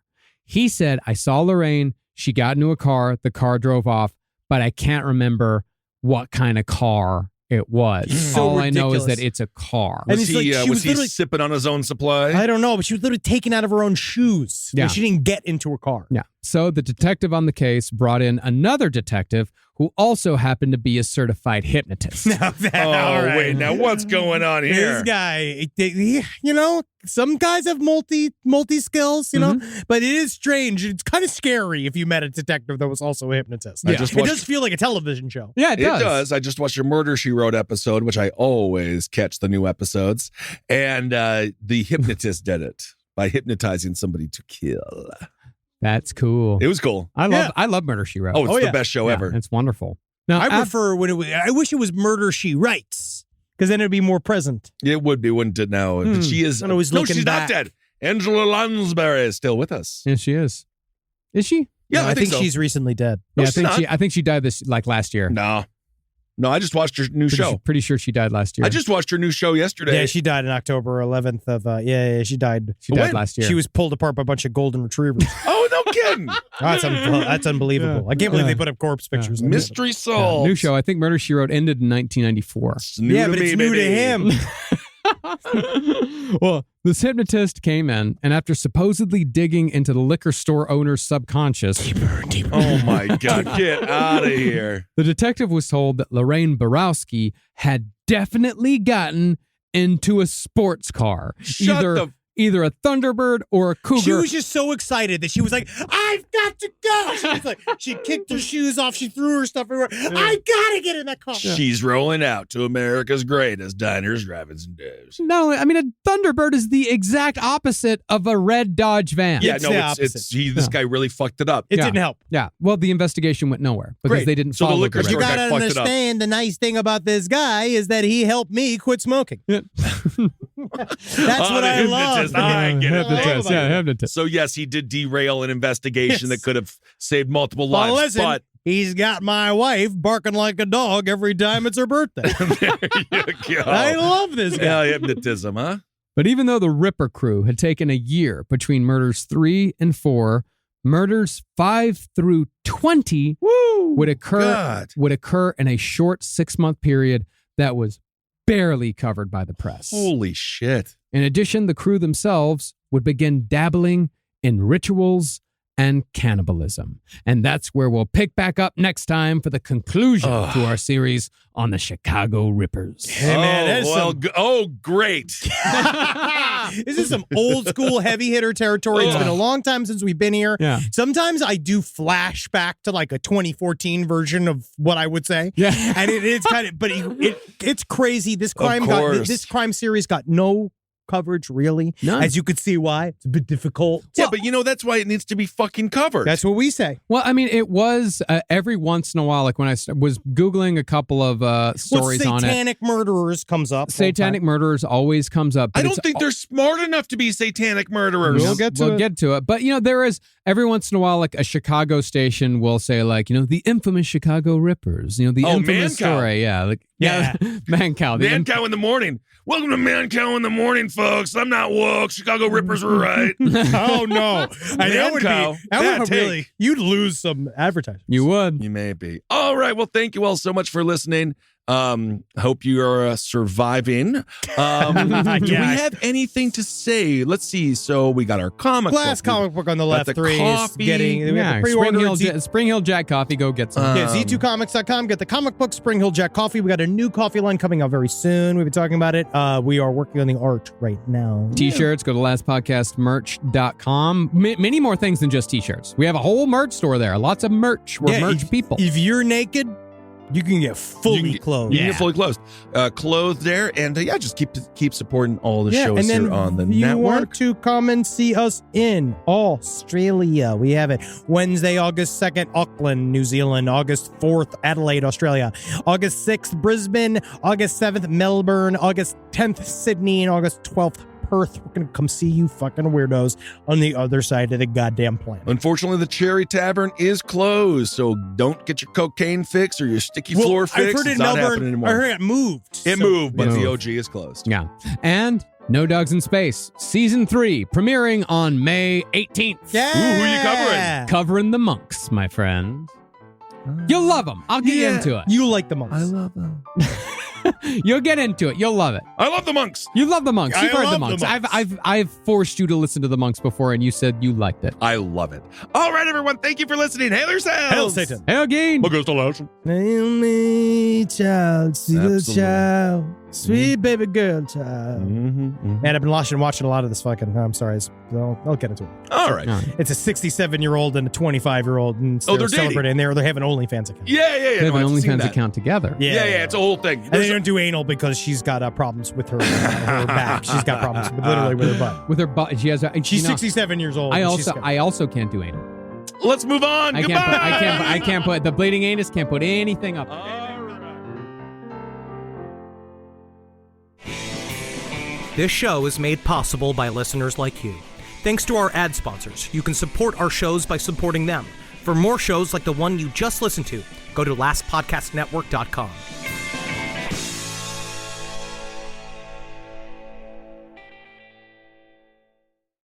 Speaker 5: He said, I saw Lorraine, she got into a car, the car drove off, but I can't remember what kind of car it was.
Speaker 4: So
Speaker 5: all
Speaker 4: ridiculous.
Speaker 5: I know is that it's a car.
Speaker 4: And
Speaker 6: Was
Speaker 4: it's
Speaker 6: he,
Speaker 4: like she
Speaker 6: was he
Speaker 4: literally-
Speaker 6: sipping on his own supply?
Speaker 4: I don't know, but she was literally taken out of her own shoes.
Speaker 5: Yeah.
Speaker 4: And she didn't get into a car.
Speaker 5: Yeah. So the detective on the case brought in another detective who also happened to be a certified hypnotist.
Speaker 4: All right.
Speaker 6: Wait, now what's going on here?
Speaker 4: This guy, some guys have multi skills, but it is strange. It's kind of scary if you met a detective that was also a hypnotist.
Speaker 6: I
Speaker 4: Yeah.
Speaker 6: just
Speaker 4: It
Speaker 6: watched-
Speaker 4: does feel like a television show.
Speaker 5: Yeah, it
Speaker 6: It
Speaker 5: does.
Speaker 6: does. I just watched your Murder, She Wrote episode, which I always catch the new episodes. And the hypnotist did it by hypnotizing somebody to kill.
Speaker 5: That's cool.
Speaker 6: It was cool.
Speaker 5: I love Murder, She Wrote.
Speaker 6: Oh, it's
Speaker 4: Oh,
Speaker 6: the
Speaker 4: yeah.
Speaker 6: best show
Speaker 5: Yeah,
Speaker 6: ever.
Speaker 5: It's wonderful. Now,
Speaker 4: I prefer when I wish it was Murder, She Writes, because then it'd be more present.
Speaker 6: It would be, wouldn't it now? But she is.
Speaker 4: And I was looking
Speaker 6: she's
Speaker 4: back.
Speaker 6: not dead. Angela Lansbury is still with us.
Speaker 5: yes, she is. Is she?
Speaker 6: Yeah,
Speaker 4: No,
Speaker 6: I think so.
Speaker 4: she's recently dead.
Speaker 6: No,
Speaker 5: Yeah,
Speaker 6: she's not.
Speaker 5: I think she died last year.
Speaker 6: No. No, I just watched her new show.
Speaker 5: Pretty sure she died last year.
Speaker 6: I just watched her new show yesterday.
Speaker 4: Yeah, she died on October 11th of, she died.
Speaker 5: She died last year.
Speaker 4: She was pulled apart by a bunch of golden retrievers.
Speaker 6: Oh, no kidding.
Speaker 4: That's unbelievable. I can't believe they put up corpse pictures.
Speaker 6: Mystery Solved.
Speaker 5: New show. I think Murder, She Wrote ended in 1994.
Speaker 6: It's new
Speaker 4: Yeah,
Speaker 6: to
Speaker 4: but
Speaker 6: me,
Speaker 4: it's new to
Speaker 6: baby.
Speaker 4: him.
Speaker 5: Well, this hypnotist came in, and after supposedly digging into the liquor store owner's subconscious,
Speaker 6: Oh, my God. Get out of here.
Speaker 5: the detective was told that Lorraine Borowski had definitely gotten into a sports car.
Speaker 6: Shut
Speaker 5: Either a Thunderbird or a Cougar.
Speaker 4: She was just so excited that she was like, I've got to go. She was like, she kicked her shoes off. She threw her stuff everywhere. I got to get in that car.
Speaker 6: She's rolling out to America's greatest diners, drive-ins, and dives.
Speaker 5: No, I mean, a Thunderbird is the exact opposite of a red Dodge van.
Speaker 6: Yeah,
Speaker 4: It's
Speaker 6: no,
Speaker 4: the
Speaker 6: this guy really fucked it up.
Speaker 4: It
Speaker 5: Yeah.
Speaker 4: didn't help.
Speaker 5: Yeah. Well, the investigation went nowhere because
Speaker 6: Great.
Speaker 5: they didn't
Speaker 6: So the
Speaker 5: follow
Speaker 6: liquor
Speaker 5: red
Speaker 6: store
Speaker 4: You
Speaker 5: Dodge.
Speaker 6: guy
Speaker 4: got to
Speaker 6: fucked it up.
Speaker 4: understand the nice thing about this guy is that he helped me quit smoking.
Speaker 5: Yeah.
Speaker 4: That's what
Speaker 6: the
Speaker 4: I love.
Speaker 6: hypnotist. I get it.
Speaker 5: Hypnotist. Yeah, hypnotist.
Speaker 6: So, yes, he did derail an investigation that could have saved multiple
Speaker 4: Well,
Speaker 6: lives.
Speaker 4: listen,
Speaker 6: But
Speaker 4: he's got my wife barking like a dog every time it's her birthday.
Speaker 6: there you go.
Speaker 4: I love this guy.
Speaker 6: Yeah, hypnotism, huh?
Speaker 5: But even though the Ripper crew had taken a year between murders 3 and 4, murders 5 through 20 would occur in a short 6-month period that was barely covered by the press.
Speaker 6: Holy shit.
Speaker 5: In addition, the crew themselves would begin dabbling in rituals and cannibalism. And that's where we'll pick back up next time for the conclusion to our series on the Chicago Rippers.
Speaker 4: Hey, man, that is
Speaker 6: great.
Speaker 4: This is some old school heavy hitter territory. It's been a long time since we've been here.
Speaker 5: Yeah.
Speaker 4: Sometimes I do flashback to like a 2014 version of what I would say.
Speaker 5: Yeah.
Speaker 4: And it's kind of, but it's crazy. This crime series got no coverage, really.
Speaker 5: None.
Speaker 4: As you could see why. It's a bit difficult.
Speaker 6: Yeah, but that's why it needs to be fucking covered.
Speaker 4: That's what we say.
Speaker 5: Well, I mean, it was every once in a while, like when I was Googling a couple of stories on it.
Speaker 4: Satanic murderers comes up.
Speaker 5: Satanic murderers always comes up.
Speaker 6: I don't think they're smart enough to be satanic murderers.
Speaker 5: We'll get to it. But, there is every once in a while, like a Chicago station will say, like, the infamous Chicago Rippers, the infamous
Speaker 6: Man Cow.
Speaker 5: story. Yeah. Man Cow.
Speaker 6: Man Cow in the morning. Welcome to Man Cow in the morning, folks. I'm not woke. Chicago Rippers were right.
Speaker 4: Oh, no. That would
Speaker 6: Cow.
Speaker 4: be really, you'd lose some advertising.
Speaker 5: You would.
Speaker 6: You may be. All right. Well, thank you all so much for listening. Hope you are surviving. Do we have anything to say? Let's see. So we got our comic
Speaker 4: Glass
Speaker 6: book.
Speaker 4: comic book on the left.
Speaker 6: the
Speaker 4: 3
Speaker 6: coffee.
Speaker 4: is getting. We have the pre-order.
Speaker 5: Spring Hill Jack Coffee. Go get some.
Speaker 4: Yeah, Z2comics.com. Get the comic book, Spring Hill Jack Coffee. We got a new coffee line coming out very soon. We've been talking about it. We are working on the art right now.
Speaker 5: T-shirts, go to lastpodcastmerch.com. Many more things than just T-shirts. We have a whole merch store there. Lots of merch. We're merch people.
Speaker 4: If you're naked, you can get fully clothed.
Speaker 6: You can get fully clothed. Clothed there. And just keep supporting all the shows
Speaker 4: and then
Speaker 6: here on the
Speaker 4: if you
Speaker 6: network.
Speaker 4: want to come and see us in Australia, we have it Wednesday, August 2nd, Auckland, New Zealand, August 4th, Adelaide, Australia, August 6th, Brisbane, August 7th, Melbourne, August 10th, Sydney, and August 12th, Perth. We're going to come see you fucking weirdos on the other side of the goddamn planet.
Speaker 6: Unfortunately, the Cherry Tavern is closed, so don't get your cocaine fix or your sticky floor fix.
Speaker 4: I heard
Speaker 6: it's
Speaker 4: in
Speaker 6: not
Speaker 4: Melbourne,
Speaker 6: happening anymore.
Speaker 4: I heard it moved.
Speaker 6: It moved, but the OG is closed.
Speaker 5: Yeah. And No Dogs in Space, Season 3, premiering on May 18th.
Speaker 4: Yeah.
Speaker 6: Ooh, who are you covering?
Speaker 5: Covering the monks, my friend. You'll love them. I'll get you into it.
Speaker 4: You like the monks.
Speaker 6: I love them.
Speaker 5: You'll get into it. You'll love it.
Speaker 6: I love the monks.
Speaker 5: You love the monks. You've
Speaker 4: I
Speaker 5: heard the
Speaker 4: love
Speaker 5: monks.
Speaker 4: the monks.
Speaker 5: I've forced you to listen to the monks before, and you said you liked it.
Speaker 6: I love it. All right, everyone. Thank you for listening. Hail yourselves.
Speaker 4: Hail Satan.
Speaker 5: Hey, again.
Speaker 4: Hail me, child, sweet little
Speaker 6: Absolutely.
Speaker 4: child, sweet baby girl child.
Speaker 6: Mm-hmm.
Speaker 4: Man, I've been watching a lot of this fucking. I'm sorry. I'll get into it.
Speaker 6: All right.
Speaker 4: It's a 67-year-old and a 25-year-old, and
Speaker 6: Oh, they're dating.
Speaker 4: celebrating. They have an OnlyFans account.
Speaker 6: Yeah.
Speaker 5: They have
Speaker 6: No,
Speaker 5: an
Speaker 6: I've seen
Speaker 5: OnlyFans
Speaker 6: that.
Speaker 5: account together.
Speaker 6: Yeah, it's a whole thing.
Speaker 4: And they don't do anal because she's got problems with her back. She's got problems literally with her butt.
Speaker 5: With her butt, she has.
Speaker 4: She's 67 years old.
Speaker 5: I
Speaker 4: and she's
Speaker 5: also can't do anal.
Speaker 6: Let's move on.
Speaker 5: I
Speaker 6: Goodbye.
Speaker 5: can't put the bleeding anus. Can't put anything up.
Speaker 7: This show is made possible by listeners like you. Thanks to our ad sponsors, you can support our shows by supporting them. For more shows like the one you just listened to, go to lastpodcastnetwork.com.